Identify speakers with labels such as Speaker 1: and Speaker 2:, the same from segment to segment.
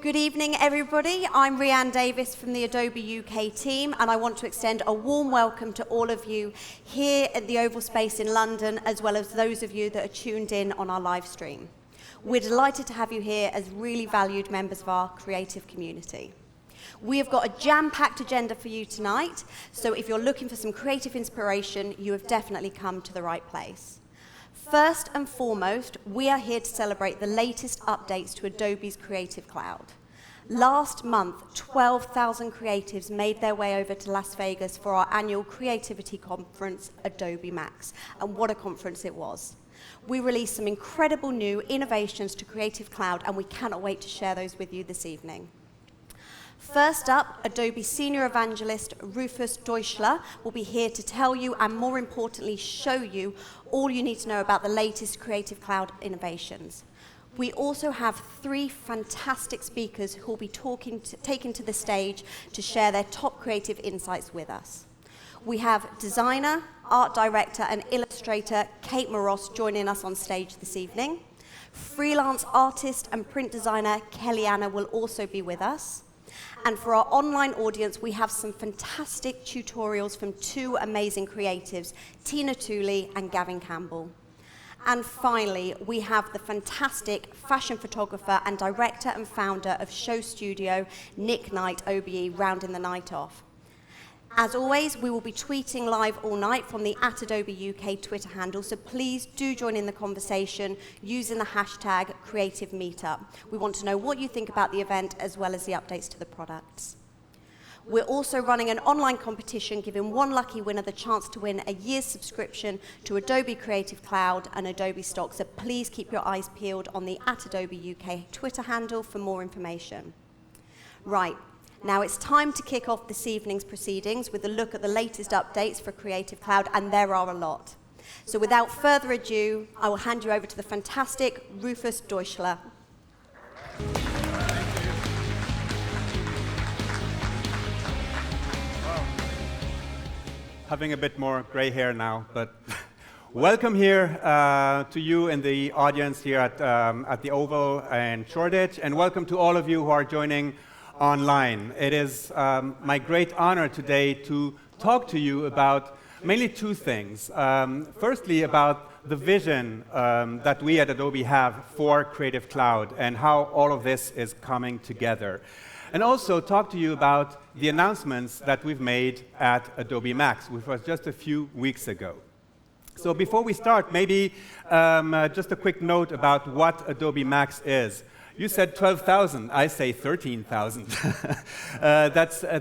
Speaker 1: Good evening, everybody. I'm Rhianne Davis from the Adobe UK team, and I want to extend a warm welcome to all of you here at the Oval Space in London, as well as those of you that are tuned in on our live stream. We're delighted to have you here as really valued members of our creative community. We have got a jam-packed agenda for you tonight, so if you're looking for some creative inspiration, you have definitely come to the right place. First and foremost, we are here to celebrate the latest updates to Adobe's Creative Cloud. Last month, 12,000 creatives made their way over to Las Vegas for our annual creativity conference, Adobe MAX, and what a conference it was. We released some incredible new innovations to Creative Cloud, and we cannot wait to share those with you this evening. First up, Adobe Senior Evangelist Rufus Deutschler will be here to tell you and, more importantly, show you all you need to know about the latest Creative Cloud innovations. We also have 3 fantastic speakers who will be taken to the stage to share their top creative insights with us. We have designer, art director, and illustrator Kate Moross joining us on stage this evening. Freelance artist and print designer Kellyanna will also be with us. And for our online audience, we have some fantastic tutorials from 2 amazing creatives, Tina Tooley and Gavin Campbell. And finally, we have the fantastic fashion photographer and director and founder of Show Studio, Knight OBE, rounding the night off. As always, we will be tweeting live all night from the @Adobe UK Twitter handle, so please do join in the conversation using the hashtag Creative Meet Up. We want to know what you think about the event as well as the updates to the products. We're also running an online competition giving one lucky winner the chance to win a year's subscription to Adobe Creative Cloud and Adobe Stock, so please keep your eyes peeled on the @Adobe UK Twitter handle for more information. Right. Now it's time to kick off this evening's proceedings with a look at the latest updates for Creative Cloud, and there are a lot. So without further ado, I will hand you over to the fantastic Rufus Deutschler.
Speaker 2: Having a bit more gray hair now, but welcome here to you in the audience here at the Oval in Shoreditch, and welcome to all of you who are joining online. It is my great honor today to talk to you about mainly 2 things. Firstly, about the vision that we at Adobe have for Creative Cloud and how all of this is coming together. And also talk to you about the announcements that we've made at Adobe MAX, which was just a few weeks ago. So before we start, maybe just a quick note about what Adobe MAX is. You said 12,000, I say 13,000.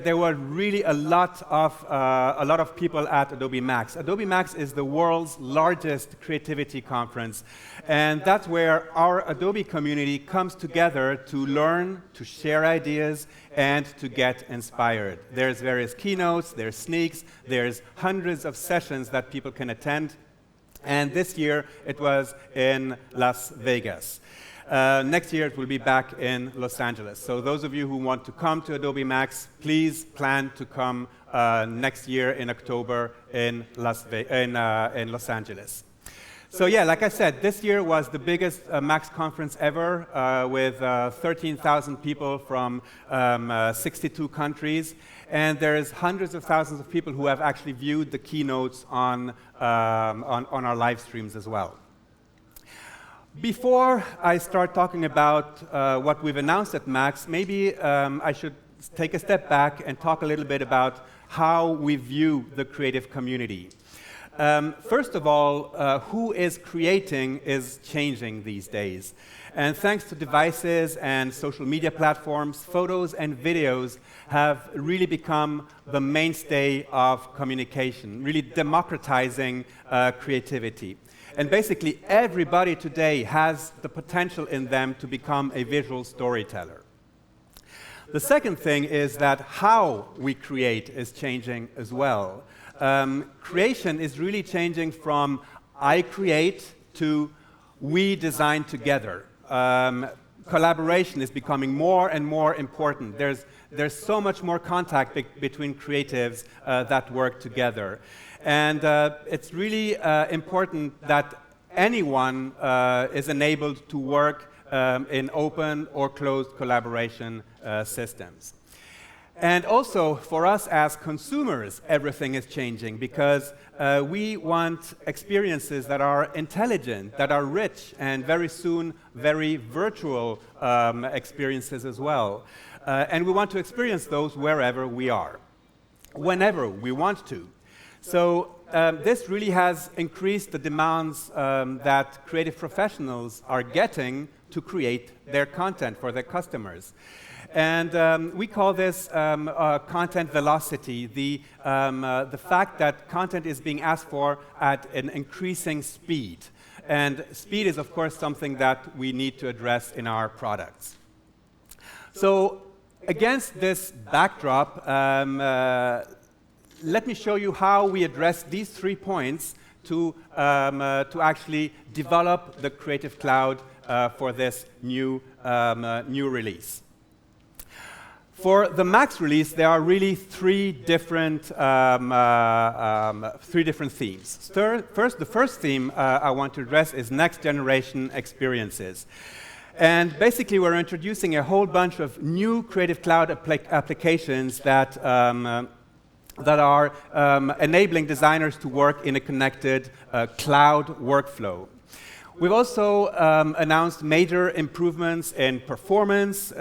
Speaker 2: There were really a lot of people at Adobe MAX. Adobe MAX is the world's largest creativity conference, and that's where our Adobe community comes together to learn, to share ideas, and to get inspired. There's various keynotes, there's sneaks, there's hundreds of sessions that people can attend, and this year it was in Las Vegas. Next year, it will be back in Los Angeles. So those of you who want to come to Adobe MAX, please plan to come next year in October in Los Angeles. So yeah, like I said, this year was the biggest MAX conference ever with 13,000 people from 62 countries. And there's hundreds of thousands of people who have actually viewed the keynotes on our live streams as well. Before I start talking about what we've announced at MAX, maybe I should take a step back and talk a little bit about how we view the creative community. First of all, who is creating is changing these days. And thanks to devices and social media platforms, photos and videos have really become the mainstay of communication, really democratizing creativity. And basically, everybody today has the potential in them to become a visual storyteller. The second thing is that how we create is changing as well. Creation is really changing from I create to we design together. Collaboration is becoming more and more important. There's so much more contact between creatives that work together. And it's really important that anyone is enabled to work in open or closed collaboration systems. And also, for us as consumers, everything is changing because we want experiences that are intelligent, that are rich, and very soon, very virtual experiences as well. And we want to experience those wherever we are, whenever we want to. So this really has increased the demands that creative professionals are getting to create their content for their customers. And we call this content velocity, the fact that content is being asked for at an increasing speed. And speed is, of course, something that we need to address in our products. So against this backdrop, let me show you how we address these 3 points to actually develop the Creative Cloud for this new release. For the Max release, there are really three different themes. The first theme I want to address is next generation experiences. And basically, we're introducing a whole bunch of new Creative Cloud applications that are enabling designers to work in a connected cloud workflow. We've also announced major improvements in performance,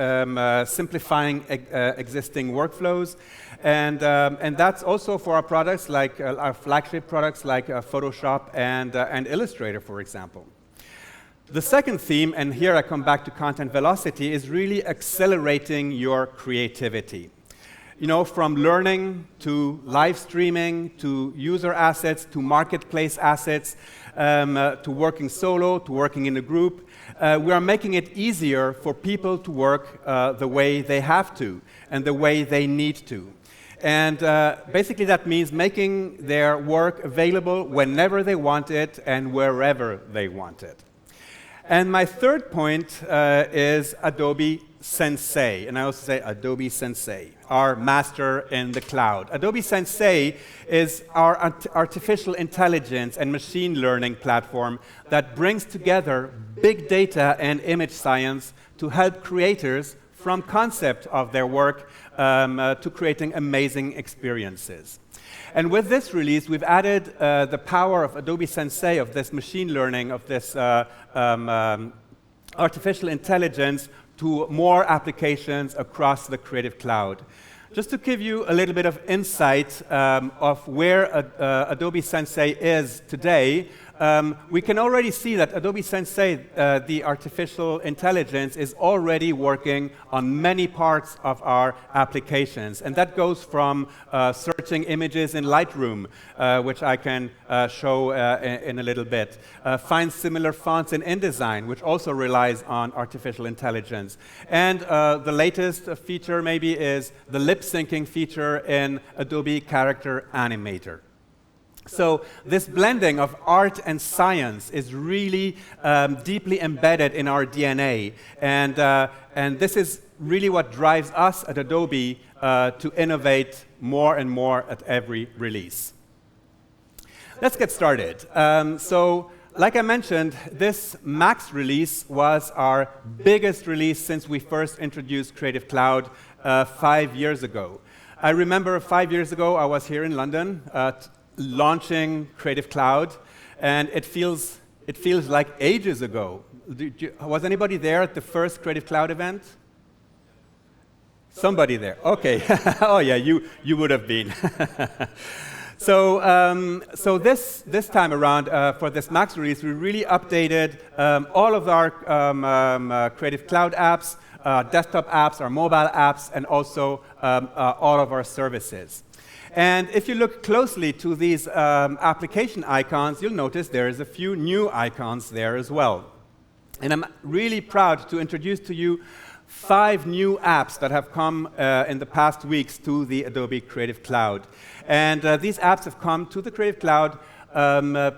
Speaker 2: simplifying existing workflows, and that's also for our products like our flagship products like Photoshop and Illustrator, for example. The second theme, and here I come back to content velocity, is really accelerating your creativity. You know, from learning to live streaming to user assets to marketplace assets to working solo to working in a group, we are making it easier for people to work the way they have to and the way they need to. And basically that means making their work available whenever they want it and wherever they want it. And my third point is Adobe Sensei, and I also say Adobe Sensei, our master in the cloud. Adobe Sensei is our artificial intelligence and machine learning platform that brings together big data and image science to help creators from concept of their work to creating amazing experiences. And with this release, we've added the power of Adobe Sensei, of this machine learning, of this artificial intelligence to more applications across the Creative Cloud. Just to give you a little bit of insight of where Adobe Sensei is today, we can already see that Adobe Sensei, the artificial intelligence, is already working on many parts of our applications. And that goes from searching images in Lightroom, which I can show in a little bit. Find similar fonts in InDesign, which also relies on artificial intelligence. And the latest feature maybe is the lip syncing feature in Adobe Character Animator. So this blending of art and science is really deeply embedded in our DNA, and this is really what drives us at Adobe to innovate more and more at every release. Let's get started. So, like I mentioned, this Max release was our biggest release since we first introduced Creative Cloud 5 years ago. I remember 5 years ago I was here in London launching Creative Cloud, and it feels like ages ago. Was anybody there at the first Creative Cloud event? Somebody there. Okay. Oh yeah, you would have been. So this time around for this Max release, we really updated all of our Creative Cloud apps, desktop apps, our mobile apps, and also all of our services. And if you look closely to these application icons, you'll notice there is a few new icons there as well. And I'm really proud to introduce to you 5 new apps that have come in the past weeks to the Adobe Creative Cloud. And these apps have come to the Creative Cloud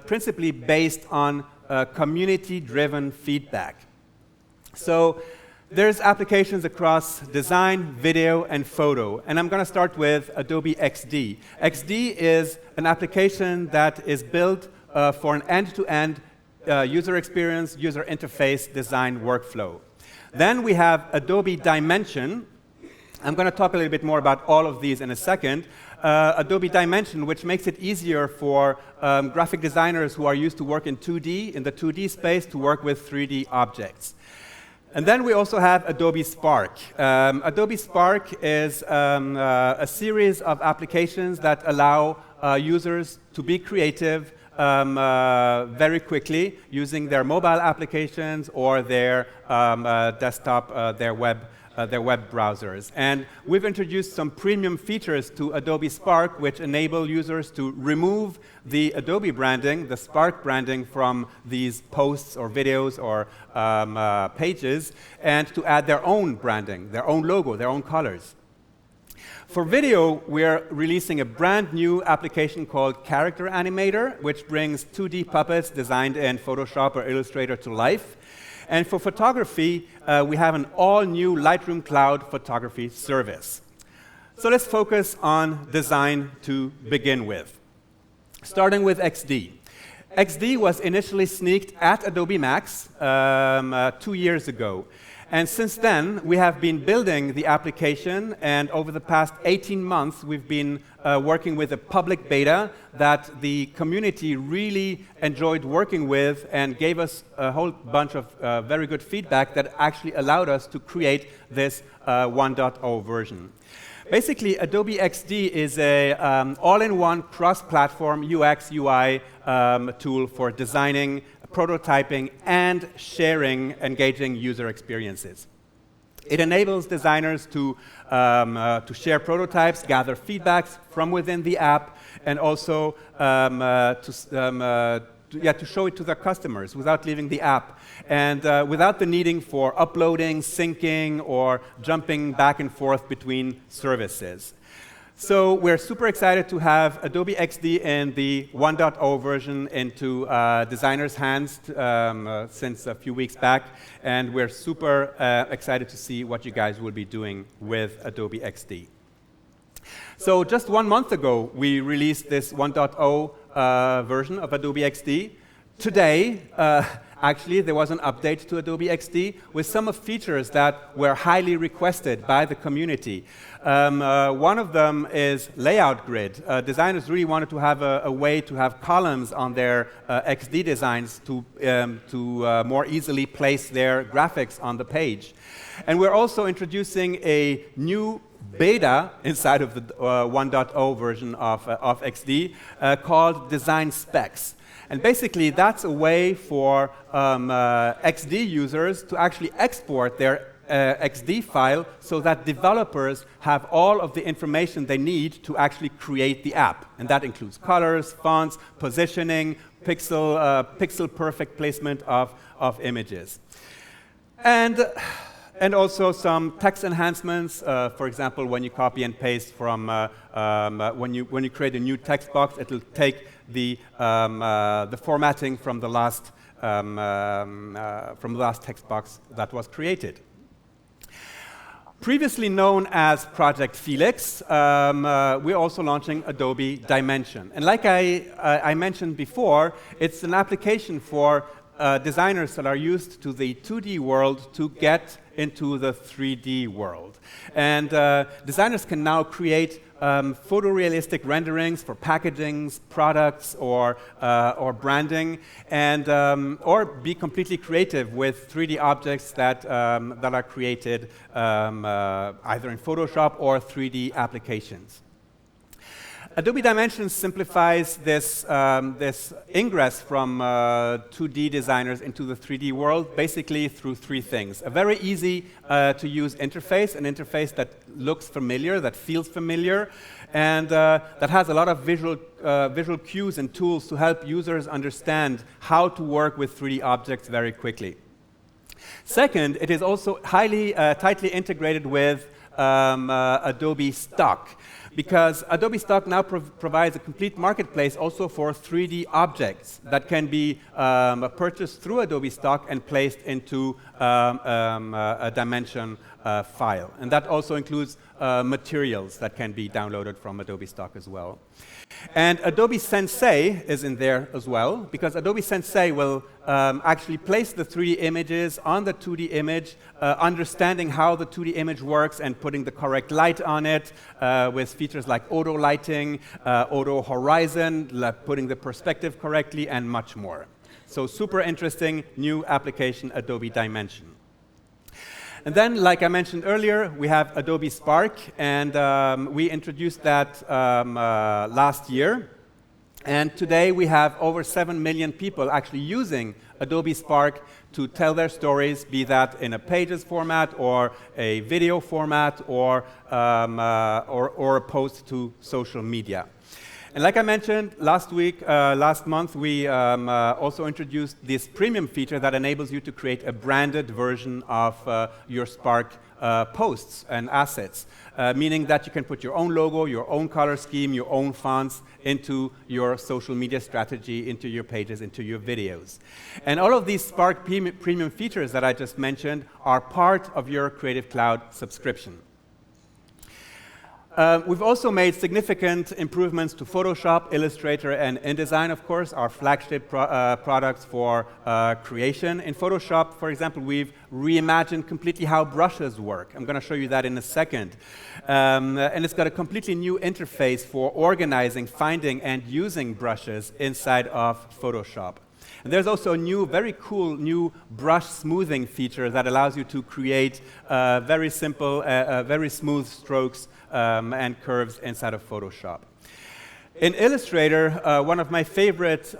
Speaker 2: principally based on community-driven feedback. So there's applications across design, video, and photo. And I'm going to start with Adobe XD. XD is an application that is built for an end-to-end user experience, user interface, design workflow. Then we have Adobe Dimension. I'm going to talk a little bit more about all of these in a second. Adobe Dimension, which makes it easier for graphic designers who are used to work in 2D, in the 2D space, to work with 3D objects. And then we also have Adobe Spark. Adobe Spark is a series of applications that allow users to be creative very quickly using their mobile applications or their desktop, their web browsers. And we've introduced some premium features to Adobe Spark which enable users to remove the Adobe branding, the Spark branding, from these posts or videos or pages, and to add their own branding, their own logo, their own colors. For video, we're releasing a brand new application called Character Animator, which brings 2D puppets designed in Photoshop or Illustrator to life. And for photography, we have an all-new Lightroom Cloud photography service. So let's focus on design to begin with. Starting with XD. XD was initially sneaked at Adobe MAX 2 years ago. And since then, we have been building the application, and over the past 18 months, we've been working with a public beta that the community really enjoyed working with and gave us a whole bunch of very good feedback that actually allowed us to create this 1.0 version. Basically, Adobe XD is an all-in-one cross-platform UX, UI tool for designing, prototyping, and sharing engaging user experiences. It enables designers to share prototypes, gather feedbacks from within the app, and also to show it to their customers without leaving the app, and without the needing for uploading, syncing, or jumping back and forth between services. So we're super excited to have Adobe XD in the 1.0 version into designers' hands since a few weeks back, and we're super excited to see what you guys will be doing with Adobe XD. So just 1 month ago, we released this 1.0 version of Adobe XD. Today, actually, there was an update to Adobe XD with some of features that were highly requested by the community. One of them is layout grid. Designers really wanted to have a way to have columns on their XD designs to more easily place their graphics on the page. And we're also introducing a new beta inside of the 1.0 version of XD called Design Specs. And basically, that's a way for XD users to actually export their XD file so that developers have all of the information they need to actually create the app. And that includes colors, fonts, positioning, pixel perfect placement of images. And also some text enhancements. For example, when you copy and paste from when you create a new text box, it'll take the formatting from the last text box that was created. Previously known as Project Felix, we're also launching Adobe Dimension. And like I mentioned before, it's an application for designers that are used to the 2D world to get into the 3D world. And designers can now create photorealistic renderings for packagings, products, or branding, and or be completely creative with 3D objects that are created either in Photoshop or 3D applications. Adobe Dimension simplifies this ingress from 2D designers into the 3D world basically through 3 things. A very easy to use interface, an interface that looks familiar, that feels familiar, and that has a lot of visual cues and tools to help users understand how to work with 3D objects very quickly. Second, it is also highly tightly integrated with Adobe Stock, because Adobe Stock now provides a complete marketplace also for 3D objects that can be purchased through Adobe Stock and placed into a Dimension file. And that also includes materials that can be downloaded from Adobe Stock as well. And Adobe Sensei is in there as well, because Adobe Sensei will actually place the 3D images on the 2D image, understanding how the 2D image works and putting the correct light on it with features like auto lighting, auto horizon, putting the perspective correctly, and much more. So super interesting new application, Adobe Dimension. And then, like I mentioned earlier, we have Adobe Spark, and we introduced that last year. And today we have over 7 million people actually using Adobe Spark to tell their stories, be that in a pages format or a video format or a post to social media. And like I mentioned last month, we also introduced this premium feature that enables you to create a branded version of your Spark posts and assets, meaning that you can put your own logo, your own color scheme, your own fonts into your social media strategy, into your pages, into your videos. And all of these Spark premium features that I just mentioned are part of your Creative Cloud subscription. We've also made significant improvements to Photoshop, Illustrator, and InDesign, of course, our flagship products for creation. In Photoshop, for example, we've reimagined completely how brushes work. I'm going to show you that in a second. And it's got a completely new interface for organizing, finding, and using brushes inside of Photoshop. And there's also a new, very cool new brush smoothing feature that allows you to create very simple, very smooth strokes and curves inside of Photoshop. In Illustrator, one of my favorite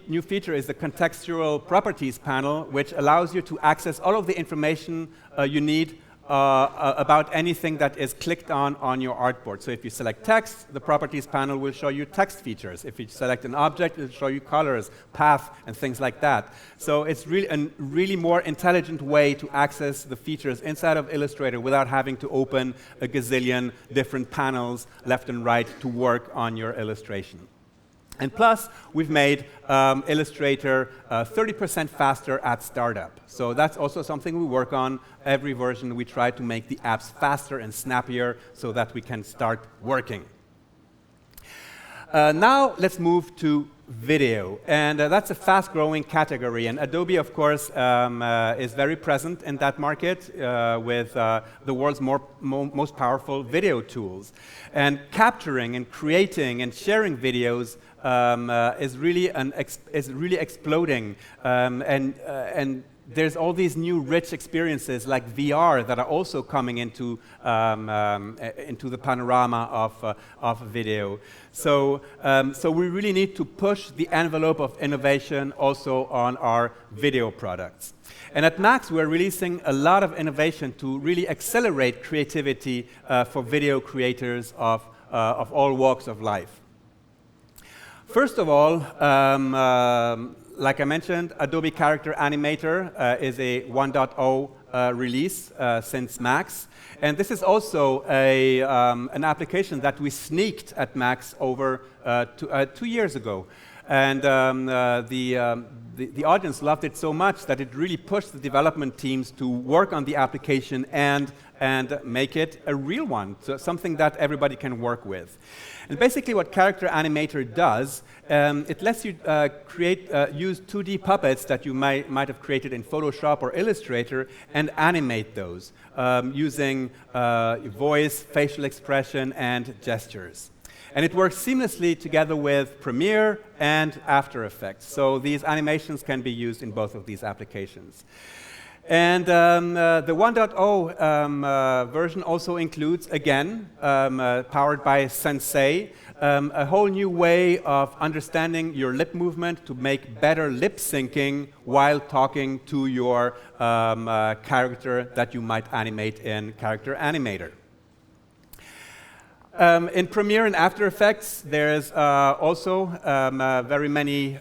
Speaker 2: new features is the contextual properties panel, which allows you to access all of the information you need about anything that is clicked on your artboard. So if you select text, the properties panel will show you text features. If you select an object, it will show you colors, path, and things like that. So it's really a really more intelligent way to access the features inside of Illustrator without having to open a gazillion different panels left and right to work on your illustration. And plus, we've made Illustrator 30% faster at startup. So that's also something we work on. Every version, we try to make the apps faster and snappier so that we can start working. Now, let's move to video. And that's a fast-growing category. And Adobe, of course, is very present in that market with the world's most powerful video tools. And capturing and creating and sharing videos is really exploding, and there's all these new rich experiences like VR that are also coming into the panorama of video. So we really need to push the envelope of innovation also on our video products. And at Max, we're releasing a lot of innovation to really accelerate creativity for video creators of all walks of life. First of all, like I mentioned, Adobe Character Animator is a 1.0 release since Max. And this is also an application that we sneaked at Max over 2 years ago. And the audience loved it so much that it really pushed the development teams to work on the application and make it a real one, so something that everybody can work with. And basically what Character Animator does, it lets you use 2D puppets that you might have created in Photoshop or Illustrator and animate those using voice, facial expression, and gestures. And it works seamlessly together with Premiere and After Effects. So these animations can be used in both of these applications. And the 1.0 version also includes, again, powered by Sensei, a whole new way of understanding your lip movement to make better lip syncing while talking to your character that you might animate in Character Animator. In Premiere and After Effects, there's also very many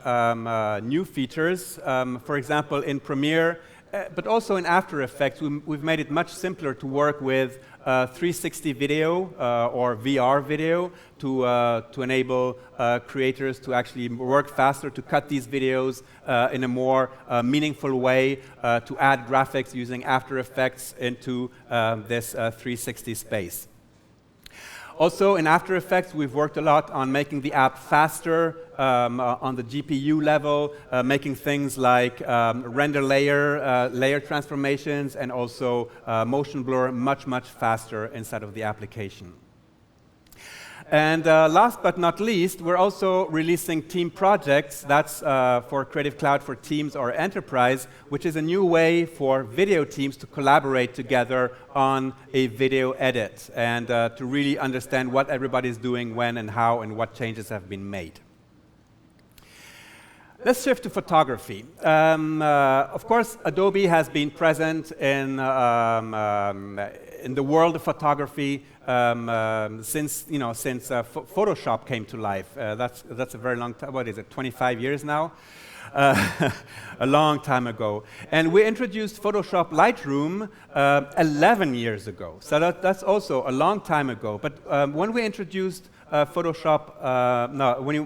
Speaker 2: new features. For example, in Premiere, but also in After Effects, we've made it much simpler to work with 360 video or VR video to enable creators to actually work faster, to cut these videos in a more meaningful way, to add graphics using After Effects into this 360 space. Also, in After Effects, we've worked a lot on making the app faster on the GPU level, making things like render layer transformations, and also motion blur much, much faster inside of the application. And last but not least, we're also releasing team projects. That's for Creative Cloud for Teams or Enterprise, which is a new way for video teams to collaborate together on a video edit and to really understand what everybody's doing, when and how, and what changes have been made. Let's shift to photography. Of course, Adobe has been present in the world of photography since Photoshop came to life. That's a very long time. What is it? 25 years now. A long time ago. And we introduced Photoshop Lightroom 11 years ago. So that's also a long time ago. But when we introduced when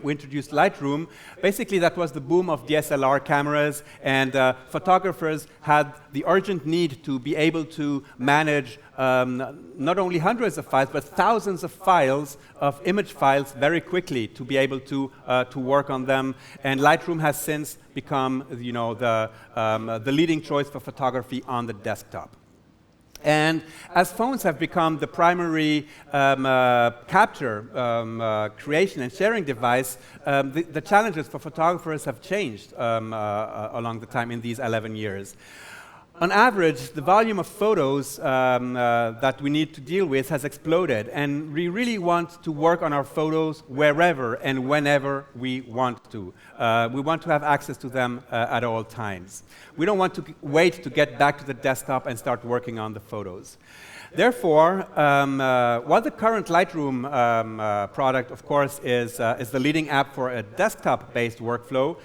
Speaker 2: we introduced Lightroom, basically that was the boom of DSLR cameras, and photographers had the urgent need to be able to manage not only hundreds of files, but thousands of files, of image files, very quickly to be able to work on them. And Lightroom has since become, the leading choice for photography on the desktop. And as phones have become the primary capture, creation, and sharing device, the challenges for photographers have changed along the time in these 11 years. On average, the volume of photos that we need to deal with has exploded, and we really want to work on our photos wherever and whenever we want to. We want to have access to them at all times. We don't want to wait to get back to the desktop and start working on the photos. Therefore, while the current Lightroom product, of course, is the leading app for a desktop-based workflow,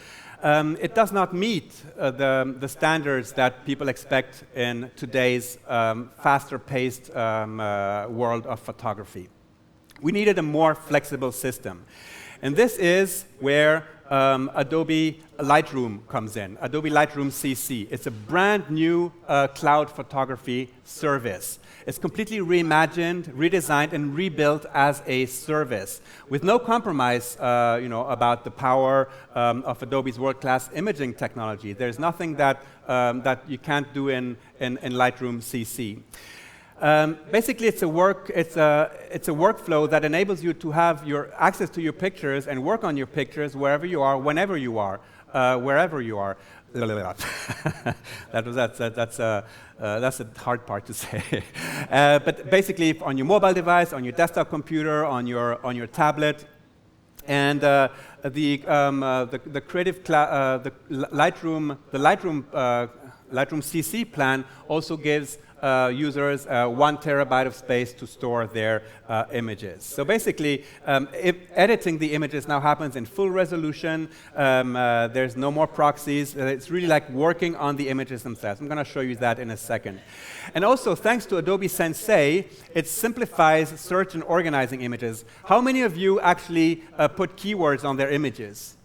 Speaker 2: it does not meet the standards that people expect in today's faster-paced world of photography. We needed a more flexible system. And this is where Adobe Lightroom comes in, Adobe Lightroom CC. It's a brand new cloud photography service. It's completely reimagined, redesigned, and rebuilt as a service with no compromise about the power of Adobe's world-class imaging technology. There's nothing that you can't do in Lightroom CC. Basically, it's a workflow that enables you to have your access to your pictures and work on your pictures wherever you are, whenever you are, wherever you are. That's a hard part to say. But basically, on your mobile device, on your desktop computer, on your tablet, and the Creative Cloud, the Lightroom CC plan also gives users 1 terabyte of space to store their images. So basically, editing the images now happens in full resolution. There's no more proxies. It's really like working on the images themselves. I'm going to show you that in a second. And also, thanks to Adobe Sensei, it simplifies search and organizing images. How many of you actually put keywords on their images?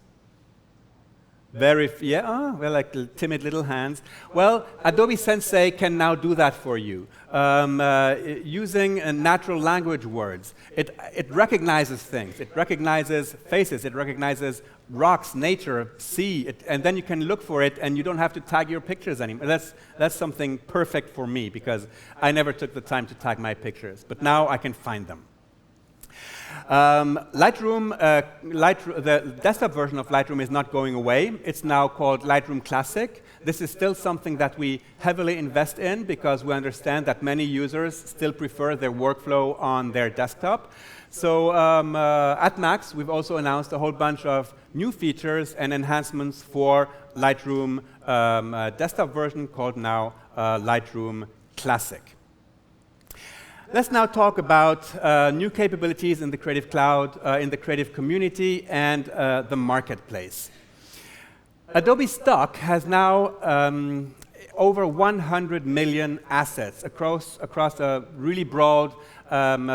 Speaker 2: Well, like timid little hands. Well, Adobe Sensei can now do that for you using natural language words. It recognizes things. It recognizes faces. It recognizes rocks, nature, sea, and then you can look for it, and you don't have to tag your pictures anymore. That's something perfect for me because I never took the time to tag my pictures, but now I can find them. The desktop version of Lightroom is not going away. It's now called Lightroom Classic. This is still something that we heavily invest in because we understand that many users still prefer their workflow on their desktop. So at MAX, we've also announced a whole bunch of new features and enhancements for Lightroom desktop version called now Lightroom Classic. Let's now talk about new capabilities in the Creative Cloud, in the creative community, and the marketplace. Adobe Stock has now over 100 million assets across a really broad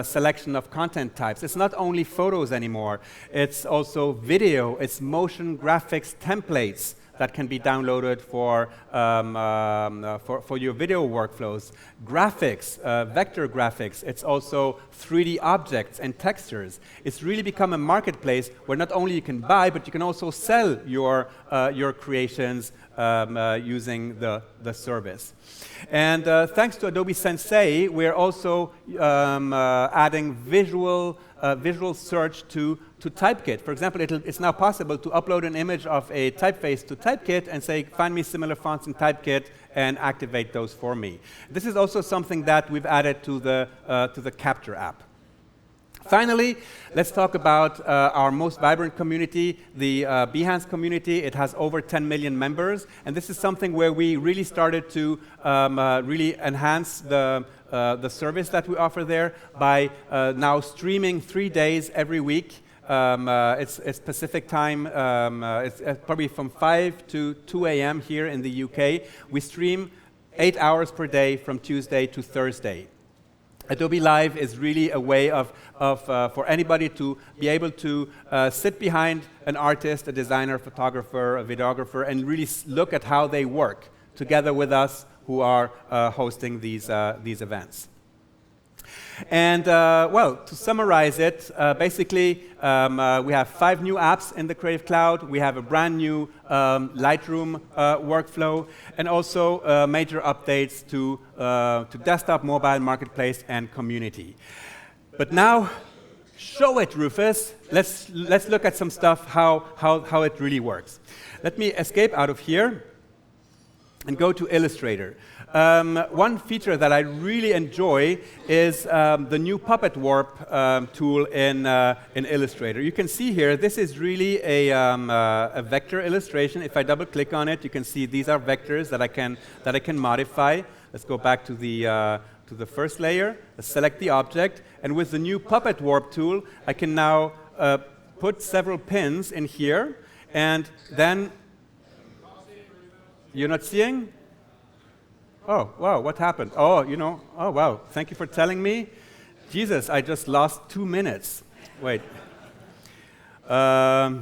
Speaker 2: selection of content types. It's not only photos anymore, it's also video, it's motion graphics templates that can be downloaded for your video workflows, graphics, vector graphics. It's also 3D objects and textures. It's really become a marketplace where not only you can buy, but you can also sell your creations using the service. And thanks to Adobe Sensei, we're also adding visual search to Typekit. For example, it's now possible to upload an image of a typeface to Typekit and say, find me similar fonts in Typekit and activate those for me. This is also something that we've added to the Capture app. Finally, let's talk about our most vibrant community, the Behance community. It has over 10 million members, and this is something where we really started to really enhance the service that we offer there by now streaming 3 days every week. It's Pacific time. It's probably from 5 to 2 a.m. here in the UK. We stream 8 hours per day from Tuesday to Thursday. Adobe Live is really a way for anybody to be able to sit behind an artist, a designer, photographer, a videographer, and really look at how they work together with us who are hosting these events. And well, to summarize it, basically we have 5 new apps in the Creative Cloud. We have a brand new Lightroom workflow, and also major updates to desktop, mobile, marketplace, and community. But now, show it, Rufus. Let's look at some stuff, how it really works. Let me escape out of here and go to Illustrator. One feature that I really enjoy is the new Puppet Warp tool in Illustrator. You can see here, this is really a vector illustration. If I double-click on it, you can see these are vectors that I can modify. Let's go back to the first layer. Let's select the object, and with the new Puppet Warp tool, I can now put several pins in here, and then you're not seeing? Oh, wow, what happened? Oh, oh, wow, thank you for telling me. Jesus, I just lost 2 minutes. Wait. Oh,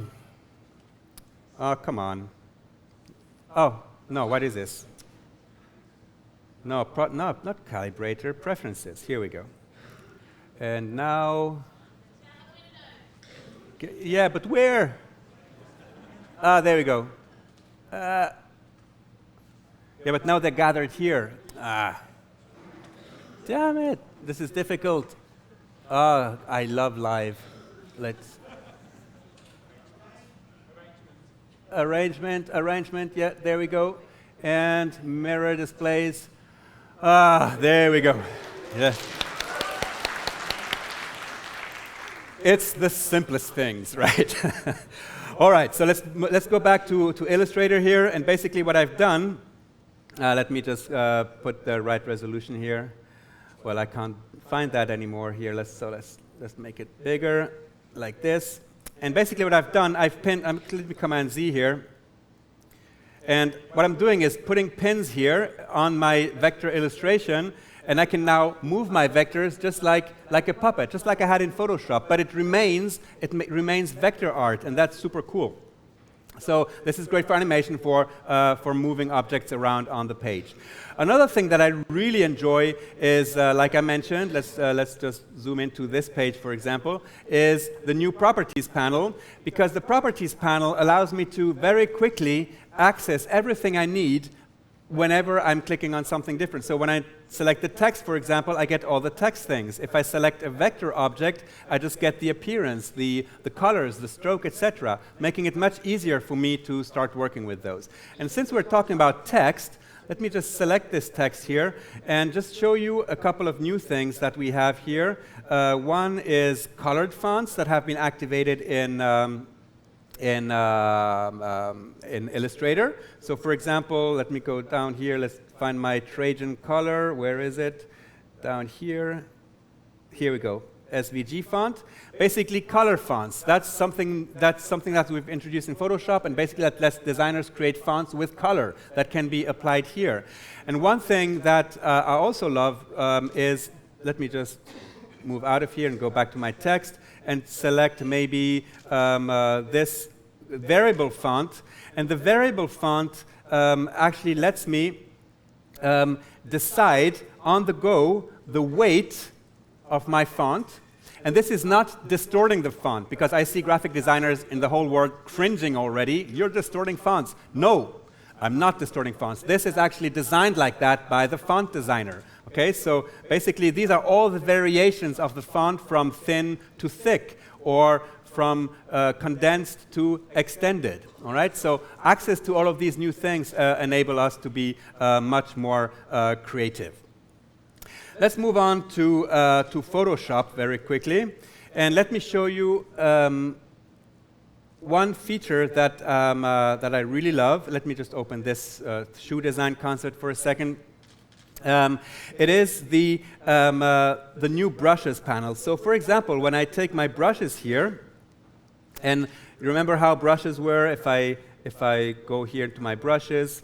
Speaker 2: come on. Oh, no, what is this? No, not calibrator, preferences. Here we go. And now... Yeah, but where? Ah, there we go. Yeah, but now they're gathered here. Ah. Damn it. This is difficult. Ah, I love live. Let's... Arrangement, yeah, there we go. And mirror displays. Ah, there we go. Yeah. It's the simplest things, right? All right, so let's go back to Illustrator here, and basically what I've done, let me just put the right resolution here. Well, I can't find that anymore here. Let's make it bigger, like this. And basically what I've done, I'm clicking Command Z here, and what I'm doing is putting pins here on my vector illustration, and I can now move my vectors just like a puppet, just like I had in Photoshop, but it remains vector art, and that's super cool. So this is great for animation, for moving objects around on the page. Another thing that I really enjoy is, like I mentioned, let's just zoom into this page, for example, is the new Properties panel, because the Properties panel allows me to very quickly access everything I need whenever I'm clicking on something different. So when I select the text, for example, I get all the text things. If I select a vector object, I just get the appearance, the colors, the stroke, etc., making it much easier for me to start working with those. And since we're talking about text, let me just select this text here and just show you a couple of new things that we have here. One is colored fonts that have been activated in Illustrator. So for example, let me go down here, let's find my Trajan color. Where is it? Down here. Here we go. SVG font. Basically, color fonts. That's something that we've introduced in Photoshop, and basically that lets designers create fonts with color that can be applied here. And one thing that I also love is, let me just move out of here and go back to my text and select maybe this variable font. And the variable font actually lets me decide on the go the weight of my font. And this is not distorting the font, because I see graphic designers in the whole world cringing already. You're distorting fonts. No, I'm not distorting fonts. This is actually designed like that by the font designer. Okay, so basically these are all the variations of the font from thin to thick, or from condensed to extended. All right, so access to all of these new things enable us to be much more creative. Let's move on to Photoshop very quickly, and let me show you one feature that that I really love. Let me just open this shoe design concept for a second. It is the new brushes panel. So, for example, when I take my brushes here, and remember how brushes were? If I go here to my brushes,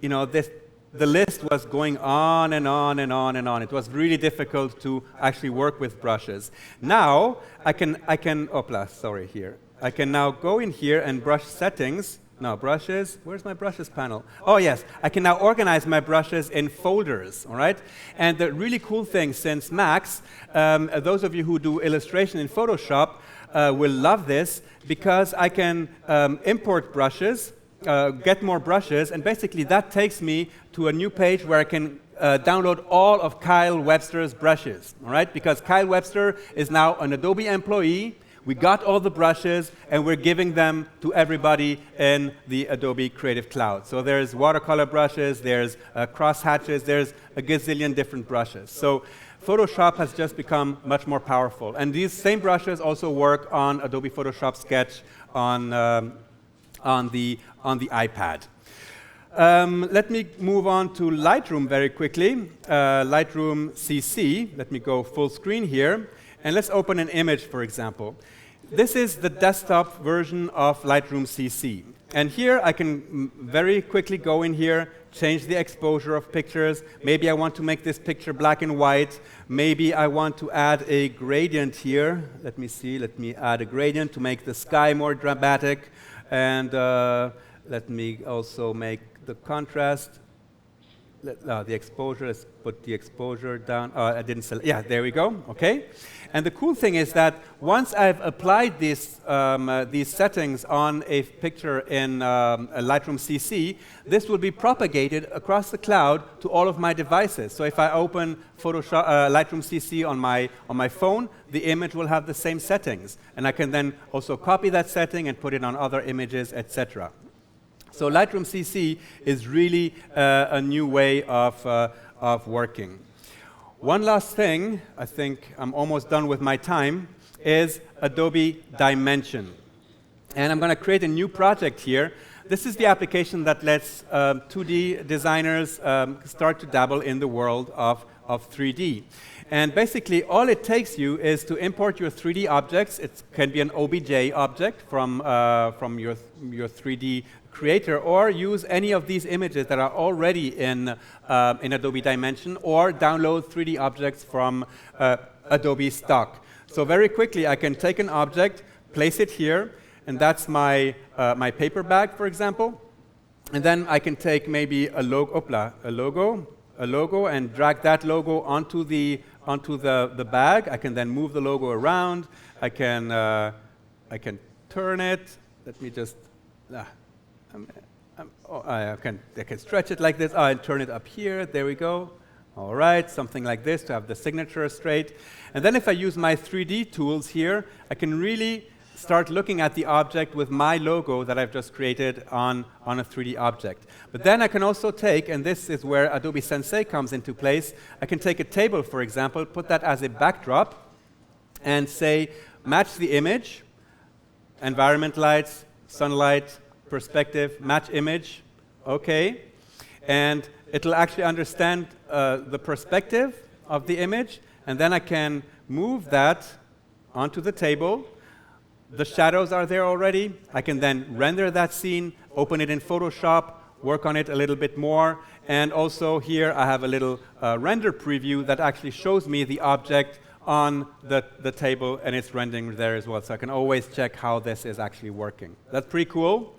Speaker 2: you know, the list was going on and on and on and on. It was really difficult to actually work with brushes. Now I can here. I can now go in here and brush settings. Now brushes, where's my brushes panel? Oh yes, I can now organize my brushes in folders, all right? And the really cool thing, since Max, those of you who do illustration in Photoshop will love this, because I can import brushes, get more brushes, and basically that takes me to a new page where I can download all of Kyle Webster's brushes, all right? Because Kyle Webster is now an Adobe employee. We got all the brushes, and we're giving them to everybody in the Adobe Creative Cloud. So there's watercolor brushes, there's cross hatches, there's a gazillion different brushes. So Photoshop has just become much more powerful. And these same brushes also work on Adobe Photoshop Sketch on the iPad. Let me move on to Lightroom very quickly. Lightroom CC. Let me go full screen here. And let's open an image, for example. This is the desktop version of Lightroom CC. And here I can very quickly go in here, change the exposure of pictures. Maybe I want to make this picture black and white. Maybe I want to add a gradient here. Let me see. Let me add a gradient to make the sky more dramatic. And let me also make the contrast. The exposure, let's put the exposure down. I didn't select. Yeah, there we go. Okay. And the cool thing is that once I've applied these settings on a picture in Lightroom CC, this will be propagated across the cloud to all of my devices. So if I open Photoshop, Lightroom CC on my phone, the image will have the same settings, and I can then also copy that setting and put it on other images, etc. So Lightroom CC is really a new way of working. One last thing, I think I'm almost done with my time, is Adobe Dimension. And I'm going to create a new project here. This is the application that lets 2D designers start to dabble in the world of 3D. And basically, all it takes you is to import your 3D objects. It can be an OBJ object from your 3D creator, or use any of these images that are already in Adobe Dimension, or download 3D objects from Adobe stock. So very quickly, I can take an object, place it here, and that's my paper bag, for example. And then I can take maybe a logo, and drag that logo onto the bag. I can then move the logo around. I can turn it. Let me just. I can stretch it like this. And turn it up here. There we go. All right, something like this to have the signature straight. And then if I use my 3D tools here, I can really start looking at the object with my logo that I've just created on a 3D object. But then I can also take, and this is where Adobe Sensei comes into place, I can take a table, for example, put that as a backdrop, and say, match the image, environment lights, sunlight, perspective, match image, okay. And it'll actually understand the perspective of the image, and then I can move that onto the table. The shadows are there already. I can then render that scene, open it in Photoshop, work on it a little bit more, and also here I have a little render preview that actually shows me the object on the table, and it's rendering there as well, so I can always check how this is actually working. That's pretty cool.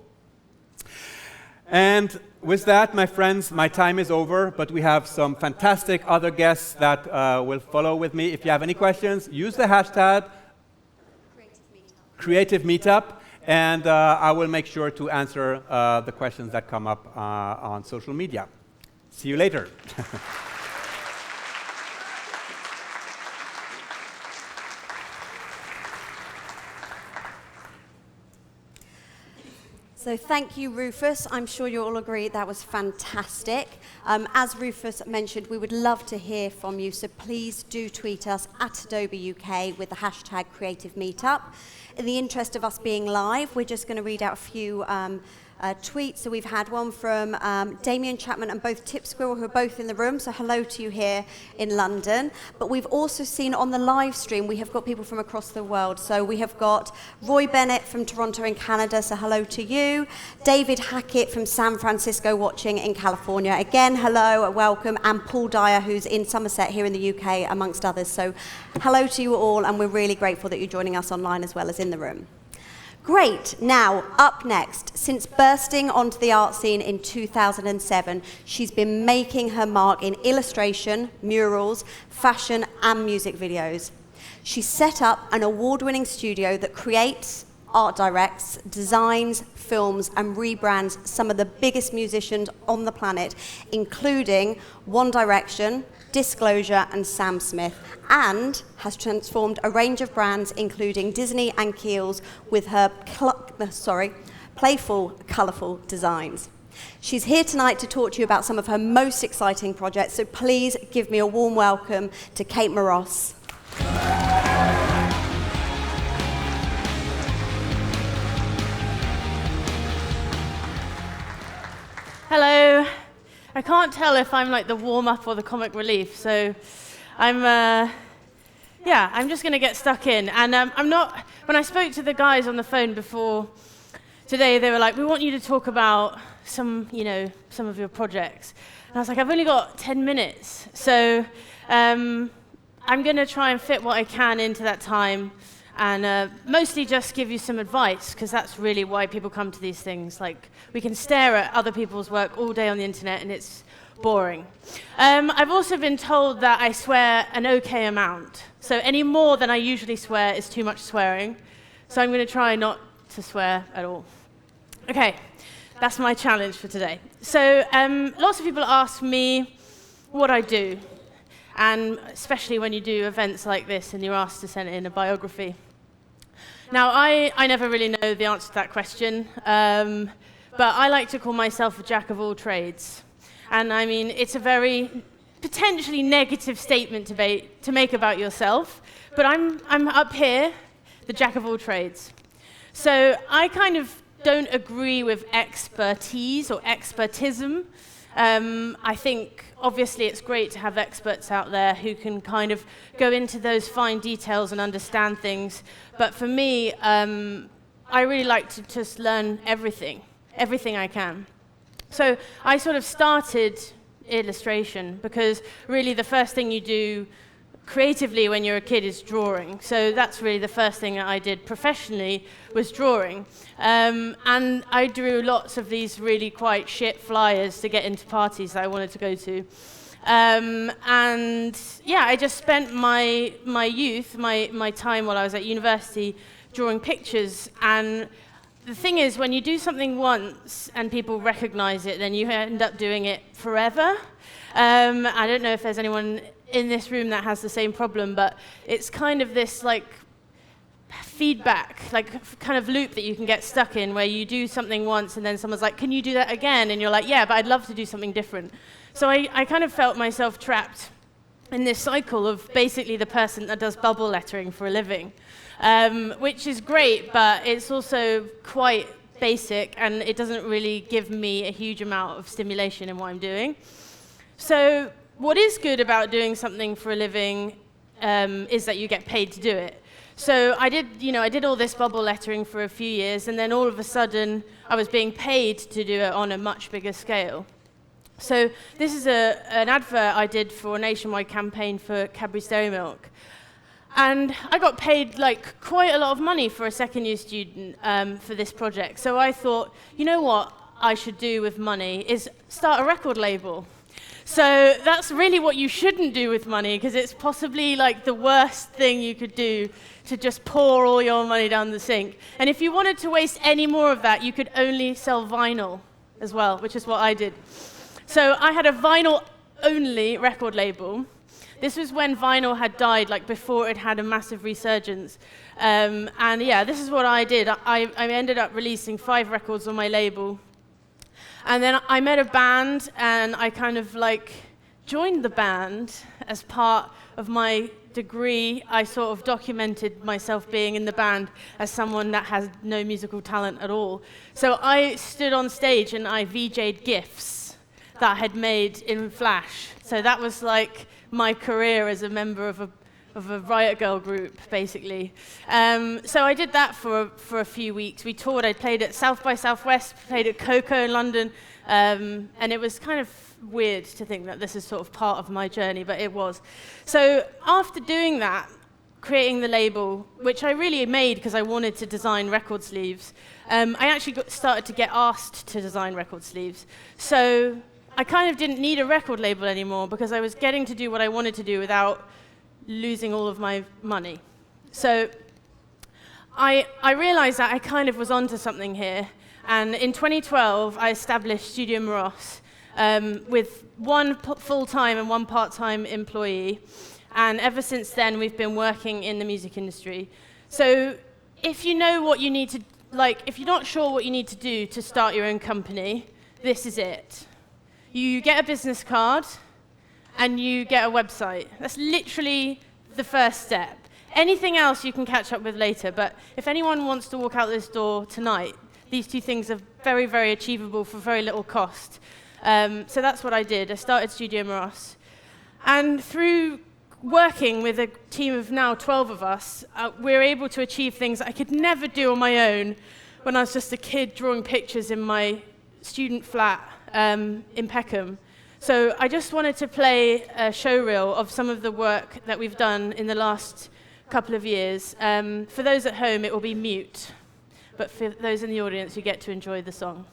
Speaker 2: And with that, my friends, my time is over, but we have some fantastic other guests that will follow with me. If you have any questions, use the hashtag Creative Meetup, and I will make sure to answer the questions that come up on social media. See you later.
Speaker 1: So thank you, Rufus. I'm sure you all agree that was fantastic. As Rufus mentioned, we would love to hear from you, so please do tweet us at Adobe UK with the hashtag Creative Meetup. In the interest of us being live, we're just going to read out a few tweets. So we've had one from Damien Chapman and both Tip Squirrel, who are both in the room, so hello to you here in London. But we've also seen on the live stream, we have got people from across the world. So we have got Roy Bennett from Toronto in Canada, so hello to you. David Hackett from San Francisco watching in California. Again, hello, welcome. And Paul Dyer, who's in Somerset here in the UK, amongst others. So hello to you all, and we're really grateful that you're joining us online as well as in the room. Great. Now, up next, since bursting onto the art scene in 2007, she's been making her mark in illustration, murals, fashion, and music videos. She set up an award-winning studio that creates, art directs, designs, films, and rebrands some of the biggest musicians on the planet, including One Direction, Disclosure, and Sam Smith, and has transformed a range of brands, including Disney and Kiehl's, with her playful, colourful designs. She's here tonight to talk to you about some of her most exciting projects, so please give me a warm welcome to Kate Moross.
Speaker 3: Hello. I can't tell if I'm like the warm-up or the comic relief, so I'm just going to get stuck in. And when I spoke to the guys on the phone before today, they were like, we want you to talk about some of your projects. And I was like, I've only got 10 minutes, so I'm going to try and fit what I can into that time, and mostly just give you some advice, because that's really why people come to these things. Like, we can stare at other people's work all day on the internet, and it's boring. I've also been told that I swear an okay amount. So any more than I usually swear is too much swearing. So I'm going to try not to swear at all. Okay, that's my challenge for today. So lots of people ask me what I do, and especially when you do events like this and you're asked to send in a biography. Now, I never really know the answer to that question, but I like to call myself a jack of all trades. And I mean, it's a very potentially negative statement to make about yourself, but I'm up here, the jack of all trades. So I kind of don't agree with expertise or expertism. I think, obviously, it's great to have experts out there who can kind of go into those fine details and understand things. But for me, I really like to just learn everything I can. So I sort of started illustration because really the first thing you do creatively when you're a kid is drawing. So that's really the first thing that I did professionally was drawing. And I drew lots of these really quite shit flyers to get into parties that I wanted to go to. And yeah, I just spent my youth, my time while I was at university drawing pictures. And the thing is, when you do something once and people recognize it, then you end up doing it forever. I don't know if there's anyone in this room that has the same problem, but it's kind of this like feedback, like kind of loop that you can get stuck in where you do something once and then someone's like, can you do that again? And you're like, yeah, but I'd love to do something different. So I kind of felt myself trapped in this cycle of basically the person that does bubble lettering for a living, which is great, but it's also quite basic and it doesn't really give me a huge amount of stimulation in what I'm doing. So what is good about doing something for a living is that you get paid to do it. So I did all this bubble lettering for a few years, and then all of a sudden I was being paid to do it on a much bigger scale. So this is an advert I did for a nationwide campaign for Cadbury's Dairy Milk. And I got paid like quite a lot of money for a second-year student for this project. So I thought, you know what I should do with money is start a record label. So that's really what you shouldn't do with money, because it's possibly like the worst thing you could do, to just pour all your money down the sink. And if you wanted to waste any more of that, you could only sell vinyl as well, which is what I did. So I had a vinyl-only record label. This was when vinyl had died, like before it had a massive resurgence. And yeah, this is what I did. I ended up releasing 5 records on my label. And then I met a band, and I kind of like joined the band as part of my degree. I sort of documented myself being in the band as someone that has no musical talent at all. So I stood on stage and I VJ'd GIFs that I had made in Flash. So that was like my career as a member of a Riot Girl group, basically. So I did that for a few weeks. We toured. I played at South by Southwest, played at Coco in London, and it was kind of weird to think that this is sort of part of my journey, but it was. So after doing that, creating the label, which I really made because I wanted to design record sleeves, I actually started to get asked to design record sleeves. So I kind of didn't need a record label anymore, because I was getting to do what I wanted to do without losing all of my money. So I realized that I kind of was onto something here. And in 2012, I established Studio Moross with 1 full-time and 1 part-time employee. And ever since then, we've been working in the music industry. So if you know what you need to, like, if you're not sure what you need to do to start your own company, this is it. You get a business card, and you get a website. That's literally the first step. Anything else you can catch up with later, but if anyone wants to walk out this door tonight, these 2 things are very, very achievable for very little cost. So that's what I did. I started Studio Moross. And through working with a team of now 12 of us, we're able to achieve things I could never do on my own when I was just a kid drawing pictures in my student flat in Peckham. So I just wanted to play a showreel of some of the work that we've done in the last couple of years. For those at home, it will be mute. But for those in the audience, you get to enjoy the song.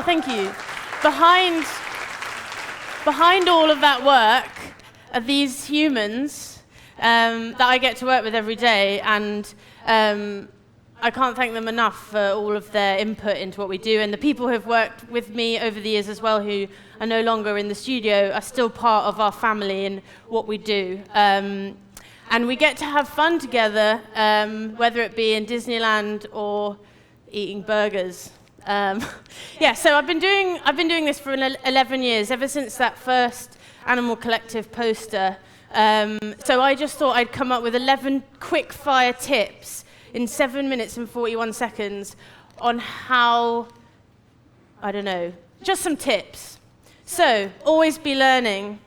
Speaker 3: Thank you. Behind all of that work are these humans that I get to work with every day, and I can't thank them enough for all of their input into what we do, and the people who have worked with me over the years as well, who are no longer in the studio, are still part of our family and what we do. And we get to have fun together, whether it be in Disneyland or eating burgers. Yeah, so I've been doing this for 11 years, ever since that first Animal Collective poster. So I just thought I'd come up with 11 quick-fire tips in 7 minutes and 41 seconds on how, I don't know, just some tips. So, always be learning.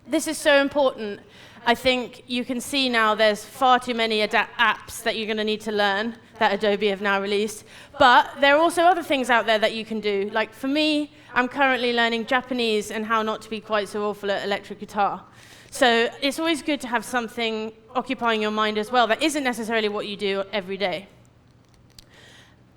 Speaker 3: This is so important. I think you can see now there's far too many apps that you're going to need to learn that Adobe have now released. But there are also other things out there that you can do. Like for me, I'm currently learning Japanese and how not to be quite so awful at electric guitar. So it's always good to have something occupying your mind as well that isn't necessarily what you do every day.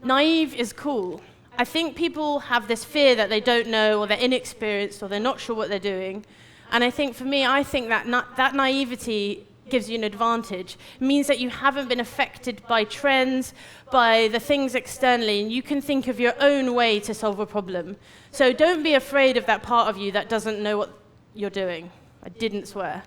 Speaker 3: Naive is cool. I think people have this fear that they don't know, or they're inexperienced, or they're not sure what they're doing. And I think for me, I think that that naivety gives you an advantage. It means that you haven't been affected by trends, by the things externally, and you can think of your own way to solve a problem. So don't be afraid of that part of you that doesn't know what you're doing. I didn't swear.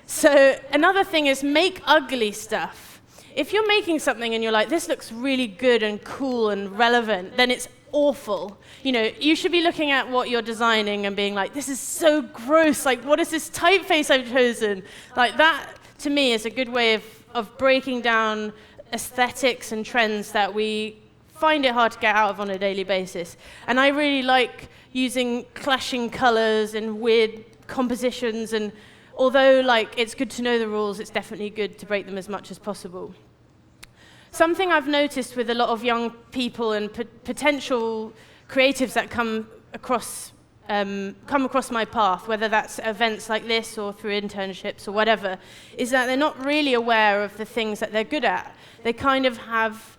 Speaker 3: So another thing is make ugly stuff. If you're making something and you're like, this looks really good and cool and relevant, then it's awful. You know, you should be looking at what you're designing and being like, this is so gross. Like, what is this typeface I've chosen? Like, that, to me, is a good way of breaking down aesthetics and trends that we find it hard to get out of on a daily basis. And I really like using clashing colors and weird compositions. And although, like, it's good to know the rules, it's definitely good to break them as much as possible. Something I've noticed with a lot of young people and potential creatives that come across my path, whether that's events like this or through internships or whatever, is that they're not really aware of the things that they're good at. They kind of have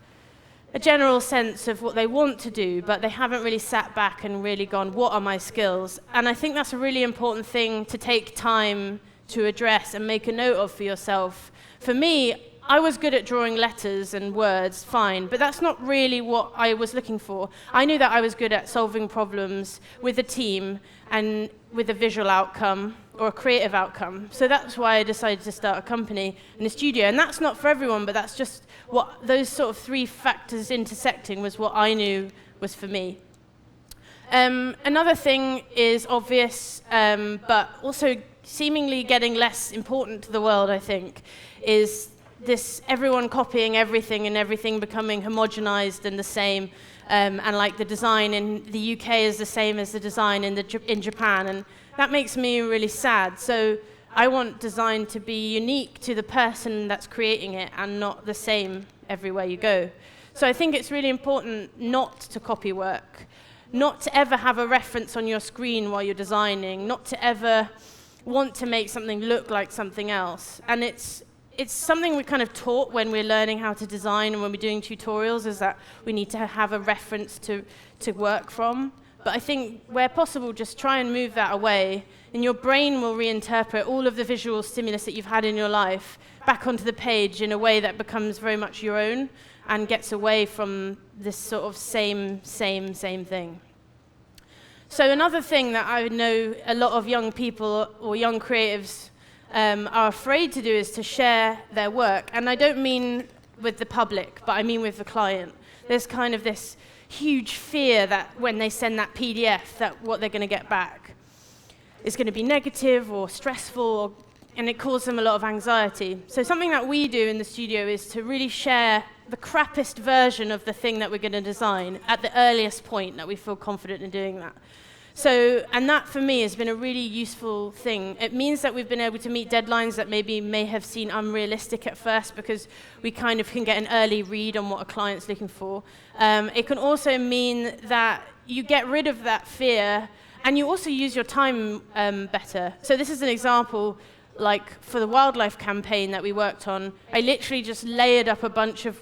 Speaker 3: a general sense of what they want to do, but they haven't really sat back and really gone, what are my skills? And I think that's a really important thing to take time to address and make a note of for yourself. For me, I was good at drawing letters and words, fine, but that's not really what I was looking for. I knew that I was good at solving problems with a team and with a visual outcome or a creative outcome. So that's why I decided to start a company and a studio. And that's not for everyone, but that's just what those sort of three factors intersecting was what I knew was for me. Another thing is obvious, but also seemingly getting less important to the world, I think, is this everyone copying everything and everything becoming homogenized and the same, and like the design in the UK is the same as the design in Japan, and that makes me really sad. So I want design to be unique to the person that's creating it and not the same everywhere you go. So I think it's really important not to copy work, not to ever have a reference on your screen while you're designing, not to ever want to make something look like something else. And it's something we kind of taught when we're learning how to design and when we're doing tutorials, is that we need to have a reference to work from. But I think where possible, just try and move that away, and your brain will reinterpret all of the visual stimulus that you've had in your life back onto the page in a way that becomes very much your own and gets away from this sort of same thing. So another thing that I know a lot of young people or young creatives are afraid to do is to share their work. And I don't mean with the public, but I mean with the client. There's kind of this huge fear that when they send that PDF, that what they're going to get back is going to be negative or stressful, and it causes them a lot of anxiety. So something that we do in the studio is to really share the crappiest version of the thing that we're going to design at the earliest point that we feel confident in doing that. So, and that for me has been a really useful thing. It means that we've been able to meet deadlines that may have seemed unrealistic at first, because we kind of can get an early read on what a client's looking for. It can also mean that you get rid of that fear, and you also use your time better. So this is an example, like for the wildlife campaign that we worked on, I literally just layered up a bunch of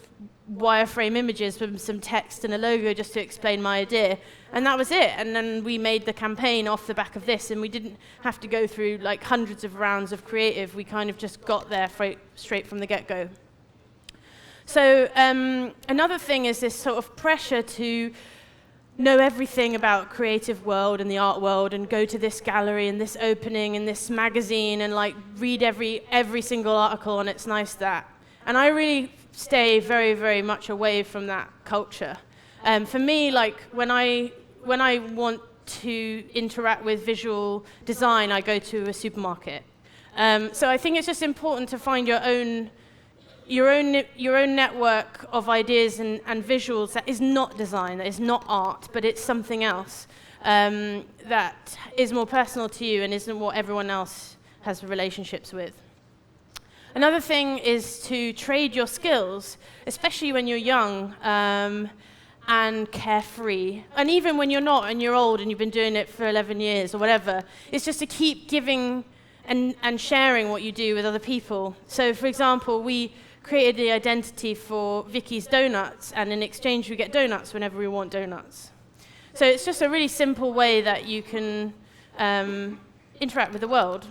Speaker 3: wireframe images with some text and a logo just to explain my idea, and that was it. And then we made the campaign off the back of this, and we didn't have to go through like hundreds of rounds of creative. We kind of just got there straight from the get-go. So another thing is this sort of pressure to know everything about creative world and the art world, and go to this gallery and this opening and this magazine and like read every single article on It's Nice That. And I really stay very, very much away from that culture. For me, like when I want to interact with visual design, I go to a supermarket. So I think it's just important to find your own your own network of ideas and visuals that is not design, that is not art, but it's something else that is more personal to you and isn't what everyone else has relationships with. Another thing is to trade your skills, especially when you're young and carefree. And even when you're not and you're old and you've been doing it for 11 years or whatever, it's just to keep giving and sharing what you do with other people. So, for example, we created the identity for Vicky's Donuts, and in exchange we get donuts whenever we want donuts. So it's just a really simple way that you can interact with the world.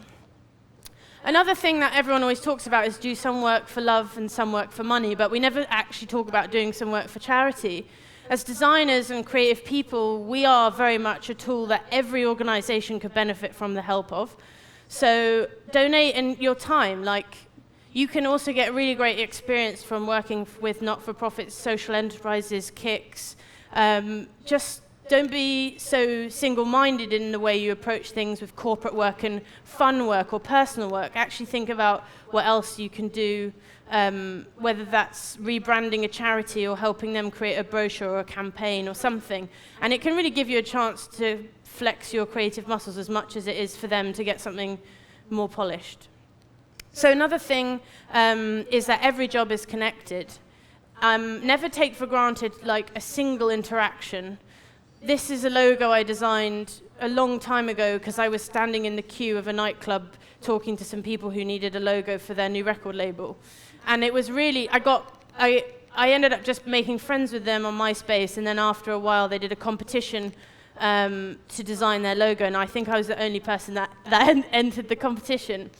Speaker 3: Another thing that everyone always talks about is do some work for love and some work for money, but we never actually talk about doing some work for charity. As designers and creative people, we are very much a tool that every organization could benefit from the help of. So donate in your time. Like, you can also get a really great experience from working with not-for-profits, social enterprises, KICs. Just don't be so single-minded in the way you approach things with corporate work and fun work or personal work. Actually think about what else you can do, whether that's rebranding a charity or helping them create a brochure or a campaign or something. And it can really give you a chance to flex your creative muscles as much as it is for them to get something more polished. So another thing is that every job is connected. Never take for granted like a single interaction. This is a logo I designed a long time ago because I was standing in the queue of a nightclub talking to some people who needed a logo for their new record label. And it was really, I ended up just making friends with them on MySpace, and then after a while they did a competition to design their logo, and I think I was the only person that entered the competition.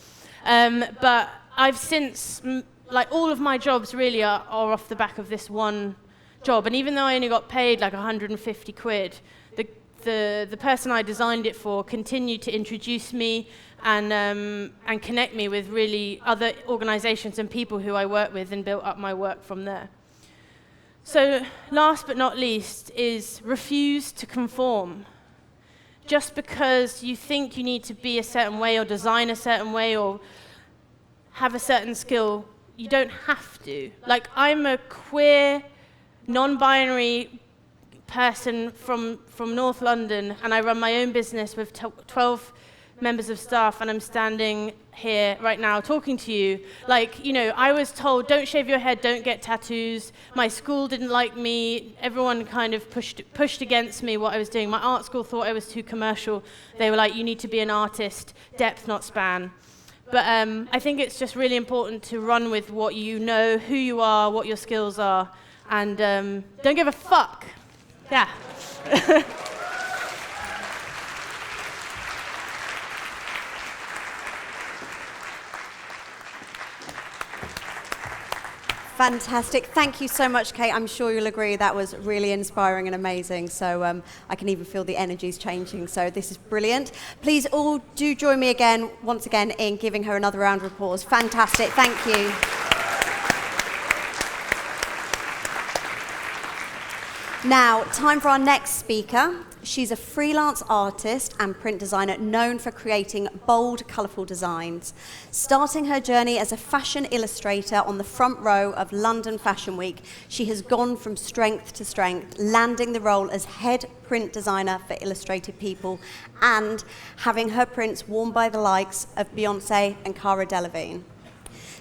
Speaker 3: But I've since, like all of my jobs really are off the back of this one job, and even though I only got paid like 150 quid, the person I designed it for continued to introduce me and connect me with really other organizations and people who I work with, and built up my work from there. So last but not least is refuse to conform. Just because you think you need to be a certain way or design a certain way or have a certain skill, you don't have to. Like, I'm a queer, non-binary person from North London, and I run my own business with 12 members of staff, and I'm standing here right now talking to you. Like, you know, I was told, don't shave your head, don't get tattoos. My school didn't like me. Everyone kind of pushed against me what I was doing. My art school thought I was too commercial. They were like, you need to be an artist, depth, not span. But I think it's just really important to run with what you know, who you are, what your skills are, and don't give a fuck. Yeah.
Speaker 1: Fantastic. Thank you so much, Kate. I'm sure you'll agree that was really inspiring and amazing. So I can even feel the energies changing. So this is brilliant. Please all do join me again, once again, in giving her another round of applause. Fantastic. Thank you. Now, time for our next speaker. She's a freelance artist and print designer known for creating bold, colourful designs. Starting her journey as a fashion illustrator on the front row of London Fashion Week, she has gone from strength to strength, landing the role as head print designer for Illustrated People and having her prints worn by the likes of Beyoncé and Cara Delevingne.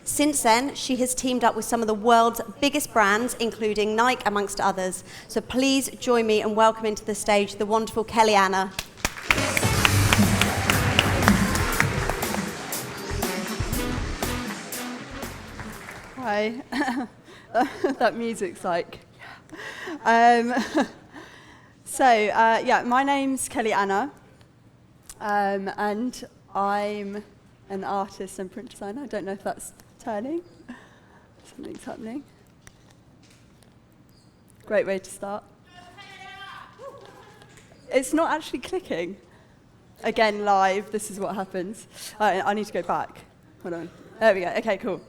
Speaker 1: Since then, she has teamed up with some of the world's biggest brands, including Nike, amongst others. So please join me in welcoming to the stage the wonderful Kelly Anna.
Speaker 4: Hi. That music's like... yeah, my name's Kelly Anna, and I'm an artist and print designer. I don't know if that's turning. Something's happening. Great way to start. It's not actually clicking. Again, live, this is what happens. I need to go back. Hold on. There we go. Okay, cool.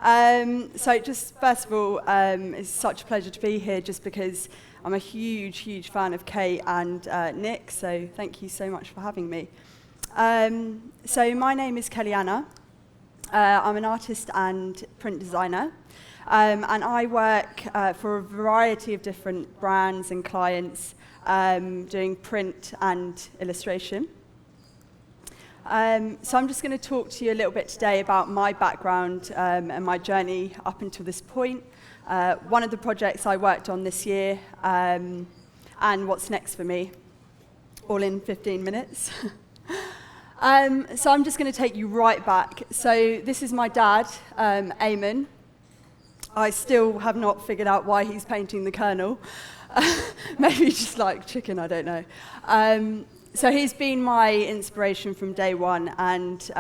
Speaker 4: So just first of all, it's such a pleasure to be here just because I'm a huge, huge fan of Kate and Nick, so thank you so much for having me. So my name is Kelly Anna. I'm an artist and print designer. and I work for a variety of different brands and clients doing print and illustration. So I'm just going to talk to you a little bit today about my background and my journey up until this point, one of the projects I worked on this year, and what's next for me, all in 15 minutes. So I'm just going to take you right back. So this is my dad, Eamon. I still have not figured out why he's painting the Colonel. Maybe just like chicken, I don't know. So he's been my inspiration from day one and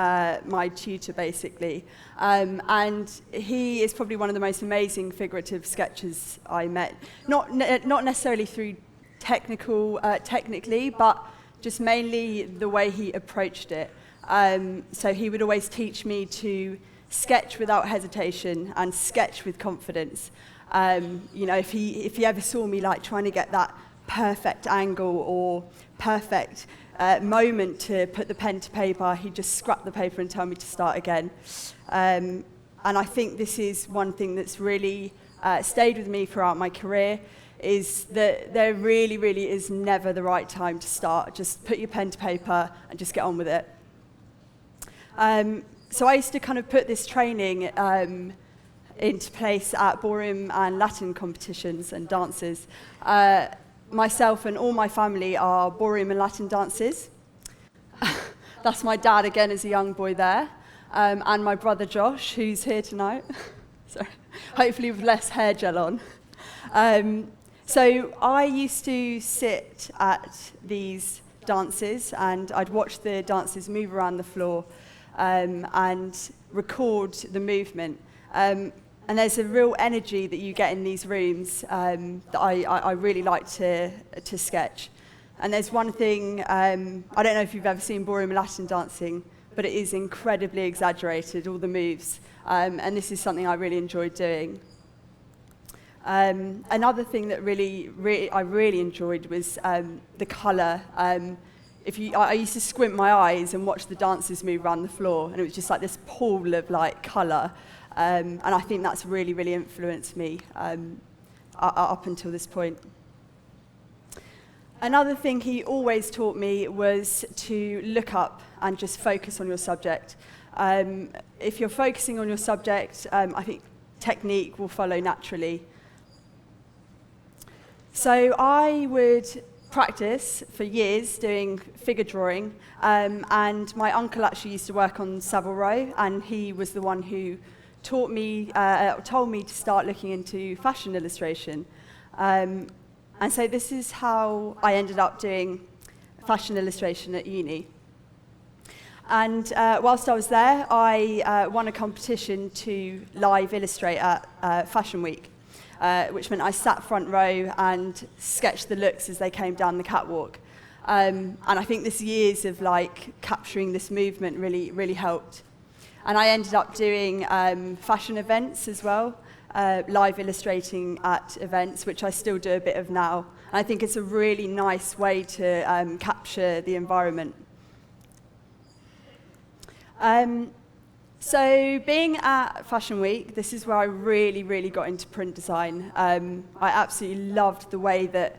Speaker 4: my tutor, basically. And he is probably one of the most amazing figurative sketchers I met. Not necessarily through technically, but just mainly the way he approached it. So he would always teach me to sketch without hesitation and sketch with confidence. You know, if he ever saw me like trying to get that perfect angle or perfect moment to put the pen to paper, he'd just scrap the paper and tell me to start again. And I think this is one thing that's really stayed with me throughout my career, is that there really, really is never the right time to start. Just put your pen to paper and just get on with it. So I used to kind of put this training into place at ballroom and Latin competitions and dances. Myself and all my family are ballroom and Latin dancers. That's my dad again as a young boy there, and my brother Josh, who's here tonight. Sorry, hopefully with less hair gel on. So I used to sit at these dances and I'd watch the dancers move around the floor and record the movement. And there's a real energy that you get in these rooms that I really like to sketch. And there's one thing, I don't know if you've ever seen ballroom Latin dancing, but it is incredibly exaggerated, all the moves. And this is something I really enjoyed doing. Another thing that I really enjoyed was the colour. I used to squint my eyes and watch the dancers move around the floor, and it was just like this pool of like colour. And I think that's really, really influenced me up until this point. Another thing he always taught me was to look up and just focus on your subject. If you're focusing on your subject, I think technique will follow naturally. So I would practice for years doing figure drawing, and my uncle actually used to work on Savile Row, and he was the one who told me to start looking into fashion illustration. And so this is how I ended up doing fashion illustration at uni. And whilst I was there, I won a competition to live illustrate at Fashion Week, which meant I sat front row and sketched the looks as they came down the catwalk. And I think this years of like capturing this movement really, really helped. And I ended up doing fashion events as well, live illustrating at events, which I still do a bit of now. And I think it's a really nice way to capture the environment. So being at Fashion Week, this is where I really, really got into print design. I absolutely loved the way that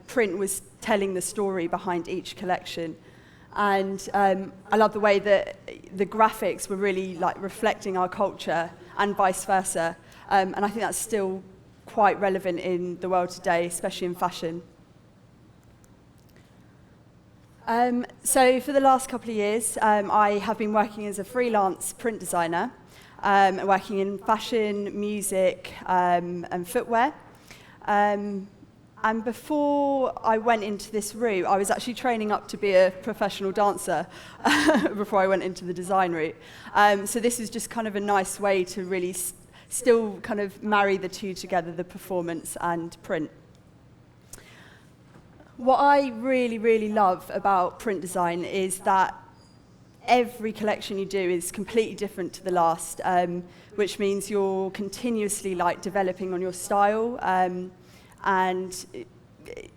Speaker 4: print was telling the story behind each collection. And I love the way that the graphics were really like reflecting our culture and vice versa. And I think that's still quite relevant in the world today, especially in fashion. So for the last couple of years, I have been working as a freelance print designer, working in fashion, music, and footwear. And before I went into this route, I was actually training up to be a professional dancer before I went into the design route. So this is just kind of a nice way to really still kind of marry the two together, the performance and print. What I really, really love about print design is that every collection you do is completely different to the last, which means you're continuously like developing on your style, and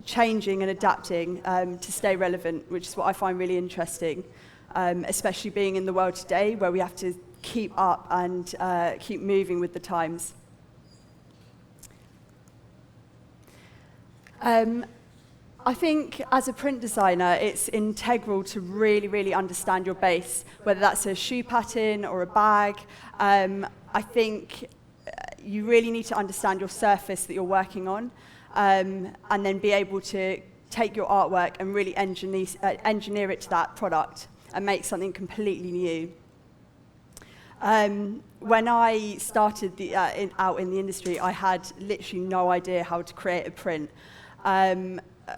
Speaker 4: changing and adapting to stay relevant, which is what I find really interesting, especially being in the world today where we have to keep up and keep moving with the times. I think as a print designer, it's integral to really, really understand your base, whether that's a shoe pattern or a bag. I think you really need to understand your surface that you're working on, and then be able to take your artwork and really engineer it to that product and make something completely new. When I started out in the industry, I had literally no idea how to create a print,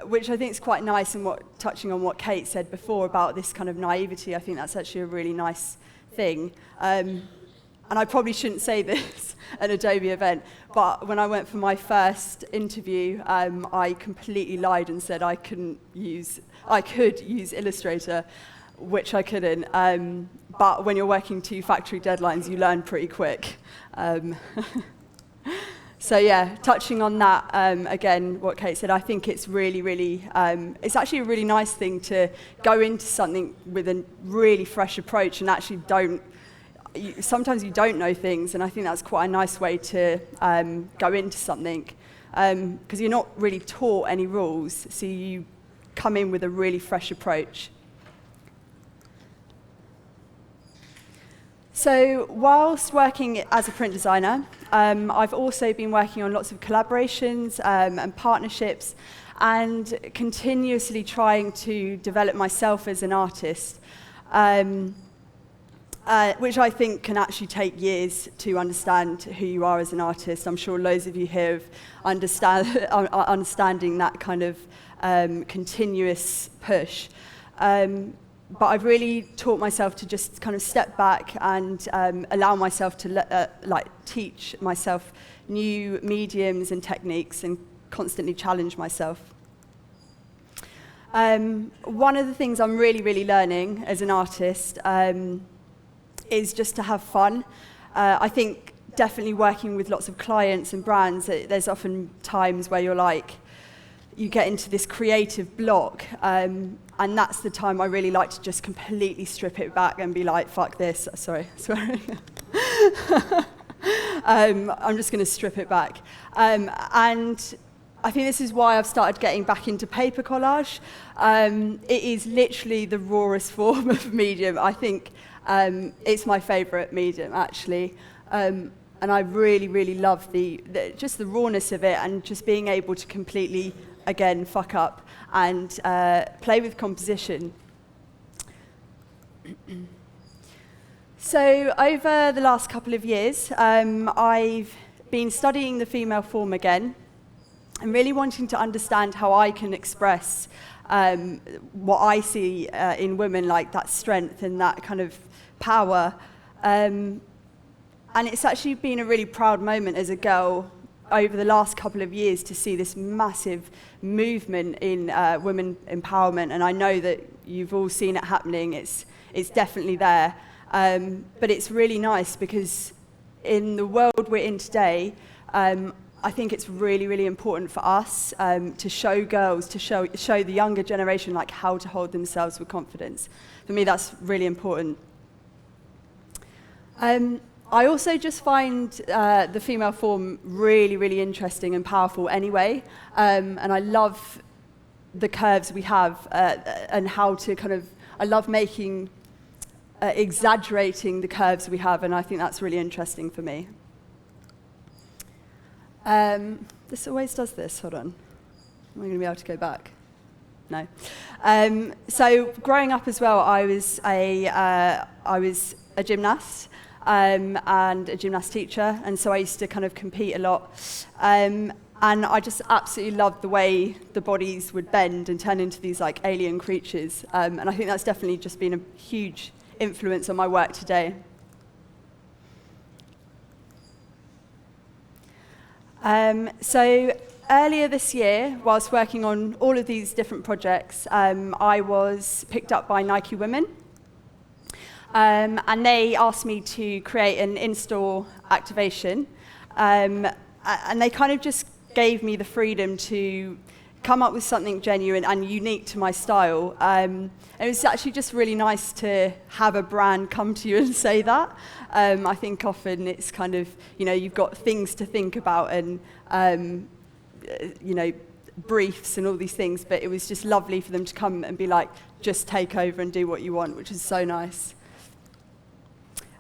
Speaker 4: which I think is quite nice, and touching on what Kate said before about this kind of naivety, I think that's actually a really nice thing. And I probably shouldn't say this at an Adobe event, but when I went for my first interview, I completely lied and said I could use Illustrator, which I couldn't. But when you're working to factory deadlines, you learn pretty quick. So yeah, touching on that, again, what Kate said, I think it's really, really, it's actually a really nice thing to go into something with a really fresh approach and actually sometimes you don't know things, and I think that's quite a nice way to go into something, because you're not really taught any rules, so you come in with a really fresh approach. So whilst working as a print designer, I've also been working on lots of collaborations and partnerships, and continuously trying to develop myself as an artist, which I think can actually take years to understand who you are as an artist. I'm sure loads of you here have understanding that kind of continuous push. But I've really taught myself to just kind of step back and allow myself to teach myself new mediums and techniques and constantly challenge myself. One of the things I'm really, really learning as an artist is just to have fun. I think definitely working with lots of clients and brands, there's often times where you get into this creative block, and that's the time I really like to just completely strip it back and be like, fuck this, sorry. I'm just going to strip it back. And I think this is why I've started getting back into paper collage. It is literally the rawest form of medium. I think it's my favourite medium, actually. And I really, really love just the rawness of it, and just being able to completely, again, fuck up and play with composition. So over the last couple of years, I've been studying the female form again, and really wanting to understand how I can express what I see in women, like that strength and that kind of power. And it's actually been a really proud moment as a girl over the last couple of years to see this massive movement in women empowerment, and I know that you've all seen it happening. It's definitely there, but it's really nice because in the world we're in today, I think it's really, really important for us to show girls, to show the younger generation how to hold themselves with confidence. For me, that's really important. I also just find the female form really, really interesting and powerful anyway, and I love the curves we have and how to I love exaggerating the curves we have, and I think that's really interesting for me. This always does this, hold on. Am I going to be able to go back? No. So growing up as well, I was a gymnast. And a gymnast teacher, and so I used to kind of compete a lot. And I just absolutely loved the way the bodies would bend and turn into these alien creatures. And I think that's definitely just been a huge influence on my work today. So earlier this year, whilst working on all of these different projects, I was picked up by Nike Women. And they asked me to create an in-store activation. And they kind of just gave me the freedom to come up with something genuine and unique to my style. And it was actually just really nice to have a brand come to you and say that. I think often it's kind of, you've got things to think about, and, briefs and all these things, but it was just lovely for them to come and be like, just take over and do what you want, which is so nice.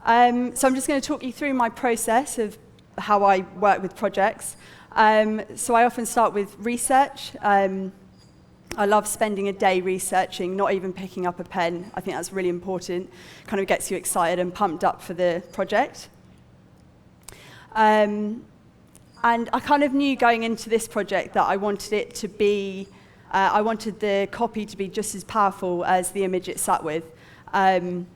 Speaker 4: So I'm just going to talk you through my process of how I work with projects. So I often start with research. I love spending a day researching, not even picking up a pen. I think that's really important. Kind of gets you excited and pumped up for the project. And I kind of knew going into this project that I wanted it to be, I wanted the copy to be just as powerful as the image it sat with. And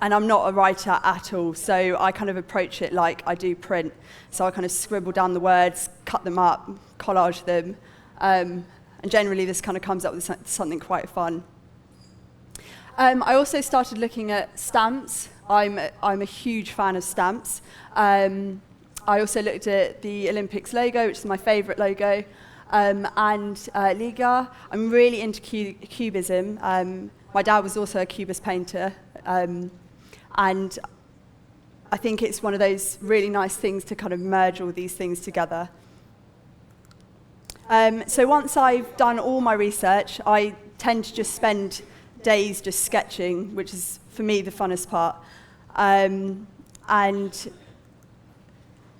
Speaker 4: I'm not a writer at all, so I kind of approach it like I do print. So I kind of scribble down the words, cut them up, collage them, and generally this kind of comes up with something quite fun. I also started looking at stamps. I'm a huge fan of stamps. I also looked at the Olympics logo, which is my favourite logo, and Liga. I'm really into cubism. My dad was also a cubist painter, and I think it's one of those really nice things to kind of merge all these things together. So once I've done all my research, I tend to just spend days just sketching, which is, for me, the funnest part. And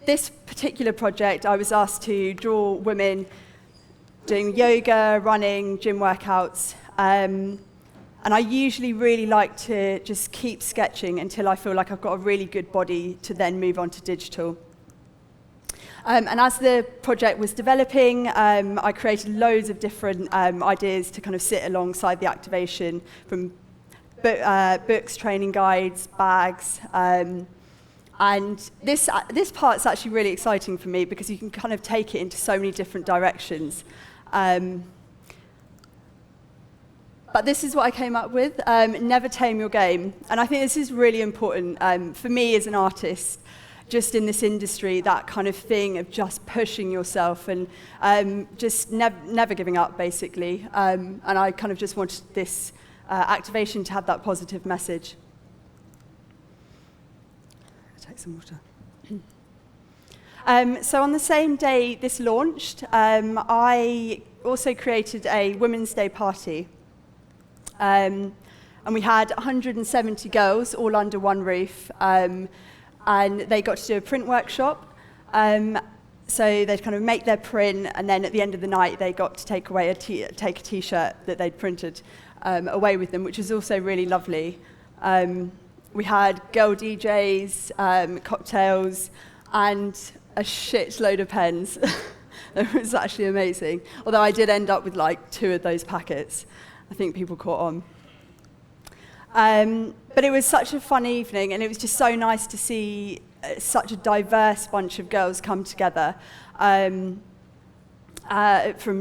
Speaker 4: this particular project, I was asked to draw women doing yoga, running, gym workouts. And I usually really like to just keep sketching until I feel like I've got a really good body to then move on to digital. And as the project was developing, I created loads of different ideas to kind of sit alongside the activation, from books, training guides, bags. And this part's actually really exciting for me because you can kind of take it into so many different directions. But this is what I came up with, never tame your game. And I think this is really important for me as an artist, just in this industry, that kind of thing of just pushing yourself and just never giving up, basically. And I kind of just wanted this activation to have that positive message. Take some water. So on the same day this launched, I also created a Women's Day party. And we had 170 girls all under one roof. And they got to do a print workshop. So they'd kind of make their print, and then at the end of the night, they got to take away take a T-shirt that they'd printed away with them, which was also really lovely. We had girl DJs, cocktails, and a shitload of pens. It was actually amazing. Although I did end up with like 2 of those packets. I think people caught on. But it was such a fun evening, and it was just so nice to see such a diverse bunch of girls come together, from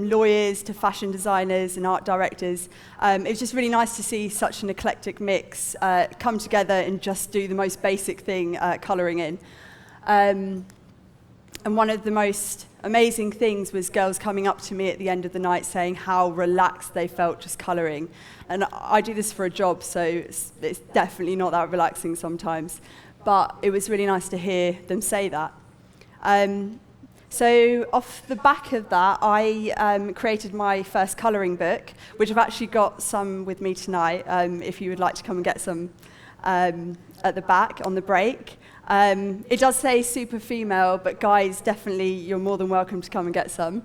Speaker 4: lawyers to fashion designers and art directors. It was just really nice to see such an eclectic mix come together and just do the most basic thing, colouring in. And one of the most amazing things was girls coming up to me at the end of the night saying how relaxed they felt just colouring. And I do this for a job, so it's definitely not that relaxing sometimes. But it was really nice to hear them say that. So off the back of that, I created my first colouring book, which I've actually got some with me tonight, if you would like to come and get some at the back on the break. It does say super female, but guys, definitely you're more than welcome to come and get some.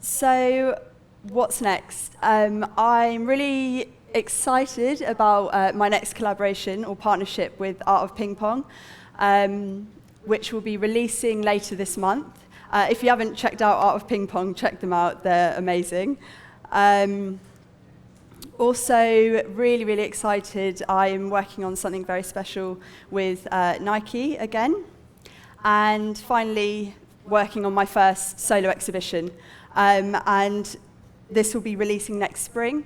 Speaker 4: So what's next? I'm really excited about my next collaboration or partnership with Art of Ping Pong, which will be releasing later this month. If you haven't checked out Art of Ping Pong, check them out, they're amazing. Also, really, really excited. I'm working on something very special with Nike again. And finally, working on my first solo exhibition. And this will be releasing next spring.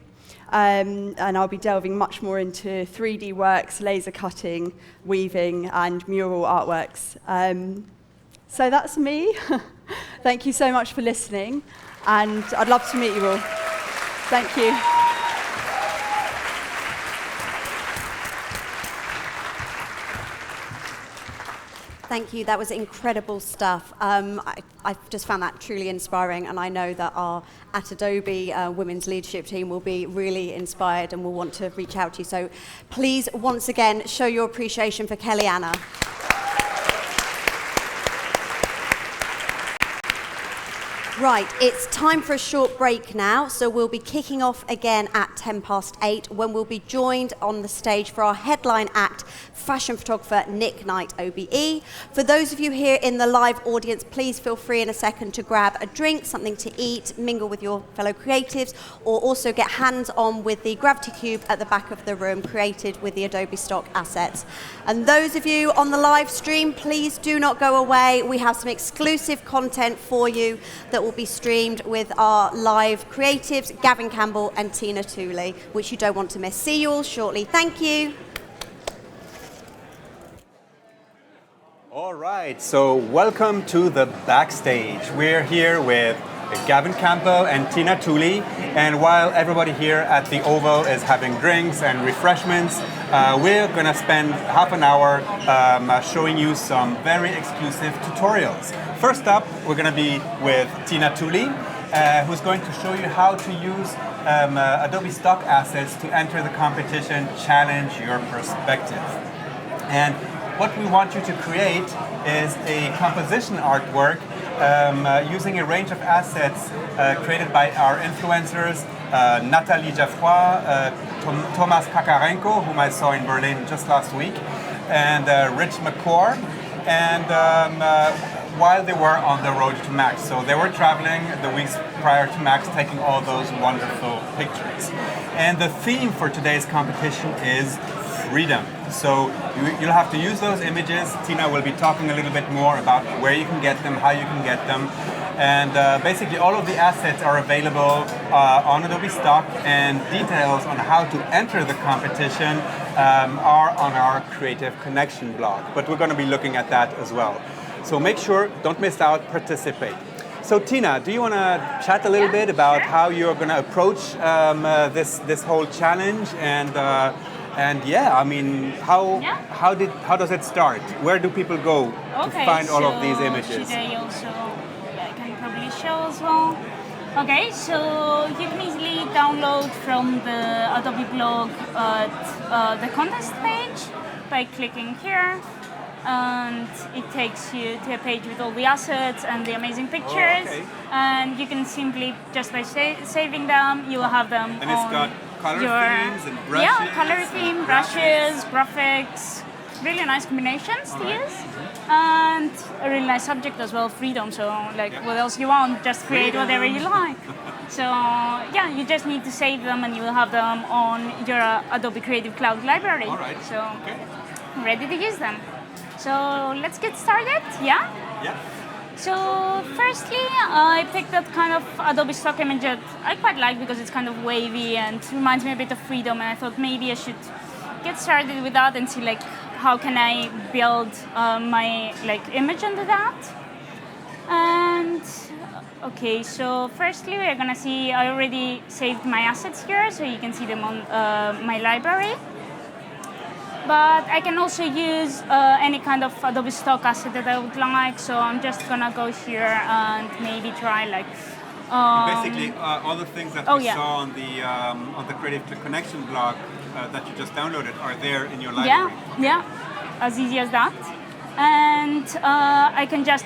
Speaker 4: And I'll be delving much more into 3D works, laser cutting, weaving, and mural artworks. So that's me. Thank you so much for listening. And I'd love to meet you all. Thank you.
Speaker 1: Thank you. That was incredible stuff. I just found that truly inspiring, and I know that our at Adobe Women's Leadership team will be really inspired and will want to reach out to you. So please, once again, show your appreciation for Kellyanna. Right, it's time for a short break now, so we'll be kicking off again at 8:10 when we'll be joined on the stage for our headline act, fashion photographer Knight OBE. For those of you here in the live audience, please feel free in a second to grab a drink, something to eat, mingle with your fellow creatives, or also get hands-on with the Gravity Cube at the back of the room, created with the Adobe stock assets. And those of you on the live stream, please do not go away. We have some exclusive content for you that will be streamed with our live creatives, Gavin Campbell and Tina Tooley, which you don't want to miss. See you all shortly. Thank you.
Speaker 2: All right, so welcome to the backstage. We're here with Gavin Campbell and Tina Tooley, and while everybody here at the Oval is having drinks and refreshments, we're going to spend half an hour showing you some very exclusive tutorials. First up, we're going to be with Tina Tooley, who's going to show you how to use Adobe stock assets to enter the competition Challenge Your Perspective. And what we want you to create is a composition artwork using a range of assets created by our influencers, Nathalie Jaffroy, Thomas Kakarenko, whom I saw in Berlin just last week, and Rich McCord, and while they were on the road to MAX. So they were traveling the weeks prior to MAX, taking all those wonderful pictures. And the theme for today's competition is freedom. So you'll have to use those images. Tina will be talking a little bit more about where you can get them, how you can get them. And basically all of the assets are available on Adobe Stock, and details on how to enter the competition are on our Creative Connection blog. But we're going to be looking at that as well. So make sure, don't miss out, participate. So Tina, do you want to chat a little bit about how you're going to approach this whole challenge, and yeah, I mean, how does it start? Where do people go to find all of these images?
Speaker 5: Should I also, I can probably show as well. Okay, so you can easily download from the Adobe blog the contest page by clicking here. And it takes you to a page with all the assets and the amazing pictures. And you can simply, just by saving them, you will have them
Speaker 2: and it's got color themes and brushes.
Speaker 5: Yeah, color theme, brushes, graphics, really nice combinations to use. And a really nice subject as well, freedom. So like what else you want, just create whatever you like. So yeah, you just need to save them and you will have them on your Adobe Creative Cloud library.
Speaker 2: All right.
Speaker 5: So ready to use them. So let's get started, yeah?
Speaker 2: Yeah.
Speaker 5: So firstly, I picked that kind of Adobe stock image that I quite like because it's kind of wavy and reminds me a bit of freedom, and I thought maybe I should get started with that and see like how can I build my image under that. And okay, so firstly we're gonna see, I already saved my assets here, so you can see them on my library. But I can also use any kind of Adobe stock asset that I would like. So I'm just gonna go here and maybe try
Speaker 2: basically all the things that we saw on the Creative Connection blog that you just downloaded are there in your library.
Speaker 5: Yeah, as easy as that. And I can just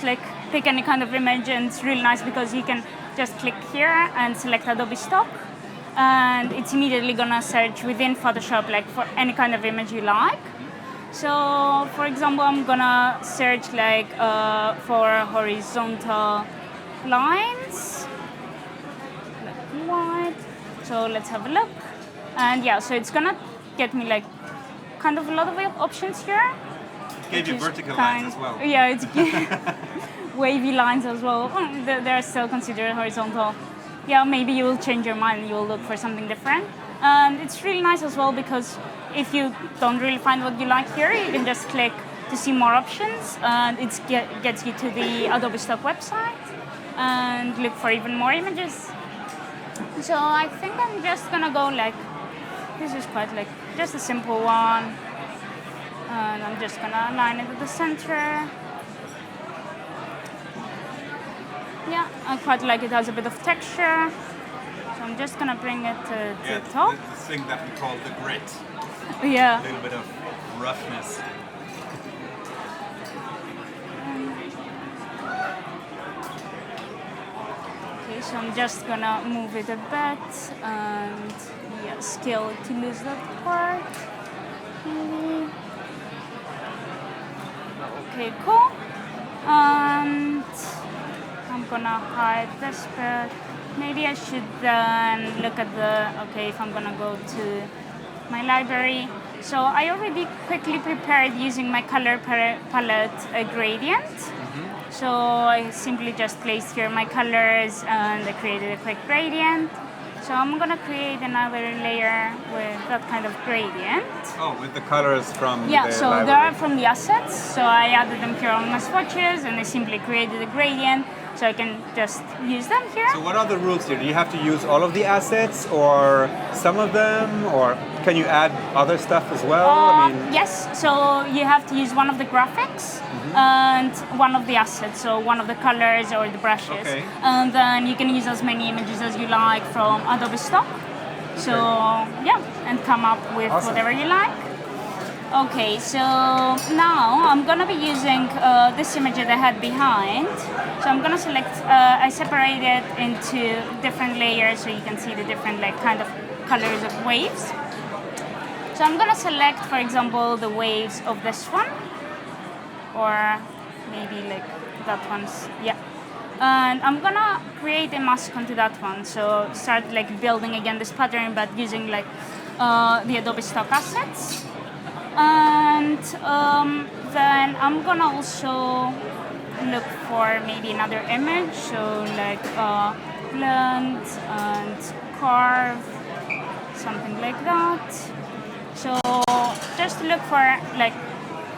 Speaker 5: pick any kind of image, and it's really nice because you can just click here and select Adobe stock. And it's immediately gonna search within Photoshop for any kind of image you like. So for example, I'm gonna search for horizontal lines, white. So let's have a look. And yeah, so it's gonna get me kind of a lot of options here.
Speaker 2: It gave you vertical lines as well.
Speaker 5: Yeah, it's wavy lines as well. They're still considered horizontal. Yeah, maybe you will change your mind and you will look for something different. And it's really nice as well because if you don't really find what you like here, you can just click to see more options, and it gets you to the Adobe Stock website and look for even more images. So I think I'm just gonna go this is quite just a simple one. And I'm just gonna align it at the center. Yeah, I quite like it has a bit of texture. So I'm just gonna bring it to the top.
Speaker 2: This thing that we call the grit.
Speaker 5: Yeah.
Speaker 2: A little bit of roughness.
Speaker 5: Okay, so I'm just gonna move it a bit and scale it to lose that part. Maybe. Okay, cool. And I'm gonna hide this bit. Maybe I should then look at if I'm gonna go to my library. So I already quickly prepared using my color palette a gradient. So I simply just placed here my colors and I created a quick gradient. So I'm gonna create another layer with that kind of gradient.
Speaker 2: Oh, with the colors from the
Speaker 5: so
Speaker 2: library.
Speaker 5: they are from the assets. So I added them here on my swatches and I simply created a gradient. So I can just use them here.
Speaker 2: So what are the rules here? Do you have to use all of the assets or some of them, or can you add other stuff as well?
Speaker 5: Yes, so you have to use one of the graphics and one of the assets, so one of the colors or the brushes.
Speaker 2: Okay.
Speaker 5: And then you can use as many images as you like from Adobe stock. So and come up with
Speaker 2: Awesome.
Speaker 5: whatever you like. Okay, so now I'm gonna be using this image that I had behind. So I'm gonna select, I separate it into different layers so you can see the different kind of colors of waves. So I'm gonna select, for example, the waves of this one, or maybe that one's, And I'm gonna create a mask onto that one. So start building again this pattern, but using the Adobe stock assets. And then I'm gonna also look for maybe another image, so blend and carve, something like that. So just look for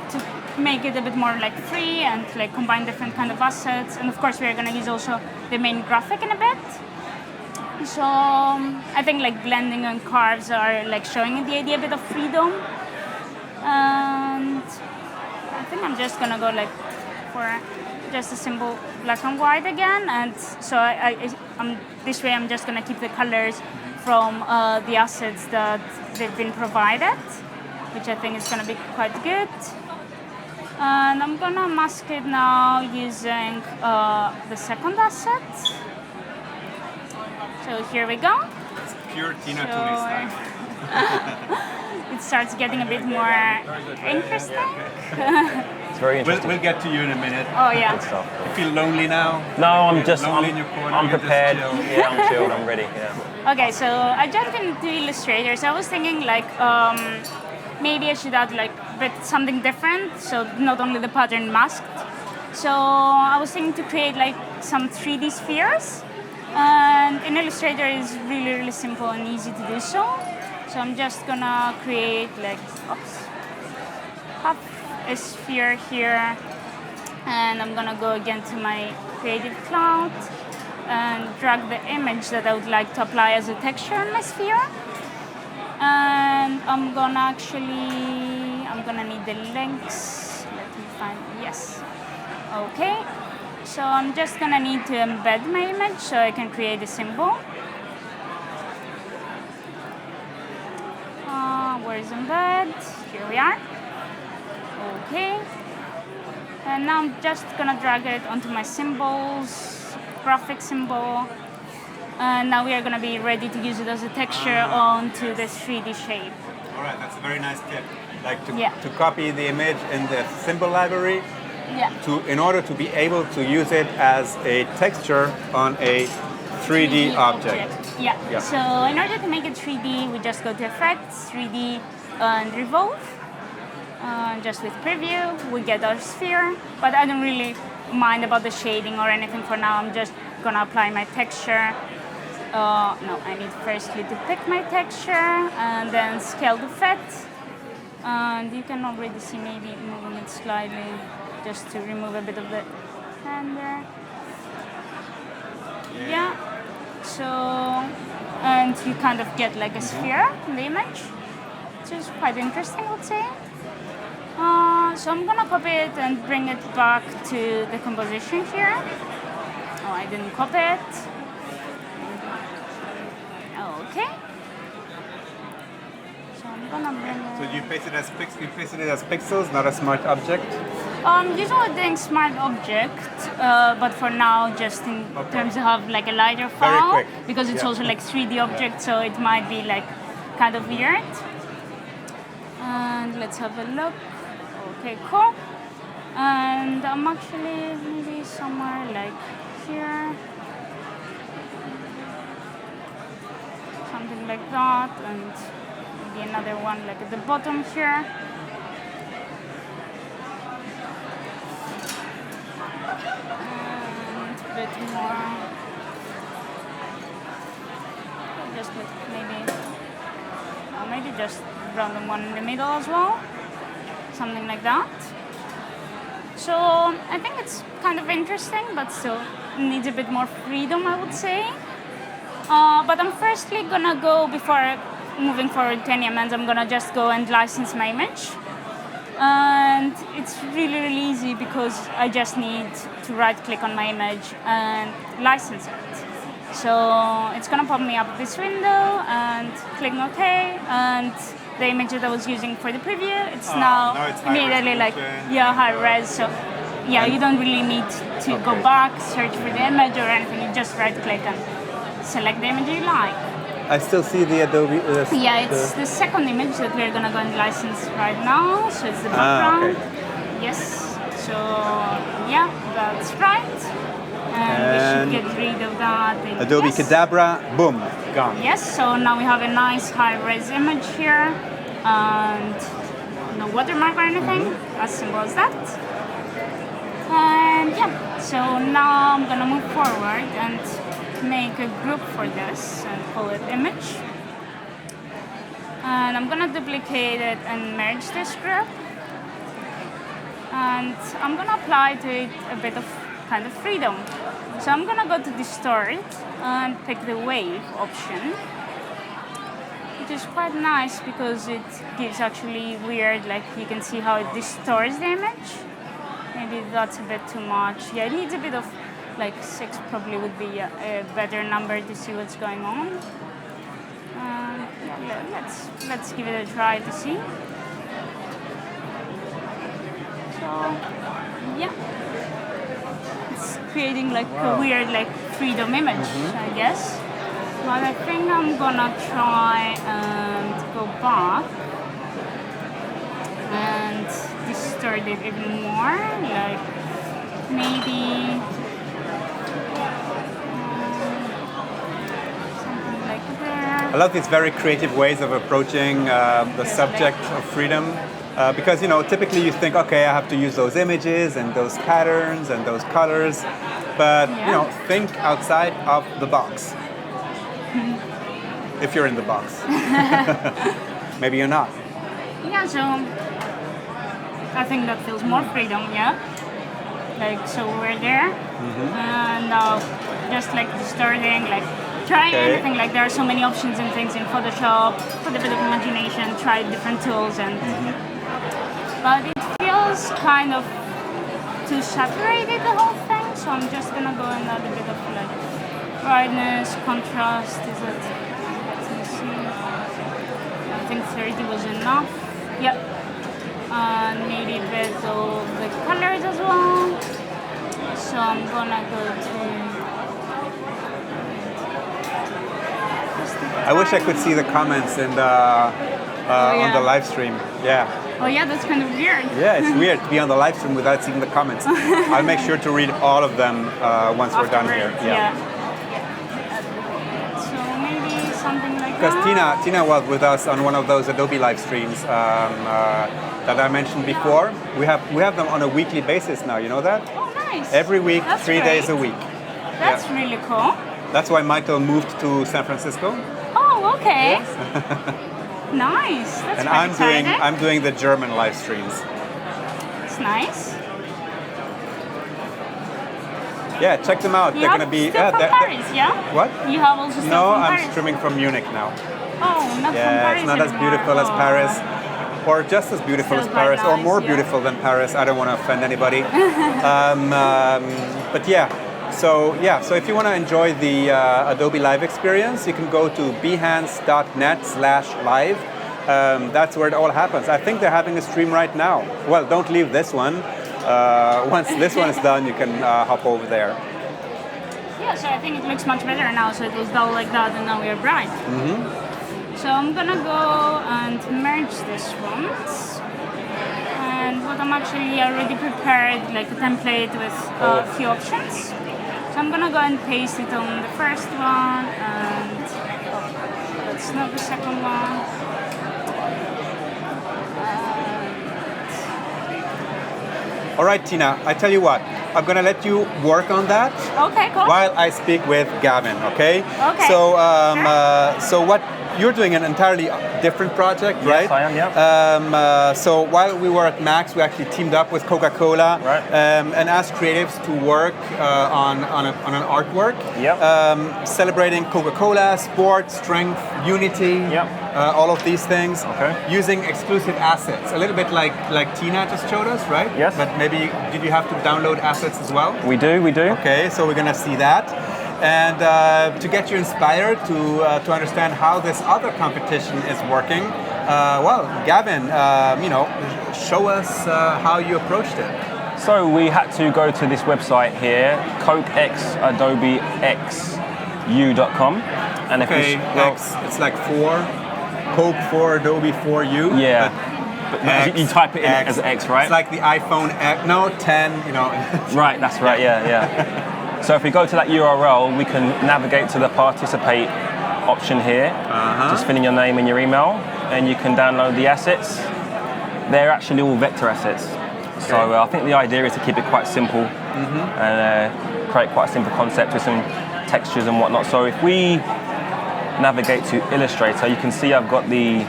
Speaker 5: to make it a bit more free and combine different kind of assets. And of course we're gonna use also the main graphic in a bit. So I think blending and carves are showing the idea a bit of freedom. And I think I'm just gonna go for just a simple black and white again, and so this way I'm just gonna keep the colors from the assets that they've been provided, which I think is gonna be quite good. And I'm gonna mask it now using the second asset. So here we go.
Speaker 2: It's pure Tina Turner style.
Speaker 5: It starts getting a bit more interesting.
Speaker 6: It's very interesting.
Speaker 2: We'll get to you in a minute.
Speaker 5: Oh yeah.
Speaker 6: Good stuff.
Speaker 2: You feel lonely now?
Speaker 6: No, I'm just,
Speaker 2: lonely in your corner,
Speaker 6: I'm
Speaker 2: you're just
Speaker 6: prepared.
Speaker 2: chill.
Speaker 6: Yeah, I'm chilled, I'm ready, yeah.
Speaker 5: Okay, so I jumped into Illustrator. So I was thinking maybe I should add something different. So not only the pattern masked. So I was thinking to create some 3D spheres. And in Illustrator it's really, really simple and easy to do so. So I'm just gonna create half a sphere here, and I'm gonna go again to my Creative Cloud and drag the image that I would like to apply as a texture on my sphere. And I'm gonna need the links. Let me find, yes. Okay, so I'm just gonna need to embed my image so I can create a symbol. Where is embed? Here we are. Okay. And now I'm just gonna drag it onto my symbols, graphic symbol. And now we are gonna be ready to use it as a texture onto this 3D shape.
Speaker 2: All right, that's a very nice tip. To copy the image in the symbol library, in order to be able to use it as a texture on a 3D object.
Speaker 5: Yeah. So in order to make it 3D, we just go to Effects, 3D, and Revolve. Just with Preview, we get our sphere. But I don't really mind about the shading or anything for now. I'm just gonna apply my texture. No, I need firstly to pick my texture and then scale to fit. And you can already see maybe moving it slightly just to remove a bit of the render. Yeah. So, and you kind of get a sphere in the image, which is quite interesting, I would say. So I'm gonna copy it and bring it back to the composition here. I didn't copy it. Okay. So I'm gonna bring it.
Speaker 2: So you pasted it as pixels, not a smart object?
Speaker 5: Usually doing smart object, but for now, just in terms of like a lighter file,
Speaker 2: quick.
Speaker 5: because it's
Speaker 2: Yeah.
Speaker 5: also like 3D object, so it might be like kind of weird. And let's have a look. Okay, cool. And I'm actually maybe somewhere like here, something like that, and maybe another one like at the bottom here. And a bit more. Just like maybe just random one in the middle as well, something like that. So I think it's kind of interesting, but still needs a bit more freedom, I would say. But I'm firstly gonna go, before moving forward to any amends, I'm gonna just go and license my image. And it's really, really easy because I just need to right-click on my image and license it. So it's gonna pop me up this window and click OK, and the image that I was using for the preview, it's now
Speaker 2: it's high
Speaker 5: immediately like,
Speaker 2: resolution.
Speaker 5: yeah, high res. So yeah, you don't really need to go back, search for the image or anything. You just right-click and select the image you like.
Speaker 2: I still see the Adobe.
Speaker 5: Yeah, it's the second image that we're gonna go and license right now. So it's the background.
Speaker 2: Okay.
Speaker 5: Yes. So yeah, that's right. And we should get rid of that.
Speaker 2: Adobe
Speaker 5: yes.
Speaker 2: Cadabra, boom, gone.
Speaker 5: Yes. So now we have a nice high-res image here, and no watermark or anything. As simple as that. And yeah. So now I'm gonna move forward and make a group for this and call it image. And I'm gonna duplicate it and merge this group. And I'm gonna apply to it a bit of kind of freedom. So I'm gonna go to distort and pick the wave option, which is quite nice because it gives actually weird, like you can see how it distorts the image. Maybe that's a bit too much. Yeah, it needs a bit of, like 6 probably would be a better number to see what's going on. Yeah, let's give it a try to see. So yeah, it's creating like a weird like freedom image, I guess. But I think I'm gonna try and go back and distort it even more, like maybe.
Speaker 2: I love these very creative ways of approaching the subject of freedom, because typically you think, okay, I have to use those images and those patterns and those colors, but think outside of the box. If you're in the box, maybe you're not.
Speaker 5: Yeah, so I think that feels more freedom, yeah. Like so we're there, and now just like distorting, like. Try anything, like there are so many options and things in Photoshop, put a bit of imagination, try different tools, and but it feels kind of too saturated, the whole thing, so I'm just gonna go and add a bit of like brightness, contrast, let me see, I think 30 was enough, yep, and maybe a bit of the colors as well, so I'm gonna go to
Speaker 2: I wish I could see the comments on the live stream. Yeah.
Speaker 5: Oh yeah, that's kind of weird.
Speaker 2: Yeah, it's weird to be on the live stream without seeing the comments. I'll make sure to read all of them once we're done here.
Speaker 5: Yeah. So maybe something like
Speaker 2: because
Speaker 5: that.
Speaker 2: Tina was with us on one of those Adobe live streams that I mentioned before. We have them on a weekly basis now. You know that?
Speaker 5: Oh, nice.
Speaker 2: Every week,
Speaker 5: That's
Speaker 2: 3 days a week.
Speaker 5: That's really cool.
Speaker 2: That's why Michael moved to San Francisco.
Speaker 5: Oh, okay. Nice. That's
Speaker 2: And
Speaker 5: quite exciting.
Speaker 2: I'm doing the German live streams.
Speaker 5: It's nice.
Speaker 2: Yeah, check them out.
Speaker 5: You
Speaker 2: They're
Speaker 5: have
Speaker 2: going to be
Speaker 5: still from Paris, yeah?
Speaker 2: What?
Speaker 5: You have also still
Speaker 2: No,
Speaker 5: from
Speaker 2: I'm
Speaker 5: Paris.
Speaker 2: streaming from Munich now.
Speaker 5: Oh, not from
Speaker 2: Yeah,
Speaker 5: Paris
Speaker 2: it's not as
Speaker 5: anymore.
Speaker 2: beautiful as
Speaker 5: Oh.
Speaker 2: Paris, or just as beautiful
Speaker 5: Still
Speaker 2: as
Speaker 5: quite
Speaker 2: Paris, or
Speaker 5: nice,
Speaker 2: more
Speaker 5: yeah.
Speaker 2: beautiful than Paris. I don't want to offend anybody. But yeah, So yeah, so if you want to enjoy the Adobe Live experience, you can go to behance.net/live. That's where it all happens. I think they're having a stream right now. Well, don't leave this one. Once this one is done, you can hop over there.
Speaker 5: Yeah, so I think it looks much better now. So it was dull like that, and now we are bright. So I'm gonna go and merge this one. And what I'm actually already prepared, like a template with a few options. So I'm gonna go and paste it on the first one, and that's not the second one.
Speaker 2: All right, Tina, I tell you what, I'm gonna let you work on that
Speaker 5: Okay, cool.
Speaker 2: while I speak with Gavin, okay?
Speaker 5: Okay.
Speaker 2: So,
Speaker 5: Sure.
Speaker 2: so what you're doing an entirely different project, right?
Speaker 6: Yes, I am, yeah.
Speaker 2: So while we were at MAX, we actually teamed up with Coca-Cola
Speaker 6: Right.
Speaker 2: and asked creatives to work on an artwork,
Speaker 6: Yep.
Speaker 2: celebrating Coca-Cola, sport, strength, unity,
Speaker 6: Yep.
Speaker 2: all of these things,
Speaker 6: Okay.
Speaker 2: using exclusive assets, a little bit like Tina just showed us, right?
Speaker 6: Yes.
Speaker 2: But maybe did you have to download assets as well?
Speaker 6: We do.
Speaker 2: Okay, so we're gonna see that. And to get you inspired to understand how this other competition is working, well, Gavin, show us how you approached it.
Speaker 6: So we had to go to this website here, CokeXAdobeXU.com. And if
Speaker 2: Okay,
Speaker 6: you scroll,
Speaker 2: X, it's like 4, Coke 4, Adobe 4U.
Speaker 6: yeah,
Speaker 2: but
Speaker 6: but you type it in as X, right?
Speaker 2: It's like the iPhone X, no, 10,
Speaker 6: Right, that's right, yeah. So if we go to that URL, we can navigate to the participate option here. Just fill in your name and your email, and you can download the assets. They're actually all vector assets. So I think the idea is to keep it quite simple and create quite a simple concept with some textures and whatnot. So if we navigate to Illustrator, you can see I've got the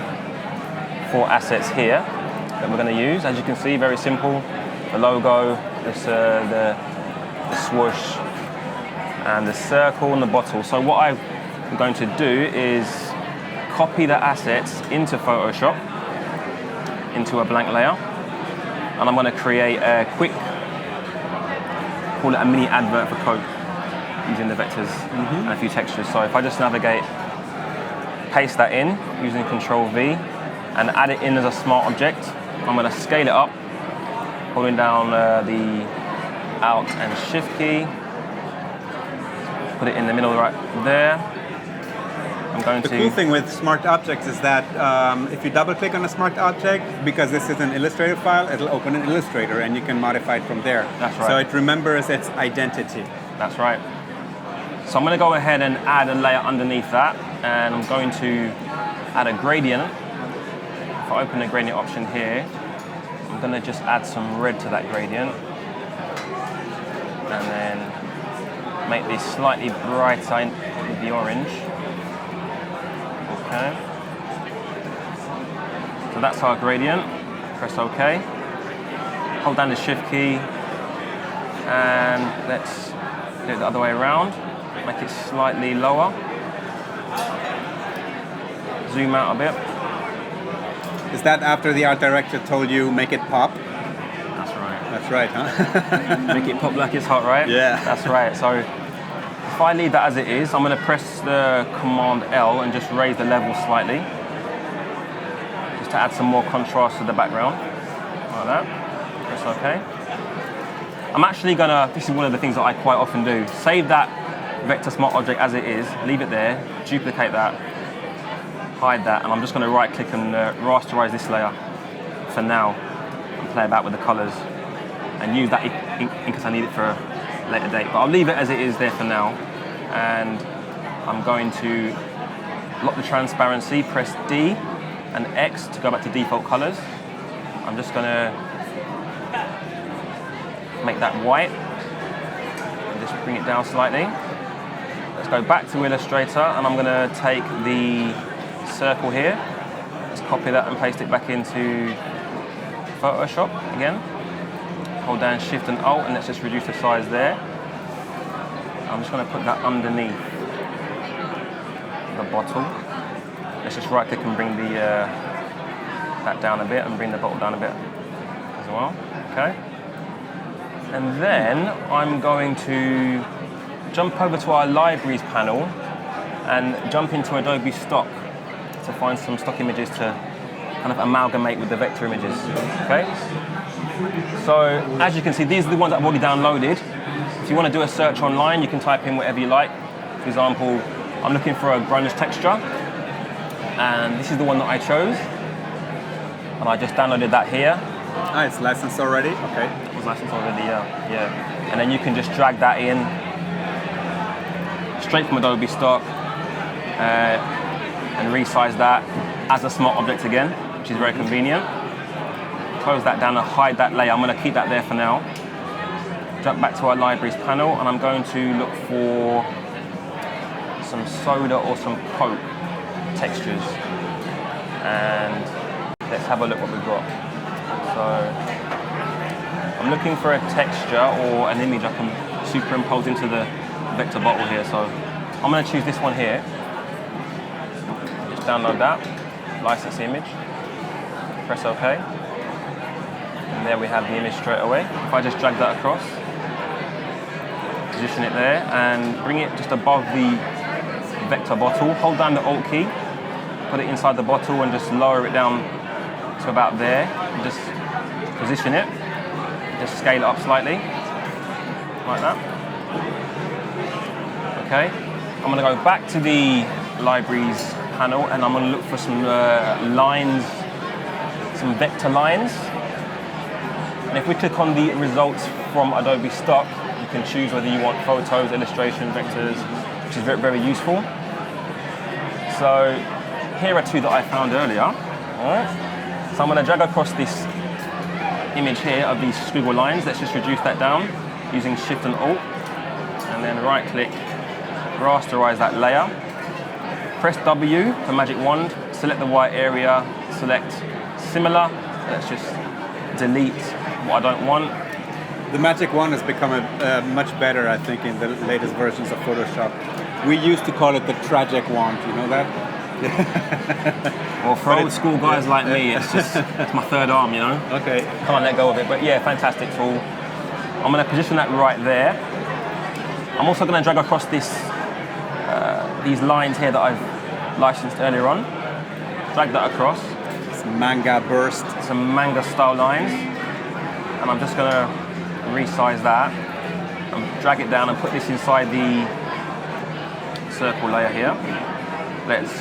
Speaker 6: 4 assets here that we're going to use. As you can see, very simple. The logo, the swoosh, and the circle and the bottle. So what I'm going to do is copy the assets into Photoshop, into a blank layer, and I'm going to create a quick, call it a mini advert for Coke, using the vectors and a few textures. So if I just navigate, paste that in using Control V, and add it in as a smart object, I'm going to scale it up, holding down the Alt and Shift key. Put it in the middle right there. I'm going
Speaker 2: The
Speaker 6: to...
Speaker 2: cool thing with smart objects is that if you double click on a smart object, because this is an Illustrator file, it'll open an Illustrator and you can modify it from there.
Speaker 6: That's right.
Speaker 2: So it remembers its identity.
Speaker 6: That's right. So I'm going to go ahead and add a layer underneath that, and I'm going to add a gradient. If I open the gradient option here, I'm going to just add some red to that gradient, and then make this slightly brighter with the orange. Okay. So that's our gradient. Press OK. Hold down the Shift key, and let's do it the other way around. Make it slightly lower. Zoom out a bit.
Speaker 2: Is that after the art director told you make it pop?
Speaker 6: That's right.
Speaker 2: That's right, huh?
Speaker 6: Make it pop like it's hot, right?
Speaker 2: Yeah.
Speaker 6: That's right. So if I leave that as it is, I'm going to press the Command L and just raise the level slightly, just to add some more contrast to the background, like that. Press OK. I'm actually going to, this is one of the things that I quite often do, save that vector smart object as it is, leave it there, duplicate that, hide that, and I'm just going to right click and rasterize this layer for now and play about with the colors and use that in case I need it for a later date. But I'll leave it as it is there for now, and I'm going to lock the transparency, press D and X to go back to default colors. I'm just going to make that white and just bring it down slightly. Let's go back to Illustrator, and I'm going to take the circle here, let's copy that and paste it back into Photoshop again. Hold down Shift and Alt, and let's just reduce the size there. I'm just going to put that underneath the bottle. Let's just right click and bring the that down a bit, and bring the bottle down a bit as well. Okay. And then I'm going to jump over to our libraries panel and jump into Adobe Stock to find some stock images to kind of amalgamate with the vector images, okay? So as you can see, these are the ones that I've already downloaded. If you want to do a search online, you can type in whatever you like. For example, I'm looking for a grunge texture, and this is the one that I chose. And I just downloaded that here.
Speaker 2: Ah, it's licensed already? Okay.
Speaker 6: It was licensed already, yeah. And then you can just drag that in straight from Adobe Stock and resize that as a smart object again, which is very convenient. Close that down and hide that layer. I'm going to keep that there for now. Jump back to our libraries panel, and I'm going to look for some soda or some Coke textures. And let's have a look what we've got. So I'm looking for a texture or an image I can superimpose into the vector bottle here. So I'm going to choose this one here. Just download that, license the image, press OK. And there we have the image straight away. If I just drag that across, position it there and bring it just above the vector bottle, hold down the Alt key, put it inside the bottle and just lower it down to about there. And just position it, just scale it up slightly, like that. Okay, I'm going to go back to the libraries panel and I'm going to look for some lines, some vector lines. And if we click on the results from Adobe Stock, you can choose whether you want photos, illustration, vectors, which is very, very useful. So here are two that I found earlier. All right. So I'm going to drag across this image here of these squiggle lines. Let's just reduce that down using Shift and Alt, and then right click, rasterize that layer. Press W for magic wand, select the white area, select similar. Let's just delete what I don't want.
Speaker 2: The magic wand has become much better, I think, in the latest versions of Photoshop. We used to call it the tragic wand, you know that?
Speaker 6: Well, for old school guys like me, it's my third arm, you know?
Speaker 2: Okay.
Speaker 6: Can't let go of it, but yeah, fantastic tool. I'm going to position that right there. I'm also going to drag across these lines here that I've licensed earlier on. Drag that across.
Speaker 2: Some manga burst.
Speaker 6: Some manga style lines. And I'm just going to resize that and drag it down and put this inside the circle layer here. Let's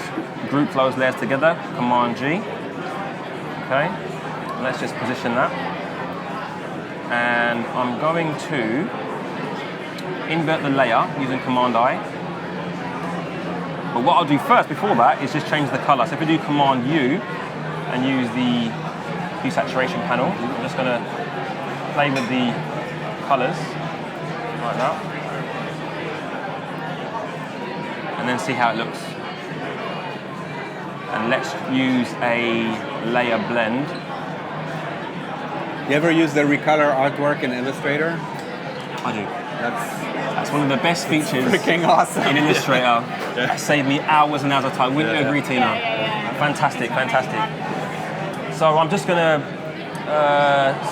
Speaker 6: group those layers together, Command G. Okay, and let's just position that. And I'm going to invert the layer using Command I. But what I'll do first, before that, is just change the color. So if we do Command U and use the Hue Saturation panel, I'm just going to play with the colors like that, and then see how it looks. And let's use a layer blend.
Speaker 2: You ever use the recolor artwork in Illustrator?
Speaker 6: I do.
Speaker 2: That's
Speaker 6: one of the best features
Speaker 2: freaking awesome.
Speaker 6: in Illustrator. It saved me hours and hours of time. Wouldn't you agree, Tina? Fantastic, fantastic. So I'm just going to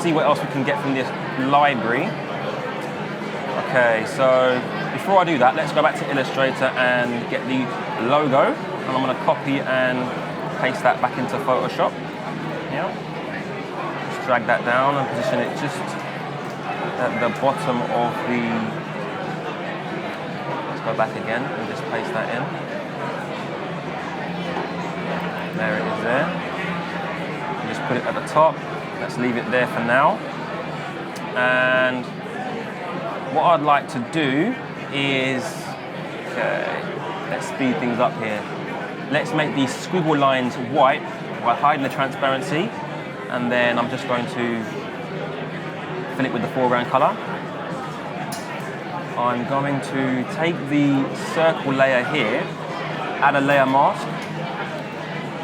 Speaker 6: see what else we can get from this library. Okay, so before I do that, let's go back to Illustrator and get the logo. And I'm going to copy and paste that back into Photoshop. Yeah. Just drag that down and position it just at the bottom of the... Let's go back again and just paste that in. There it is there. And just put it at the top. Let's leave it there for now. And what I'd like to do is... Okay, let's speed things up here. Let's make these squiggle lines white while hiding the transparency, and then I'm just going to fill it with the foreground color. I'm going to take the circle layer here, add a layer mask,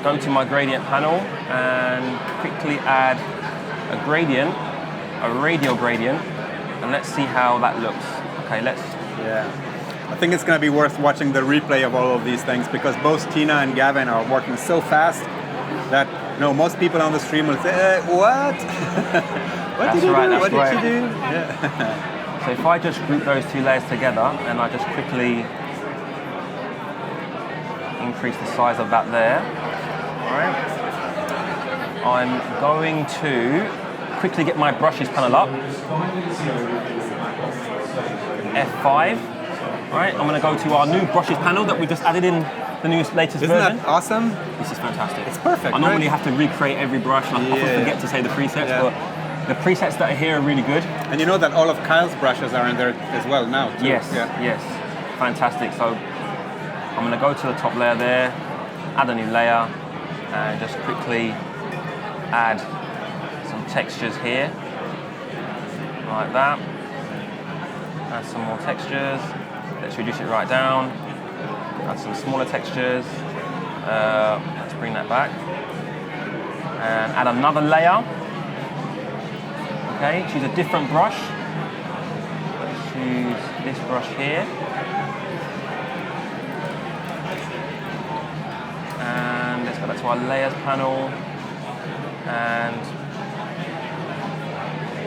Speaker 6: go to my gradient panel, and quickly add a gradient, a radial gradient, and let's see how that looks. Okay, let's...
Speaker 2: Yeah. I think it's going to be worth watching the replay of all of these things, because both Tina and Gavin are working so fast that most people on the stream will say, what? What did you do?
Speaker 6: What
Speaker 2: did you do? Yeah.
Speaker 6: So if I just group those two layers together and I just quickly increase the size of that there, all right, I'm going to quickly get my brushes panel up. F5. All right, I'm going to go to our new brushes panel that we just added in the latest version.
Speaker 2: Isn't that awesome?
Speaker 6: This is fantastic.
Speaker 2: It's perfect.
Speaker 6: I normally have to recreate every brush, and I often forget to say the presets, but the presets that are here are really good.
Speaker 2: And you know that all of Kyle's brushes are in there as well now, too.
Speaker 6: Yes, yes. Fantastic. So I'm going to go to the top layer there, add a new layer, and just quickly add some textures here, like that. Add some more textures. Let's reduce it right down. Add some smaller textures. Let's bring that back. And add another layer. Okay, choose a different brush. Let's choose this brush here. And let's go back to our layers panel. And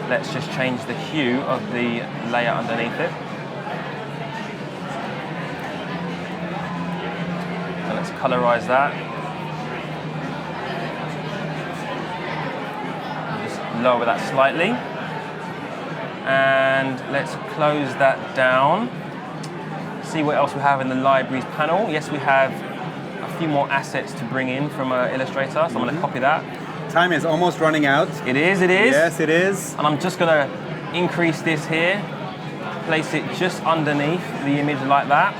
Speaker 6: let's just change the hue of the layer underneath it. So let's colorize that. Just lower that slightly. And let's close that down. See what else we have in the libraries panel. Yes, we have a few more assets to bring in from Illustrator, so I'm going to copy that.
Speaker 2: Time is almost running out.
Speaker 6: It is, it is.
Speaker 2: Yes, it is.
Speaker 6: And I'm just going to increase this here, place it just underneath the image like that.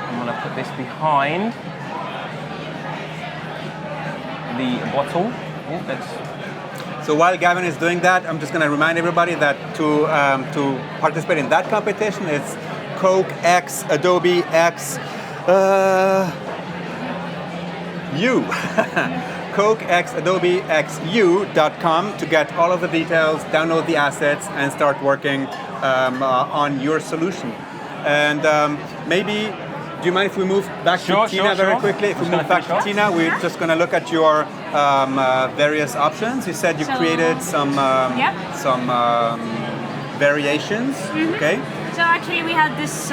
Speaker 6: I'm going to put this behind the bottle.
Speaker 2: So while Gavin is doing that, I'm just going to remind everybody that to participate in that competition, it's Coke X Adobe X U. CokeXAdobeXU.com to get all of the details, download the assets, and start working on your solution. And maybe, do you mind if we move back to Tina very quickly? If we move back to Tina, we're just going to look at your various options. You said you created some variations, okay?
Speaker 5: So actually we had this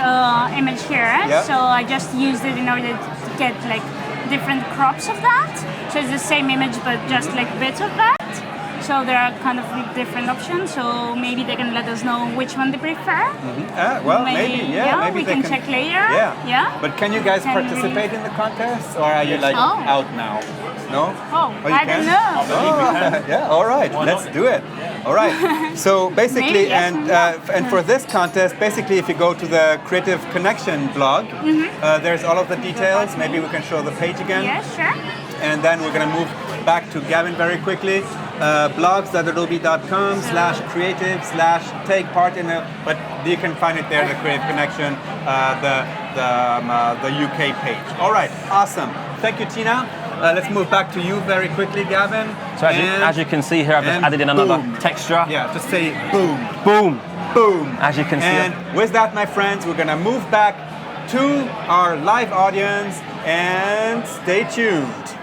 Speaker 5: image here, so I just used it in order to get like different crops of that. So it's the same image but just like bits of that. So there are kind of different options, so maybe they can let us know which one they prefer.
Speaker 2: Well, maybe maybe
Speaker 5: we can check later.
Speaker 2: Yeah. But can you guys participate in the contest, or are you like out now? No?
Speaker 5: Oh, I don't know.
Speaker 2: Oh, yeah, all right, let's do it. All right, so basically, and for this contest, basically if you go to the Creative Connection blog, there's all of the details. Maybe we can show the page again.
Speaker 5: Yeah, sure.
Speaker 2: And then we're going to move back to Gavin very quickly. blogs.adobe.com/creative/take part in it, but you can find it there, the Creative Connection, the UK page. All right, awesome. Thank you, Tina. Let's move back to you very quickly, Gavin.
Speaker 6: So as you can see here, I've just added in another texture.
Speaker 2: Yeah, just say boom.
Speaker 6: Boom.
Speaker 2: Boom.
Speaker 6: As you can see.
Speaker 2: And with that, my friends, we're going to move back to our live audience and stay tuned.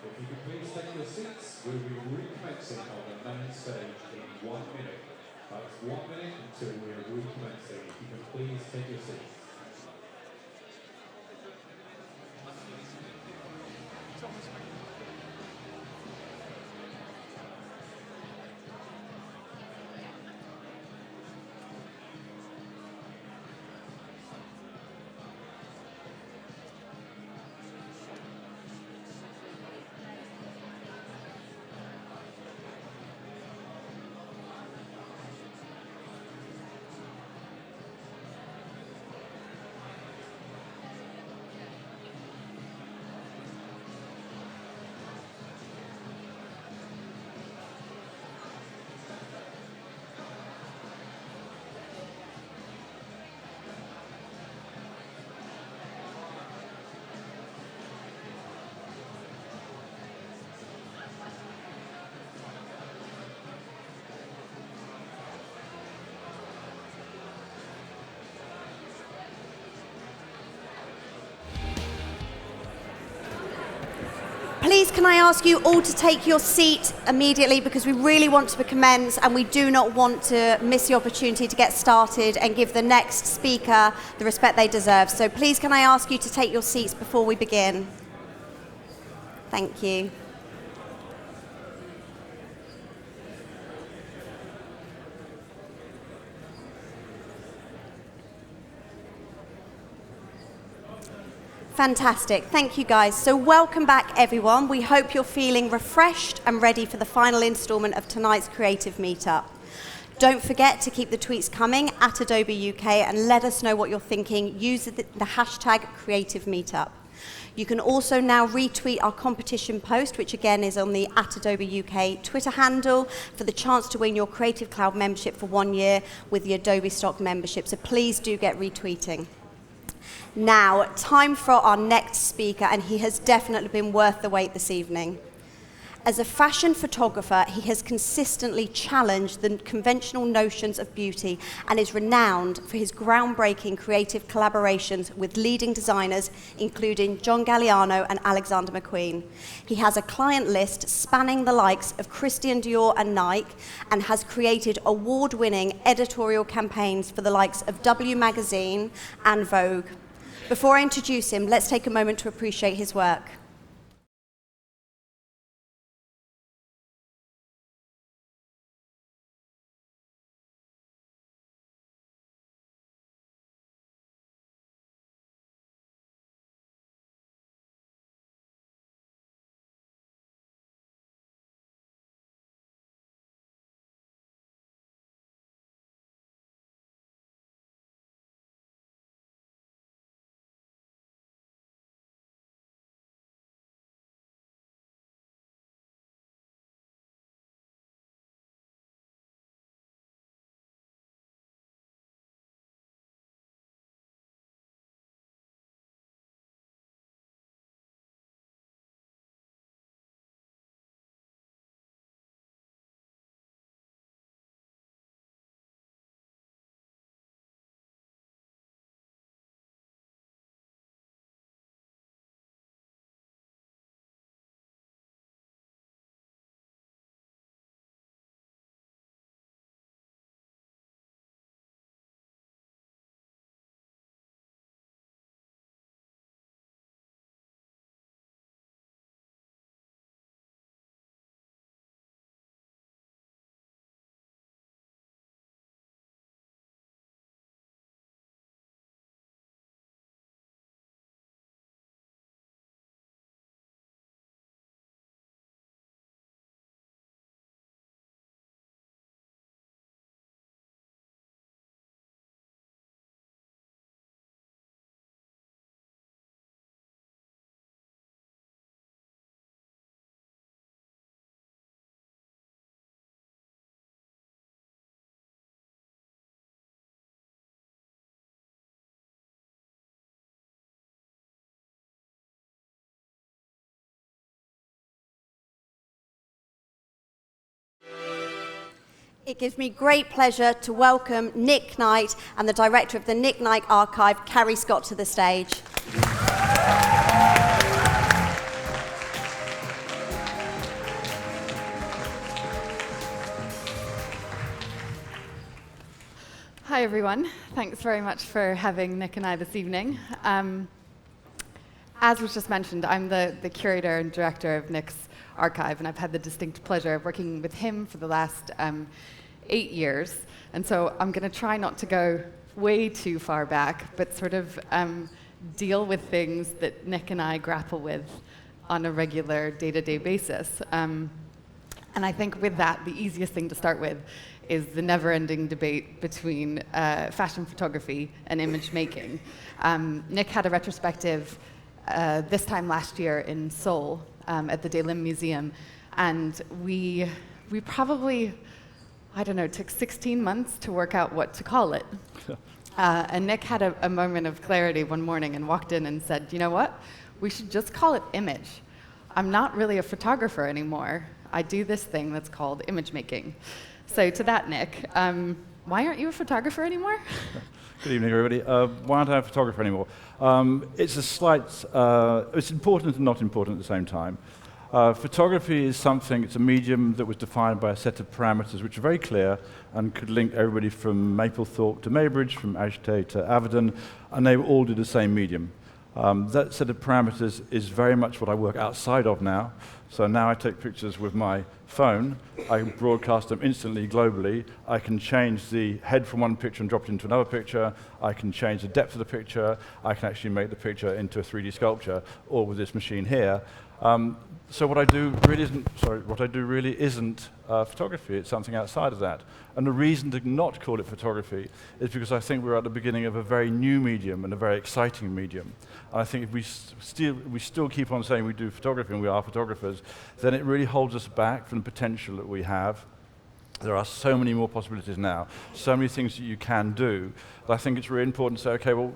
Speaker 7: If you could please take your seats, we'll be recommencing on the main stage in 1 minute. That's 1 minute until we are recommencing. If you could please take your seats.
Speaker 1: please can I ask you all to take your seat immediately, because we really want to commence and we do not want to miss the opportunity to get started and give the next speaker the respect they deserve. So please can I ask you to take your seats before we begin? Thank you. Fantastic. Thank you, guys. So welcome back, everyone. We hope you're feeling refreshed and ready for the final installment of tonight's Creative Meet Up. Don't forget to keep the tweets coming at Adobe UK and let us know what you're thinking. Use the hashtag Creative Meetup. You can also now retweet our competition post, which again is on the @Adobe UK Twitter handle, for the chance to win your Creative Cloud membership for 1 year with the Adobe Stock membership. So please do get retweeting. Now, time for our next speaker, and he has definitely been worth the wait this evening. As a fashion photographer, he has consistently challenged the conventional notions of beauty and is renowned for his groundbreaking creative collaborations with leading designers, including John Galliano and Alexander McQueen. He has a client list spanning the likes of Christian Dior and Nike, and has created award-winning editorial campaigns for the likes of W Magazine and Vogue. Before I introduce him, let's take a moment to appreciate his work. It gives me great pleasure to welcome Nick Knight and the director of the Nick Knight Archive, Carrie Scott, to the stage.
Speaker 8: Hi everyone, thanks very much for having Nick and I this evening. As was just mentioned, I'm the curator and director of Nick's archive, and I've had the distinct pleasure of working with him for the last 8 years. And so I'm going to try not to go way too far back, but sort of deal with things that Nick and I grapple with on a regular day-to-day basis. And I think with that, the easiest thing to start with is the never-ending debate between fashion photography and image making. Nick had a retrospective this time last year in Seoul at the Daelim Museum, and we probably, I don't know, took 16 months to work out what to call it. And Nick had a moment of clarity one morning and walked in and said, you know what? We should just call it image. I'm not really a photographer anymore. I do this thing that's called image making. So to that, Nick, why aren't you a photographer anymore?
Speaker 9: Good evening, everybody. Why aren't I a photographer anymore? It's a slight, it's important and not important at the same time. Photography is something, it's a medium that was defined by a set of parameters which are very clear and could link everybody from Maplethorpe to Maybridge, from Ashday to Averden, and they all do the same medium. That set of parameters is very much what I work outside of now. So now I take pictures with my phone, I can broadcast them instantly globally, I can change the head from one picture and drop it into another picture, I can change the depth of the picture, I can actually make the picture into a 3D sculpture, all with this machine here. So what I do really isn't photography, it's something outside of that. And the reason to not call it photography is because I think we're at the beginning of a very new medium and a very exciting medium. And I think if we still keep on saying we do photography and we are photographers, then it really holds us back from the potential that we have. There are so many more possibilities now, so many things that you can do, that I think it's really important to say, okay, well,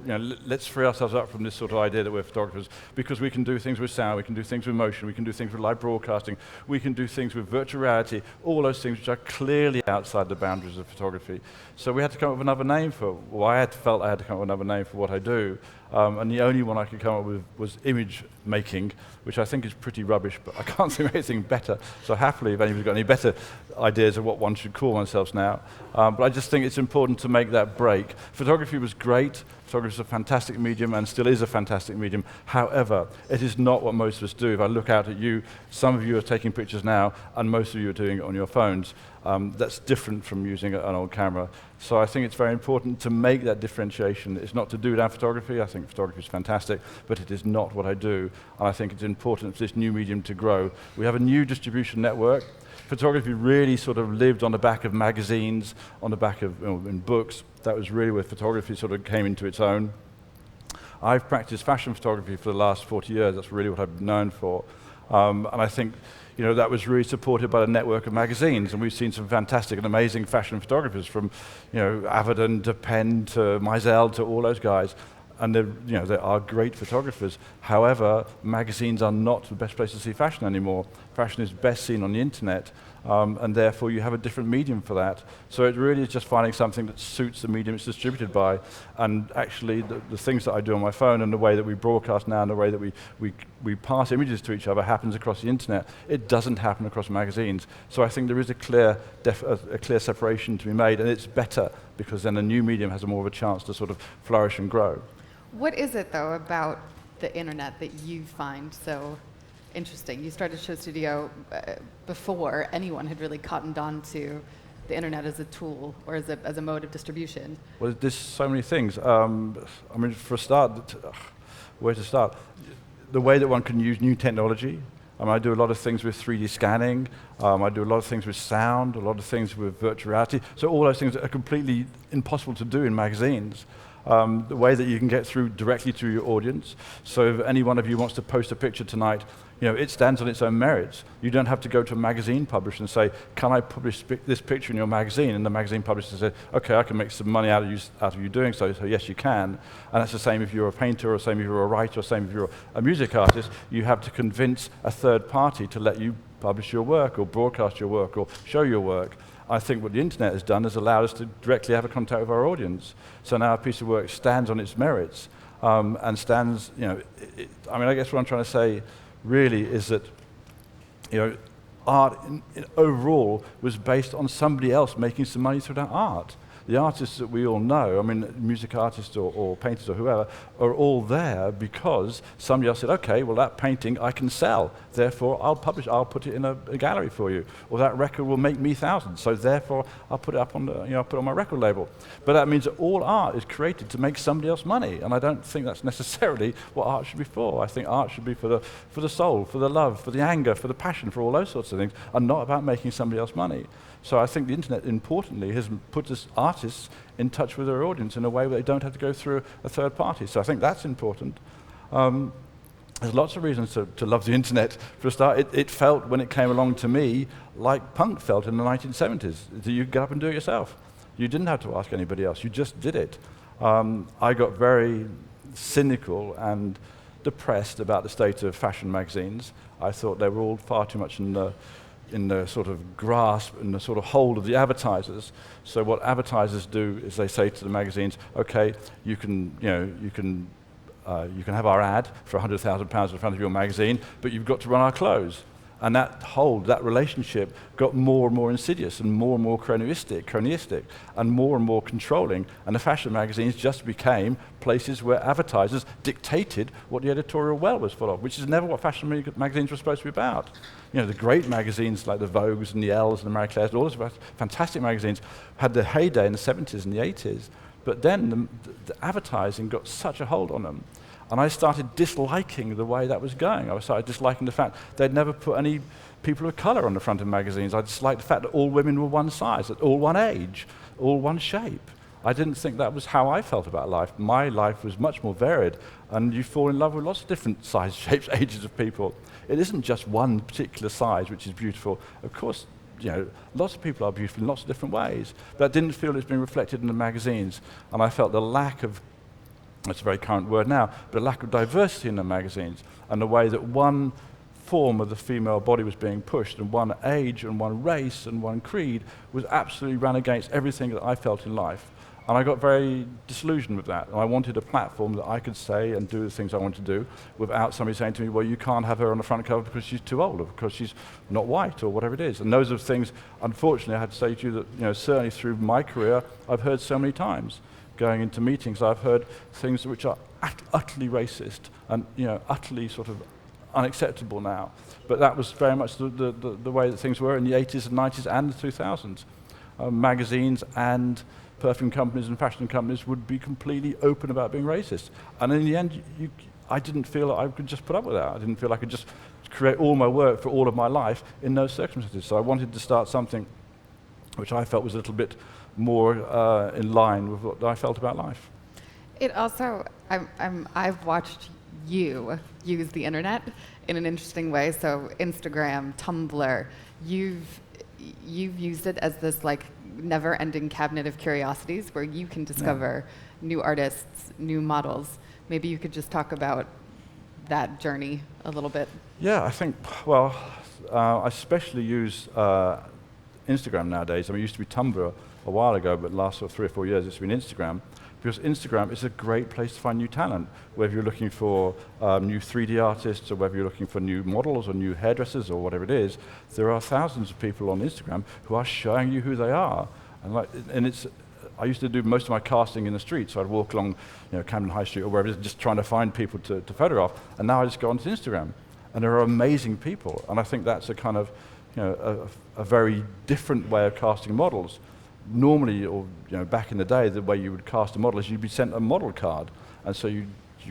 Speaker 9: let's free ourselves up from this sort of idea that we're photographers, because we can do things with sound, we can do things with motion, we can do things with live broadcasting, we can do things with virtual reality, all those things which are clearly outside the boundaries of photography. So we had to come up with another name for, well, I felt I had to come up with another name for what I do, and the only one I could come up with was image making, which I think is pretty rubbish, but I can't think of anything better. So happily, if anybody's got any better ideas of what one should call oneself now. But I just think it's important to make that break. Photography was great. Photography is a fantastic medium and still is a fantastic medium. However, it is not what most of us do. If I look out at you, some of you are taking pictures now, and most of you are doing it on your phones. That's different from using an old camera. So I think it's very important to make that differentiation. It's not to do without photography. I think photography is fantastic, but it is not what I do. And I think it's important for this new medium to grow. We have a new distribution network. Photography really sort of lived on the back of magazines, on the back of in books. That was really where photography sort of came into its own. I've practiced fashion photography for the last 40 years. That's really what I've been known for. And I think that was really supported by the network of magazines, and we've seen some fantastic and amazing fashion photographers from Averden to Penn to Mizell to all those guys. And they are great photographers. However, magazines are not the best place to see fashion anymore. Fashion is best seen on the internet, and therefore you have a different medium for that. So it really is just finding something that suits the medium it's distributed by. And actually, the things that I do on my phone and the way that we broadcast now and the way that we pass images to each other happens across the internet. It doesn't happen across magazines. So I think there is a clear separation to be made, and it's better because then a new medium has more of a chance to sort of flourish and grow.
Speaker 8: What is it, though, about the internet that you find so interesting? You started Show Studio before anyone had really cottoned on to the internet as a tool or as a mode of distribution. Well,
Speaker 9: there's so many things. I mean, for a start, where to start? The way that one can use new technology. I do a lot of things with 3D scanning. I do a lot of things with sound, a lot of things with virtual reality. So all those things are completely impossible to do in magazines. The way that you can get through directly to your audience. So if any one of you wants to post a picture tonight, it stands on its own merits. You don't have to go to a magazine publisher and say, can I publish this picture in your magazine? And the magazine publisher says, okay, I can make some money out of you doing so yes, you can. And that's the same if you're a painter, or the same if you're a writer, or the same if you're a music artist. You have to convince a third party to let you publish your work, or broadcast your work, or show your work. I think what the internet has done is allowed us to directly have a contact with our audience. So now a piece of work stands on its merits, and stands, I guess what I'm trying to say really is that, art overall was based on somebody else making some money through that art. The artists that we all know, music artists or painters or whoever, are all there because somebody else said, okay, well that painting I can sell, therefore I'll I'll put it in a gallery for you, or that record will make me thousands, so therefore I'll put it up on I'll put it on my record label. But that means that all art is created to make somebody else money, and I don't think that's necessarily what art should be for. I think art should be for the soul, for the love, for the anger, for the passion, for all those sorts of things, and not about making somebody else money. So I think the internet, importantly, has put us artists in touch with their audience in a way where they don't have to go through a third party. So I think that's important. There's lots of reasons to love the internet. For a start, it felt, when it came along to me, like punk felt in the 1970s. That you get up and do it yourself. You didn't have to ask anybody else. You just did it. I got very cynical and depressed about the state of fashion magazines. I thought they were all far too much in the sort of grasp and the sort of hold of the advertisers. So what advertisers do is they say to the magazines, okay, you can have our ad for £100,000 in front of your magazine, but you've got to run our clothes. And that relationship got more and more insidious and more cronyistic, and more controlling. And the fashion magazines just became places where advertisers dictated what the editorial well was full of, which is never what fashion magazines were supposed to be about. You know, the great magazines like the Vogues and the Elle's and the Marie Claire's, all those fantastic magazines had their heyday in the 70s and the 80s. But then the advertising got such a hold on them. And I started disliking the way that was going. I started disliking the fact they'd never put any people of colour on the front of magazines. I disliked the fact that all women were one size, that all one age, all one shape. I didn't think that was how I felt about life. My life was much more varied, and you fall in love with lots of different sizes, shapes, ages of people. It isn't just one particular size which is beautiful. Of course, you know, lots of people are beautiful in lots of different ways, but I didn't feel it's been reflected in the magazines, and I felt the lack of, that's a very current word now, but a lack of diversity in the magazines, and the way that one form of the female body was being pushed, and one age and one race and one creed was absolutely ran against everything that I felt in life. And I got very disillusioned with that, and I wanted a platform that I could say and do the things I wanted to do without somebody saying to me, well, you can't have her on the front cover because she's too old, or because she's not white, or whatever it is. And those are things, unfortunately, I had to say to you that, you know, certainly through my career, I've heard so many times. Going into meetings, I've heard things which are utterly racist and, you know, utterly sort of unacceptable now. But that was very much the way that things were in the 80s and 90s and the 2000s. Magazines and perfume companies and fashion companies would be completely open about being racist. And in the end, I didn't feel that I could just put up with that. I didn't feel I could just create all my work for all of my life in those circumstances. So I wanted to start something which I felt was a little bit more in line with what I felt about life.
Speaker 8: It also, I've watched you use the internet in an interesting way. So Instagram, Tumblr, you've used it as this like never-ending cabinet of curiosities where you can discover new artists, new models. Maybe you could just talk about that journey a little bit.
Speaker 9: Yeah, I think, well, I especially use Instagram nowadays. I mean, it used to be Tumblr a while ago, but the last sort of 3 or 4 years it's been Instagram, because Instagram is a great place to find new talent, whether you're looking for new 3D artists, or whether you're looking for new models or new hairdressers or whatever it is. There are thousands of people on Instagram who are showing you who they are. And it's, I used to do most of my casting in the street, so I'd walk along, you know, Camden High Street or wherever it is, just trying to find people to photograph, and now I just go onto Instagram. And there are amazing people, and I think that's a kind of, you know, a very different way of casting models. Normally, or you know, back in the day, the way you would cast a model is you'd be sent a model card, and so you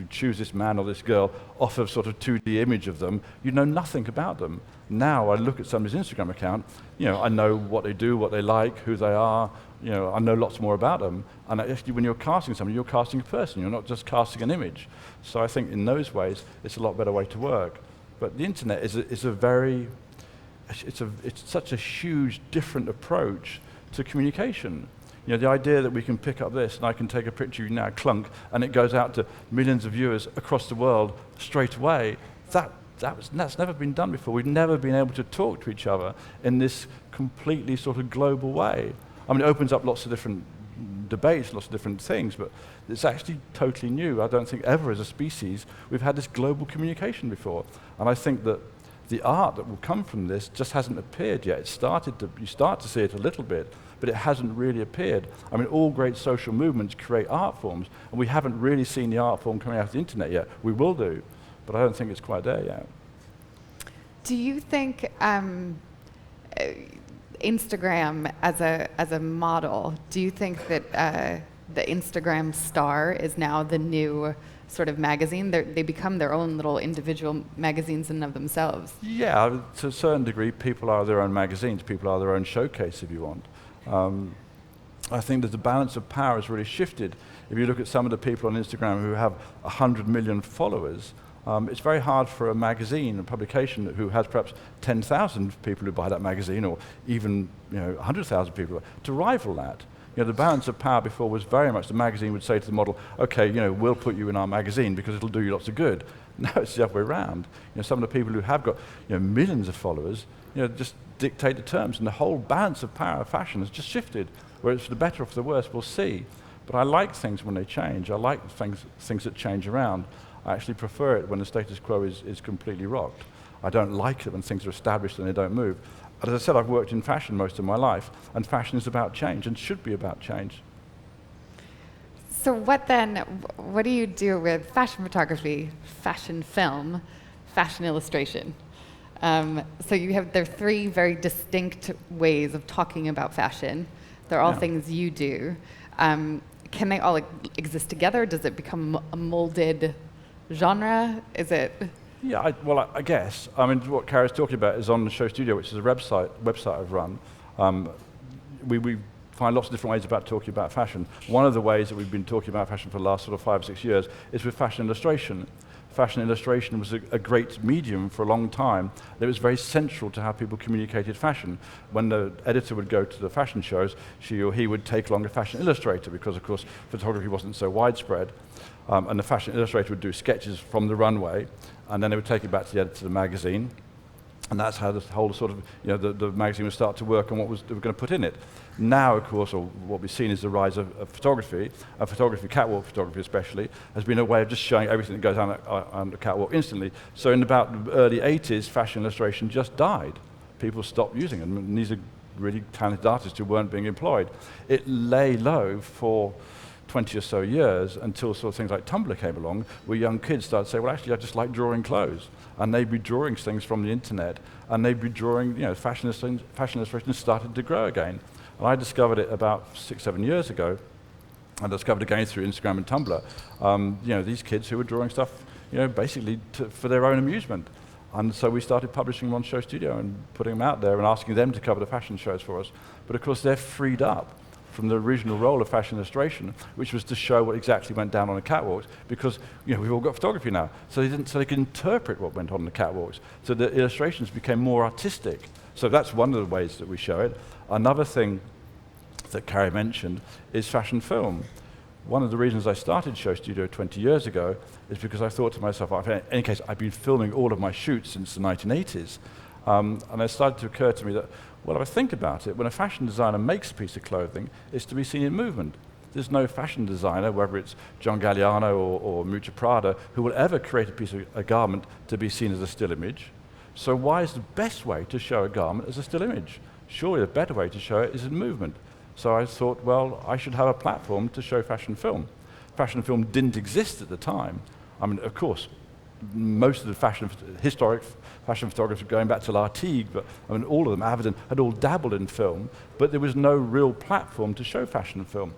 Speaker 9: choose this man or this girl off of sort of 2D image of them. You know nothing about them. Now I look at somebody's Instagram account, you know, I know what they do, what they like, who they are. You know, I know lots more about them. And actually, when you're casting somebody, you're casting a person. You're not just casting an image. So I think in those ways, it's a lot better way to work. But the internet is a very, it's such a huge different approach to communication. You know, the idea that we can pick up this and I can take a picture of you now, clunk, and it goes out to millions of viewers across the world straight away, that's never been done before. We've never been able to talk to each other in this completely sort of global way. I mean, it opens up lots of different debates, lots of different things, but it's actually totally new. I don't think ever as a species we've had this global communication before. And I think that the art that will come from this just hasn't appeared yet. You start to see it a little bit, but it hasn't really appeared. I mean, all great social movements create art forms, and we haven't really seen the art form coming out of the internet yet. We will do, but I don't think it's quite there yet.
Speaker 8: Do you think Instagram as a model, do you think that the Instagram star is now the new sort of magazine? They become their own little individual magazines in and of themselves.
Speaker 9: Yeah, to a certain degree, people are their own magazines. People are their own showcase, if you want. I think that the balance of power has really shifted. If you look at some of the people on Instagram who have 100 million followers, it's very hard for a magazine, a publication who has perhaps 10,000 people who buy that magazine, or even 100,000 people, to rival that. You know, the balance of power before was very much the magazine would say to the model, okay, we'll put you in our magazine because it'll do you lots of good. Now it's the other way around. Some of the people who have got millions of followers, just dictate the terms, and the whole balance of power of fashion has just shifted. Whether it's for the better or for the worse, we'll see. But I like things when they change. I like things that change around. I actually prefer it when the status quo is completely rocked. I don't like it when things are established and they don't move. But as I said, I've worked in fashion most of my life, and fashion is about change and should be about change.
Speaker 8: So what do you do with fashion photography, fashion film, fashion illustration? So there are three very distinct ways of talking about fashion. They're all things you do. Can they all exist together? Does it become a molded genre? Is it?
Speaker 9: Yeah, I guess. I mean, what Carrie's talking about is on the Show Studio, which is a website I've run. We find lots of different ways about talking about fashion. One of the ways that we've been talking about fashion for the last sort of 5 or 6 years is with fashion illustration. Fashion illustration was a great medium for a long time. It was very central to how people communicated fashion. When the editor would go to the fashion shows, she or he would take along a fashion illustrator because, of course, photography wasn't so widespread. And the fashion illustrator would do sketches from the runway, and then they would take it back to the editor of the magazine. And that's how the whole sort of, the magazine would start to work on what they were going to put in it. Now, of course, or what we've seen is the rise of photography, catwalk photography especially, has been a way of just showing everything that goes on the catwalk instantly. So in about the early 80s, fashion illustration just died. People stopped using it, and these are really talented artists who weren't being employed. It lay low for 20 or so years until sort of things like Tumblr came along, where young kids started to say, well, actually, I just like drawing clothes. And they'd be drawing things from the internet, and they'd be drawing, fashion illustration started to grow again. And I discovered it about 6, 7 years ago. I discovered again through Instagram and Tumblr, these kids who were drawing stuff, basically for their own amusement. And so we started publishing them on Show Studio and putting them out there and asking them to cover the fashion shows for us. But of course, they're freed up from the original role of fashion illustration, which was to show what exactly went down on the catwalks, because we've all got photography now, so they could interpret what went on the catwalks. So the illustrations became more artistic. So that's one of the ways that we show it. Another thing that Carrie mentioned is fashion film. One of the reasons I started Show Studio 20 years ago is because I thought to myself, in any case, I've been filming all of my shoots since the 1980s, and it started to occur to me that, well, if I think about it, when a fashion designer makes a piece of clothing, it's to be seen in movement. There's no fashion designer, whether it's John Galliano or Miuccia Prada, who will ever create a garment to be seen as a still image. So why is the best way to show a garment as a still image? Surely the better way to show it is in movement. So I thought, well, I should have a platform to show fashion film. Fashion film didn't exist at the time. I mean, of course, most of the historic fashion photographers going back to Lartigue, but I mean, all of them, Avedon, had all dabbled in film, but there was no real platform to show fashion film.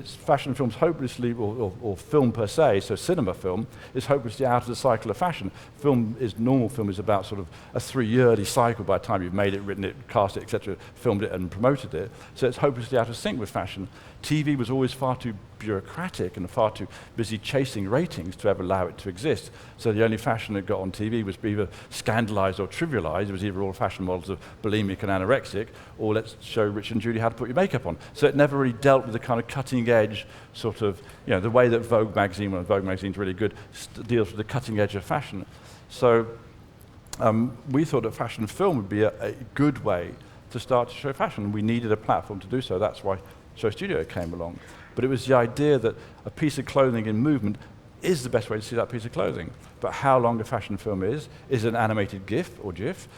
Speaker 9: Fashion film's hopelessly, or film per se, so cinema film, is hopelessly out of the cycle of fashion. Normal film is about sort of a 3-yearly cycle by the time you've made it, written it, cast it, etc., filmed it and promoted it. So it's hopelessly out of sync with fashion. TV was always far too bureaucratic and far too busy chasing ratings to ever allow it to exist. So the only fashion it got on TV was either scandalized or trivialized. It was either all fashion models of bulimic and anorexic, or let's show Rich and Judy how to put your makeup on. So it never really dealt with the kind of cutting edge sort of, the way that Vogue magazine, when Vogue magazine's really good, deals with the cutting edge of fashion. So we thought that fashion film would be a good way to start to show fashion. We needed a platform to do so. That's why Show Studio came along. But it was the idea that a piece of clothing in movement is the best way to see that piece of clothing. But how long a fashion film is it an animated GIF or GIF?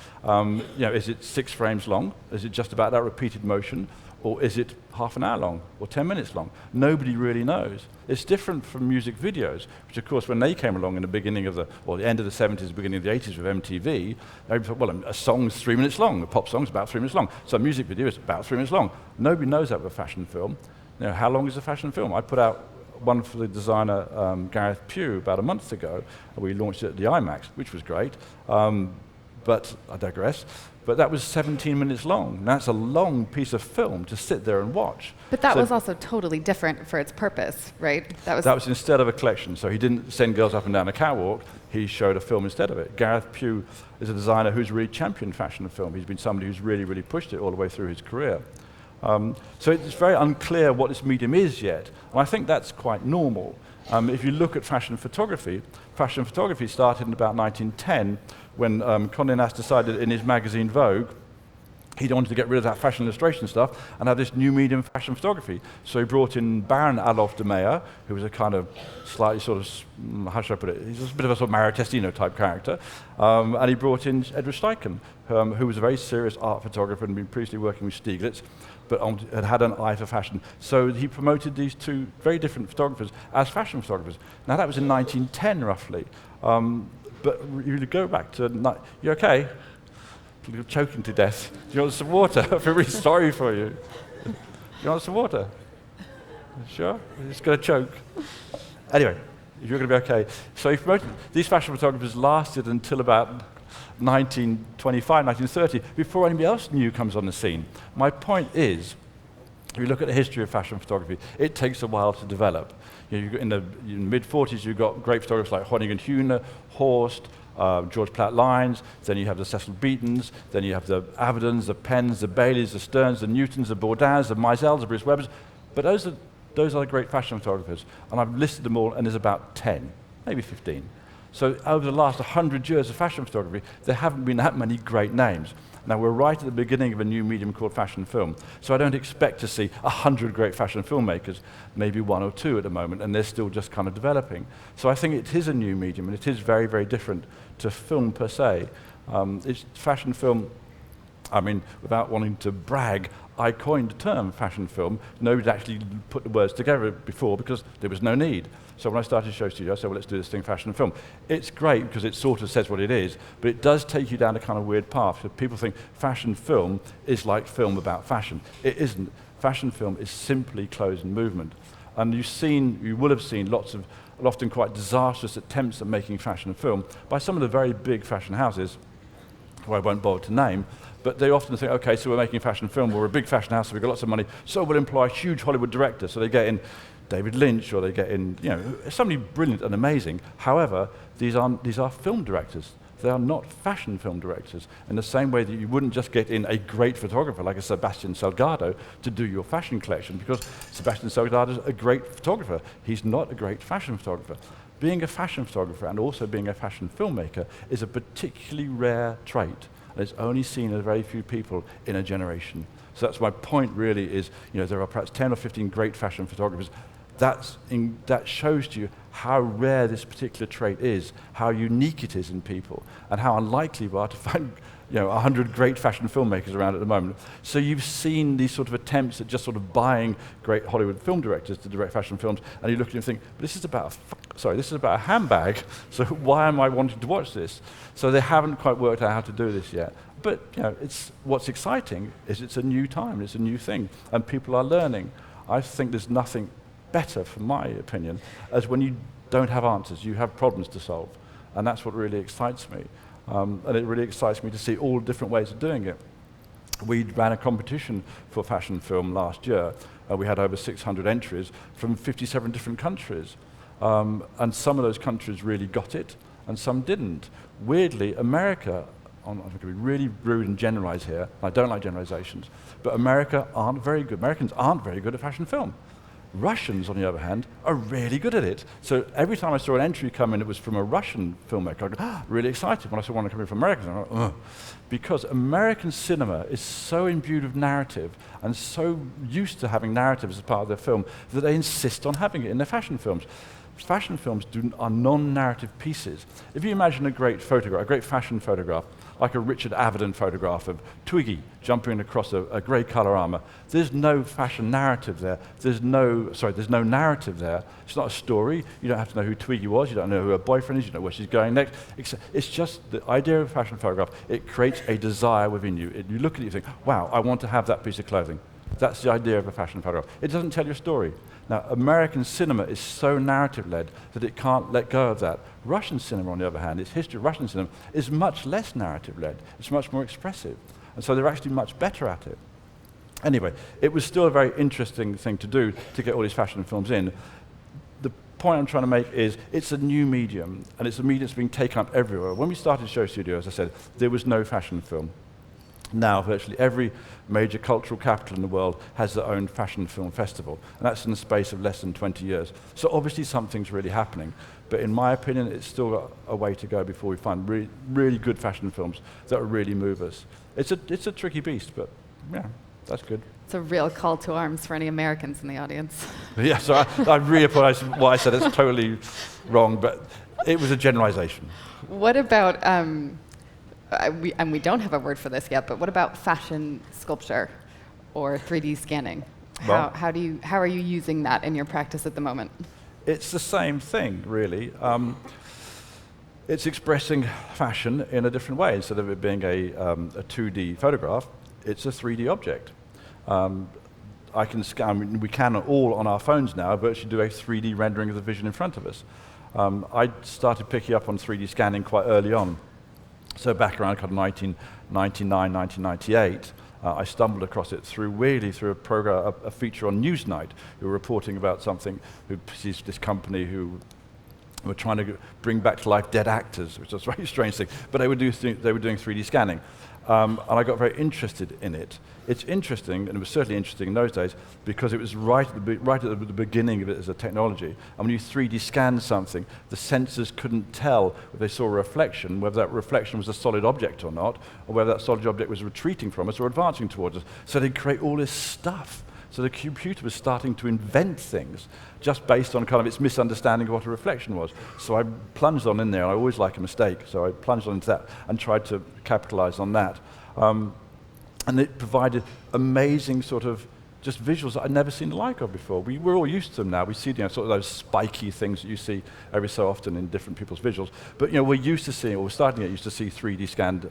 Speaker 9: Is it 6 frames long? Is it just about that repeated motion? Or is it half an hour long or 10 minutes long? Nobody really knows. It's different from music videos, which of course when they came along in the beginning of the end of the 70s, beginning of the 80s with MTV, they thought, well, a song's 3 minutes long, a pop song's about 3 minutes long, so a music video is about 3 minutes long. Nobody knows that with a fashion film. How long is a fashion film? I put out one for the designer Gareth Pugh about a month ago. We launched it at the IMAX, which was great, but I digress. But that was 17 minutes long. That's a long piece of film to sit there and watch.
Speaker 8: But that was also totally different for its purpose, right?
Speaker 9: That was instead of a collection. So he didn't send girls up and down a catwalk. He showed a film instead of it. Gareth Pugh is a designer who's really championed fashion and film. He's been somebody who's really, really pushed it all the way through his career. So it's very unclear what this medium is yet. And I think that's quite normal. If you look at fashion photography started in about 1910 when Condé Nast decided in his magazine Vogue he wanted to get rid of that fashion illustration stuff and have this new medium, fashion photography. So he brought in Baron Adolf de Meyer, who was a kind of slightly sort of, how should I put it, he's a bit of a sort of Mario Testino type character. And he brought in Edward Steichen, who was a very serious art photographer and been previously working with Stieglitz, but had an eye for fashion. So he promoted these two very different photographers as fashion photographers. Now that was in 1910 roughly. But you go back to, you okay? You're choking to death. Do you want some water? I feel really sorry for you. Do you want some water? Sure? You're just going to choke. Anyway, you're going to be okay. So he promoted, these fashion photographers lasted until about 1925, 1930, before anybody else new comes on the scene. My point is, if you look at the history of fashion photography, it takes a while to develop. In the mid-40s, you've got great photographers like Honig and Hühner, Horst, George Platt Lyons, then you have the Cecil Beatons, then you have the Avedons, the Penns, the Baileys, the Sterns, the Newtons, the Bourdins, the Meisels, the Bruce Webbers. But those are the great fashion photographers. And I've listed them all, and there's about 10, maybe 15. So over the last 100 years of fashion photography, there haven't been that many great names. Now, we're right at the beginning of a new medium called fashion film, so I don't expect to see 100 great fashion filmmakers, maybe 1 or 2 at the moment, and they're still just kind of developing. So I think it is a new medium, and it is very, very different to film per se. It's fashion film, I mean, without wanting to brag, I coined the term fashion film. Nobody'd actually put the words together before because there was no need. So when I started Show Studio, I said, well, let's do this thing, fashion film. It's great because it sort of says what it is, but it does take you down a kind of weird path. So people think fashion film is like film about fashion. It isn't. Fashion film is simply clothes and movement. And you will have seen lots of often quite disastrous attempts at making fashion film by some of the very big fashion houses, who I won't bother to name, but they often think, okay, so we're making a fashion film, we're a big fashion house, so we've got lots of money, so we'll employ a huge Hollywood director. So they get in David Lynch, or they get in, somebody brilliant and amazing. However, these are film directors. They are not fashion film directors, in the same way that you wouldn't just get in a great photographer like a Sebastian Salgado to do your fashion collection, because Sebastian Salgado is a great photographer. He's not a great fashion photographer. Being a fashion photographer and also being a fashion filmmaker is a particularly rare trait, and it's only seen in very few people in a generation. So that's my point really is, there are perhaps 10 or 15 great fashion photographers. That shows to you how rare this particular trait is, how unique it is in people, and how unlikely we are to find 100 great fashion filmmakers around at the moment. So you've seen these sort of attempts at just sort of buying great Hollywood film directors to direct fashion films, and you look at it and think, this is about a handbag, so why am I wanting to watch this? So they haven't quite worked out how to do this yet. But what's exciting is it's a new time, it's a new thing, and people are learning. I think there's nothing better, from my opinion, as when you don't have answers, you have problems to solve. And that's what really excites me. And it really excites me to see all different ways of doing it. We ran a competition for fashion film last year. We had over 600 entries from 57 different countries. And some of those countries really got it, and some didn't. Weirdly, America, I'm going to be really rude and generalize here, I don't like generalizations, but Americans aren't very good at fashion film. Russians, on the other hand, are really good at it. So every time I saw an entry come in, it was from a Russian filmmaker, I'd go, really excited. When I saw one coming from America, I'm like, ugh. Because American cinema is so imbued with narrative and so used to having narrative as part of their film that they insist on having it in their fashion films. Fashion films are non-narrative pieces. If you imagine a great photograph, a great fashion photograph, like a Richard Avedon photograph of Twiggy jumping across a grey colour armour, there's no fashion narrative there. There's no narrative there. It's not a story. You don't have to know who Twiggy was. You don't know who her boyfriend is. You don't know where she's going next. It's just the idea of a fashion photograph. It creates a desire within you. You look at it and you think, wow, I want to have that piece of clothing. That's the idea of a fashion photograph. It doesn't tell you a story. Now, American cinema is so narrative-led that it can't let go of that. Russian cinema, on the other hand, its history of Russian cinema is much less narrative-led. It's much more expressive. And so they're actually much better at it. Anyway, it was still a very interesting thing to do to get all these fashion films in. The point I'm trying to make is it's a new medium, and it's a medium that's being taken up everywhere. When we started Show Studio, as I said, there was no fashion film. Now, virtually every major cultural capital in the world has their own fashion film festival, and that's in the space of less than 20 years. So obviously something's really happening. But in my opinion, it's still got a way to go before we find really good fashion films that really move us. It's a tricky beast, but yeah, that's good.
Speaker 8: It's a real call to arms for any Americans in the audience.
Speaker 9: Yeah, so I really apologize for what I said. It's totally wrong, but it was a generalization.
Speaker 8: What about, we don't have a word for this yet, but what about fashion sculpture or 3D scanning?
Speaker 9: Well,
Speaker 8: How are you using that in your practice at the moment?
Speaker 9: it's the same thing, really. It's expressing fashion in a different way. Instead of it being a 2D photograph, it's a 3D object. I can scan, we can all on our phones now virtually do a 3D rendering of the vision in front of us. I started picking up on 3D scanning quite early on. So back around kind of 1999, 1998, I stumbled across it through a program, a feature on Newsnight, who were reporting about something, this company who were trying to bring back to life dead actors, which was a very strange thing, but they were doing 3D scanning. And I got very interested in it. It's interesting, and it was certainly interesting in those days, because it was right at the beginning of it as a technology. And when you 3D scanned something, the sensors couldn't tell if they saw a reflection, whether that reflection was a solid object or not, or whether that solid object was retreating from us or advancing towards us. So they'd create all this stuff. So the computer was starting to invent things just based on kind of its misunderstanding of what a reflection was. So I plunged on in there, and I always like a mistake, so I plunged on into that and tried to capitalize on that. And it provided amazing sort of just visuals that I'd never seen the like of before. We're all used to them now. We see sort of those spiky things that you see every so often in different people's visuals. But we're used to seeing, or we're starting to get used to see 3D scanned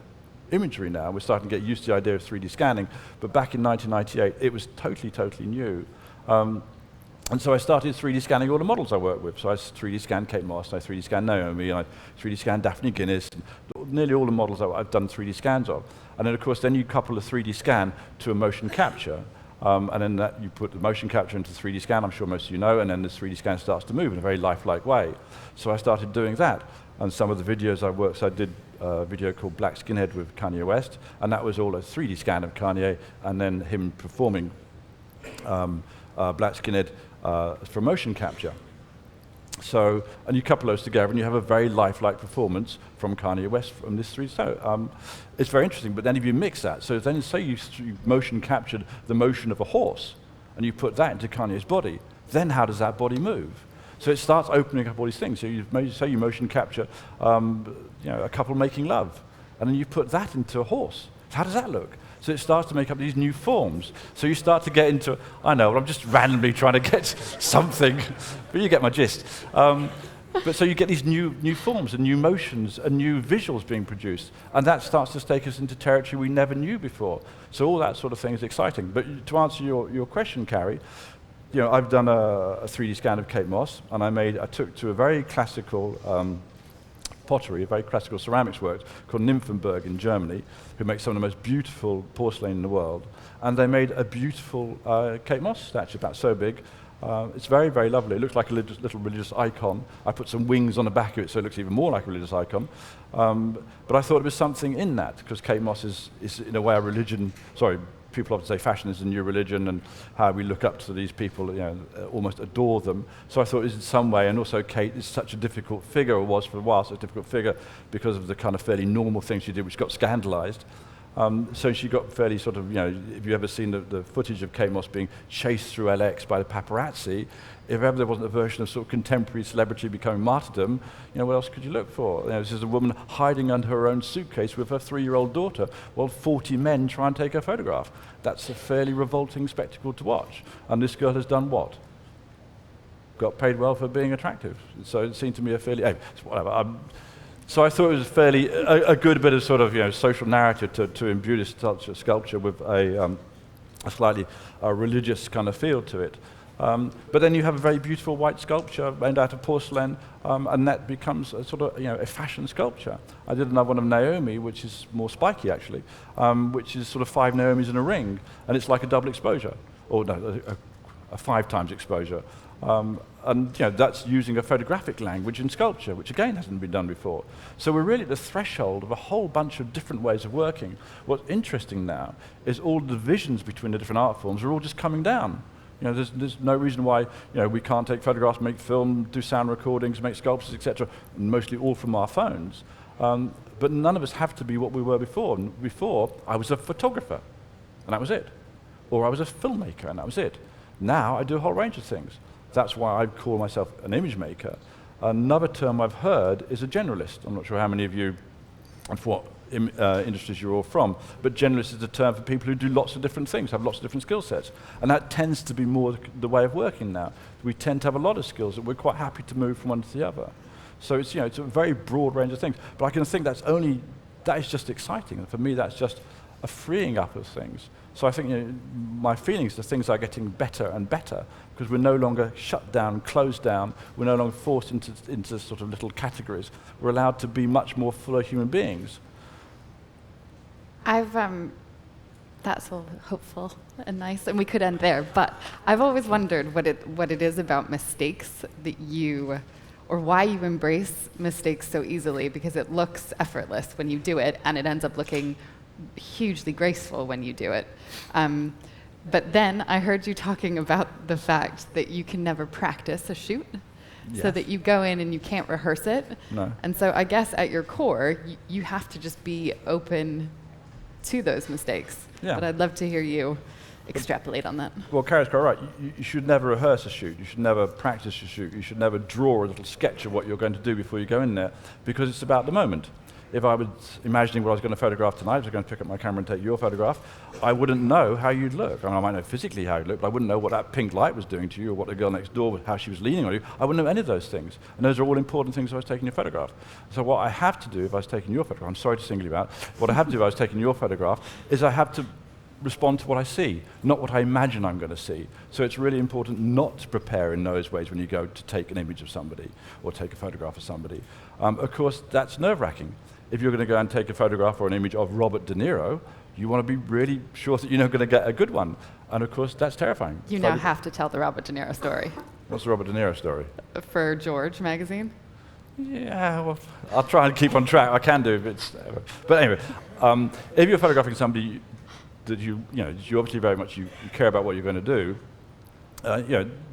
Speaker 9: imagery now. We're starting to get used to the idea of 3D scanning. But back in 1998, it was totally, totally new. And so I started 3D scanning all the models I worked with. So I 3D scanned Kate Moss, I 3D scanned Naomi, and I 3D scanned Daphne Guinness, and nearly all the models I've done 3D scans of. And then, of course, then you couple a 3D scan to a motion capture. And then you put the motion capture into 3D scan, I'm sure most of you know, and then this 3D scan starts to move in a very lifelike way. So I started doing that. And some of the videos I worked, so I did a video called Black Skinhead with Kanye West, and that was all a 3D scan of Kanye, and then him performing Black Skinhead for motion capture. So, and you couple those together and you have a very lifelike performance from Kanye West from this 3D. So it's very interesting, but then if you mix that, so then say you motion captured the motion of a horse and you put that into Kanye's body, then how does that body move? So it starts opening up all these things. So say you motion capture a couple making love, and then you put that into a horse. How does that look? So it starts to make up these new forms. So you start to get into, I know, I'm just randomly trying to get something, but you get my gist. But so you get these new forms and new motions and new visuals being produced, and that starts to take us into territory we never knew before. So all that sort of thing is exciting. But to answer your question, Carrie, I've done a 3D scan of Kate Moss, and I took to a very classical pottery, a very classical ceramics works called Nymphenburg in Germany, who makes some of the most beautiful porcelain in the world. And they made a beautiful Kate Moss statue, about so big. It's very, very lovely. It looks like a little religious icon. I put some wings on the back of it so it looks even more like a religious icon. But I thought there was something in that, because Kate Moss is in a way a religion, people often say fashion is the new religion, and how we look up to these people, almost adore them. So I thought it was in some way, and also Kate is such a difficult figure, or was for a while such a difficult figure, because of the kind of fairly normal things she did, which got scandalized. So she got fairly sort of, if you've ever seen the footage of Kate Moss being chased through LX by the paparazzi, if ever there wasn't a version of sort of contemporary celebrity becoming martyrdom, what else could you look for? This is a woman hiding under her own suitcase with her 3-year-old daughter while 40 men try and take her photograph. That's a fairly revolting spectacle to watch. And this girl has done what? Got paid well for being attractive. So it seemed to me a fairly, whatever. So I thought it was fairly a good bit of sort of social narrative to imbue this sculpture with a slightly religious kind of feel to it. But then you have a very beautiful white sculpture made out of porcelain, and that becomes a sort of a fashion sculpture. I did another one of Naomi, which is more spiky actually, which is sort of 5 Naomis in a ring, and it's like a double exposure, or no, a 5 times exposure. And that's using a photographic language in sculpture, which again hasn't been done before. So we're really at the threshold of a whole bunch of different ways of working. What's interesting now is all the divisions between the different art forms are all just coming down. There's no reason why we can't take photographs, make film, do sound recordings, make sculptures, etc. Mostly all from our phones. But none of us have to be what we were before. And before, I was a photographer, and that was it. Or I was a filmmaker, and that was it. Now I do a whole range of things. That's why I call myself an image maker. Another term I've heard is a generalist. I'm not sure how many of you, and for what industries you're all from, but generalist is a term for people who do lots of different things, have lots of different skill sets. And that tends to be more the way of working now. We tend to have a lot of skills that we're quite happy to move from one to the other. So it's, it's a very broad range of things. But I can think that is just exciting. And for me, that's just a freeing up of things. So I think my feelings are things are getting better and better because we're no longer shut down, closed down. We're no longer forced into sort of little categories. We're allowed to be much more fuller human beings.
Speaker 8: That's all hopeful and nice, and we could end there. But I've always wondered what it is about mistakes that or why you embrace mistakes so easily, because it looks effortless when you do it, and it ends up looking hugely graceful when you do it. But then I heard you talking about the fact that you can never practice a shoot, so that you go in and you can't rehearse it.
Speaker 9: No.
Speaker 8: And so I guess at your core, you have to just be open to those mistakes.
Speaker 9: Yeah.
Speaker 8: But I'd love to hear you extrapolate on that.
Speaker 9: Well, Carrie's quite right. You should never rehearse a shoot. You should never practice your shoot. You should never draw a little sketch of what you're going to do before you go in there, because it's about the moment. If I was imagining what I was going to photograph tonight, if I was going to pick up my camera and take your photograph, I wouldn't know how you'd look. I might know physically how you'd look, but I wouldn't know what that pink light was doing to you, or what the girl next door, how she was leaning on you. I wouldn't know any of those things. And those are all important things if I was taking your photograph. So what I have to do if I was taking your photograph, I'm sorry to single you out, what I have to do if I was taking your photograph is I have to respond to what I see, not what I imagine I'm going to see. So it's really important not to prepare in those ways when you go to take an image of somebody or take a photograph of somebody. Of course, that's nerve-wracking. If you're going to go and take a photograph or an image of Robert De Niro, you want to be really sure that you're not going to get a good one. And of course, that's terrifying.
Speaker 8: You now have to tell the Robert De Niro story.
Speaker 9: What's the Robert De Niro story?
Speaker 8: For George magazine?
Speaker 9: Yeah, well, I'll try and keep on track. I can do, but anyway, if you're photographing somebody that you obviously very much you care about what you're going to do,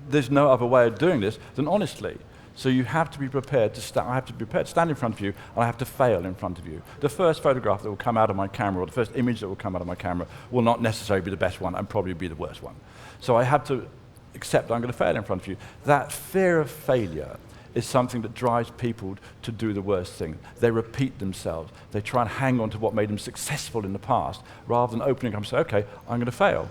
Speaker 9: there's no other way of doing this than honestly. So you have to be prepared to I have to be prepared to stand in front of you, and I have to fail in front of you. The first photograph that will come out of my camera, or the first image that will come out of my camera, will not necessarily be the best one, and probably be the worst one. So I have to accept I'm going to fail in front of you. That fear of failure is something that drives people to do the worst thing. They repeat themselves. They try and hang on to what made them successful in the past, rather than opening up and say, okay, I'm going to fail.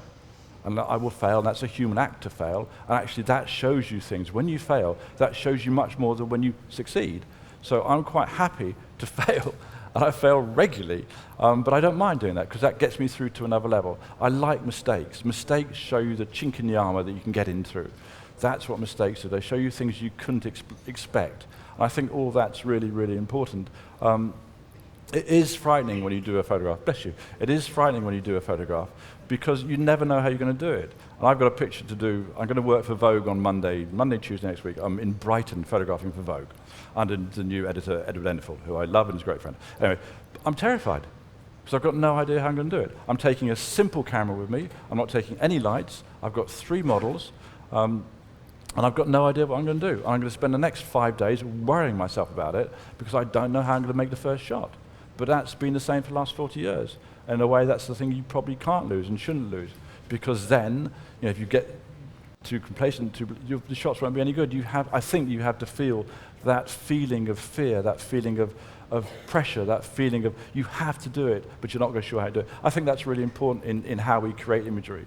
Speaker 9: And I will fail, and that's a human act to fail. And actually, that shows you things. When you fail, that shows you much more than when you succeed. So I'm quite happy to fail, and I fail regularly. But I don't mind doing that, because that gets me through to another level. I like mistakes. Mistakes show you the chink in the armor that you can get in through. That's what mistakes do. They show you things you couldn't expect. And I think all that's really, really important. It is frightening when you do a photograph. Bless you. It is frightening when you do a photograph, because you never know how you're going to do it. And I've got a picture to do. I'm going to work for Vogue on Monday, Tuesday next week. I'm in Brighton photographing for Vogue under the new editor, Edward Enfield, who I love and is a great friend. Anyway, I'm terrified because I've got no idea how I'm going to do it. I'm taking a simple camera with me. I'm not taking any lights. I've got 3 models. And I've got no idea what I'm going to do. I'm going to spend the next 5 days worrying myself about it because I don't know how I'm going to make the first shot. But that's been the same for the last 40 years. And in a way, that's the thing you probably can't lose and shouldn't lose, because then, if you get too complacent, the shots won't be any good. I think you have to feel that feeling of fear, that feeling of pressure, that feeling of you have to do it, but you're not sure how to do it. I think that's really important in how we create imagery.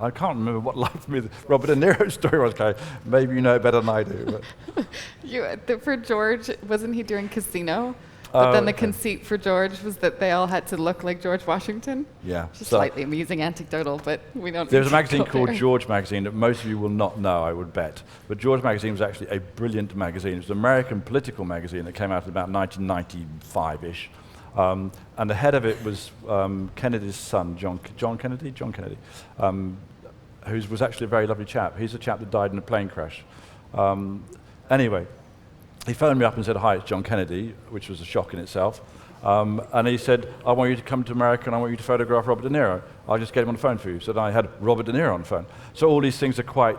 Speaker 9: I can't remember what life with Robert De Niro's story was, okay. Maybe you know it better than I do. But.
Speaker 8: For George, wasn't he doing Casino? But then the conceit for George was that they all had to look like George Washington.
Speaker 9: Yeah.
Speaker 8: Just slightly amusing anecdotal, but we don't.
Speaker 9: There's a magazine called George Magazine that most of you will not know, I would bet. But George Magazine was actually a brilliant magazine. It was an American political magazine that came out in about 1995-ish. And the head of it was Kennedy's son, John Kennedy, who was actually a very lovely chap. He's a chap that died in a plane crash. Anyway, he phoned me up and said, hi, it's John Kennedy, which was a shock in itself. And he said, I want you to come to America and I want you to photograph Robert De Niro. I'll just get him on the phone for you. So then I had Robert De Niro on the phone. So all these things are quite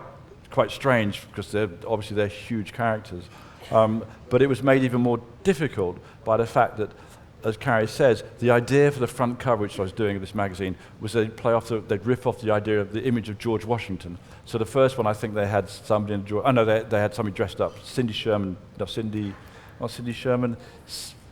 Speaker 9: strange because they're huge characters. But it was made even more difficult by the fact that, as Carrie says, the idea for the front cover, which I was doing of this magazine, was they'd riff off the idea of the image of George Washington. So the first one, I think they had somebody they had somebody dressed up. Cindy Sherman,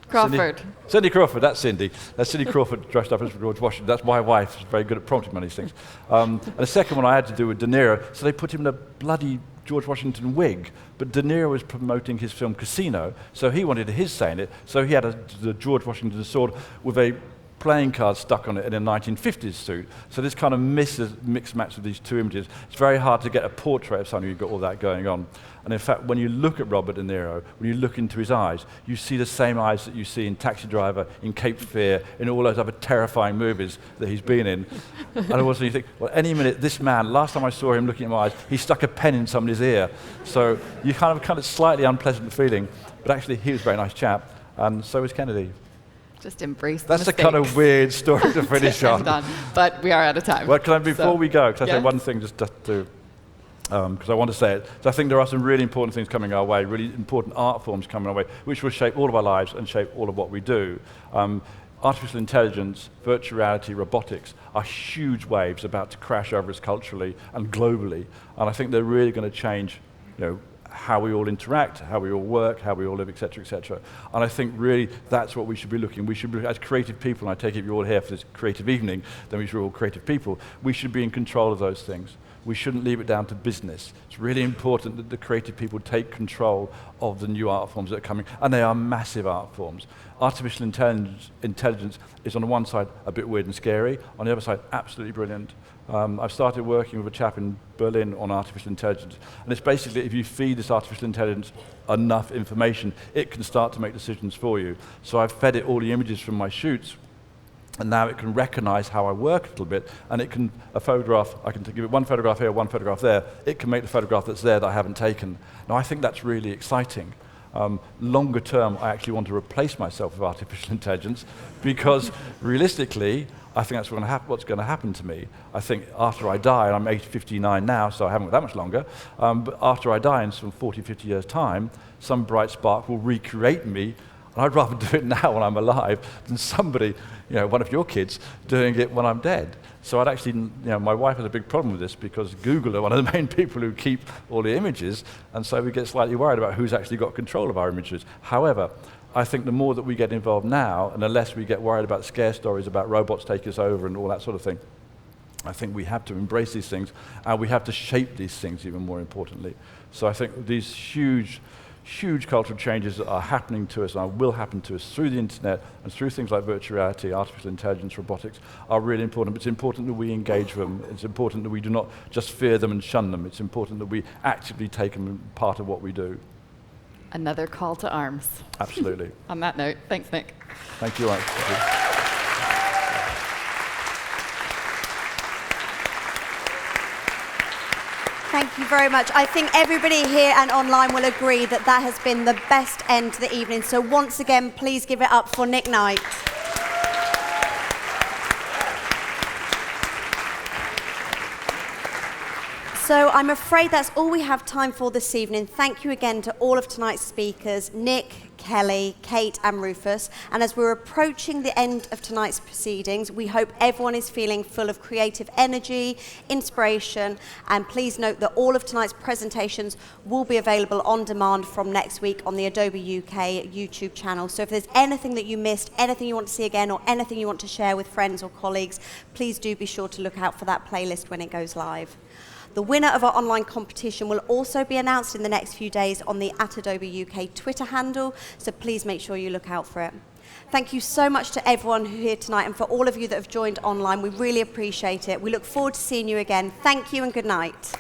Speaker 8: Crawford.
Speaker 9: Cindy Crawford, that's Cindy. That's Cindy Crawford dressed up as George Washington. That's my wife. She's very good at prompting me on these things. And the second one I had to do with De Niro, so they put him in a bloody George Washington wig, but De Niro was promoting his film Casino, so he wanted his say in it, so he had the George Washington sword with a playing card stuck on it in a 1950s suit. So this kind of mixed match of these two images. It's very hard to get a portrait of someone who's got all that going on. And in fact, when you look at Robert De Niro, when you look into his eyes, you see the same eyes that you see in Taxi Driver, in Cape Fear, in all those other terrifying movies that he's been in. And also you think, well, any minute, this man, last time I saw him looking at my eyes, he stuck a pen in somebody's ear. So you kind of slightly unpleasant feeling, but actually he was a very nice chap, and so was Kennedy.
Speaker 8: Just embrace the
Speaker 9: That's
Speaker 8: mistakes.
Speaker 9: a kind of weird story to finish on.
Speaker 8: Done. But we are out of time.
Speaker 9: Well, before we go, can I say
Speaker 8: Yeah.
Speaker 9: one thing just to, because I want to say it. So I think there are some really important things coming our way, really important art forms coming our way, which will shape all of our lives and shape all of what we do. Artificial intelligence, virtual reality, robotics are huge waves about to crash over us culturally and globally. And I think they're really going to change, how we all interact, how we all work, how we all live, etc., etc. And I think really that's what we should be looking. We should be, as creative people, and I take it you're all here for this creative evening, then we should be all creative people, we should be in control of those things. We shouldn't leave it down to business. It's really important that the creative people take control of the new art forms that are coming, and they are massive art forms. Artificial intelligence is on the one side a bit weird and scary, on the other side absolutely brilliant. I've started working with a chap in Berlin on artificial intelligence, and it's basically if you feed this artificial intelligence enough information, it can start to make decisions for you. So I've fed it all the images from my shoots, and now it can recognize how I work a little bit, and it can, I can give it one photograph here, one photograph there, it can make the photograph that's there that I haven't taken. Now I think that's really exciting. Longer term, I actually want to replace myself with artificial intelligence, because realistically, I think that's what's going to happen to me. I think after I die, and I'm age 59 now, so I haven't got that much longer, but after I die in some 40, 50 years' time, some bright spark will recreate me, and I'd rather do it now when I'm alive than somebody, one of your kids, doing it when I'm dead. So I'd actually, my wife has a big problem with this because Google are one of the main people who keep all the images, and so we get slightly worried about who's actually got control of our images. However, I think the more that we get involved now, and the less we get worried about scare stories about robots take us over and all that sort of thing, I think we have to embrace these things, and we have to shape these things even more importantly. So I think these huge cultural changes that are happening to us and will happen to us through the internet and through things like virtual reality, artificial intelligence, robotics are really important. But it's important that we engage them. It's important that we do not just fear them and shun them. It's important that we actively take them as part of what we do.
Speaker 8: Another call to arms.
Speaker 9: Absolutely.
Speaker 8: On that note, thanks, Nick.
Speaker 9: Thank you, Alex.
Speaker 1: Thank you very much. I think everybody here and online will agree that that has been the best end to the evening. So once again, please give it up for Nick Knight. So I'm afraid that's all we have time for this evening. Thank you again to all of tonight's speakers, Nick, Kelly, Kate and Rufus. And as we're approaching the end of tonight's proceedings, we hope everyone is feeling full of creative energy, inspiration, and please note that all of tonight's presentations will be available on demand from next week on the Adobe UK YouTube channel. So if there's anything that you missed, anything you want to see again, or anything you want to share with friends or colleagues, please do be sure to look out for that playlist when it goes live. The winner of our online competition will also be announced in the next few days on the @Adobe UK Twitter handle, so please make sure you look out for it. Thank you so much to everyone who's here tonight and for all of you that have joined online. We really appreciate it. We look forward to seeing you again. Thank you and good night.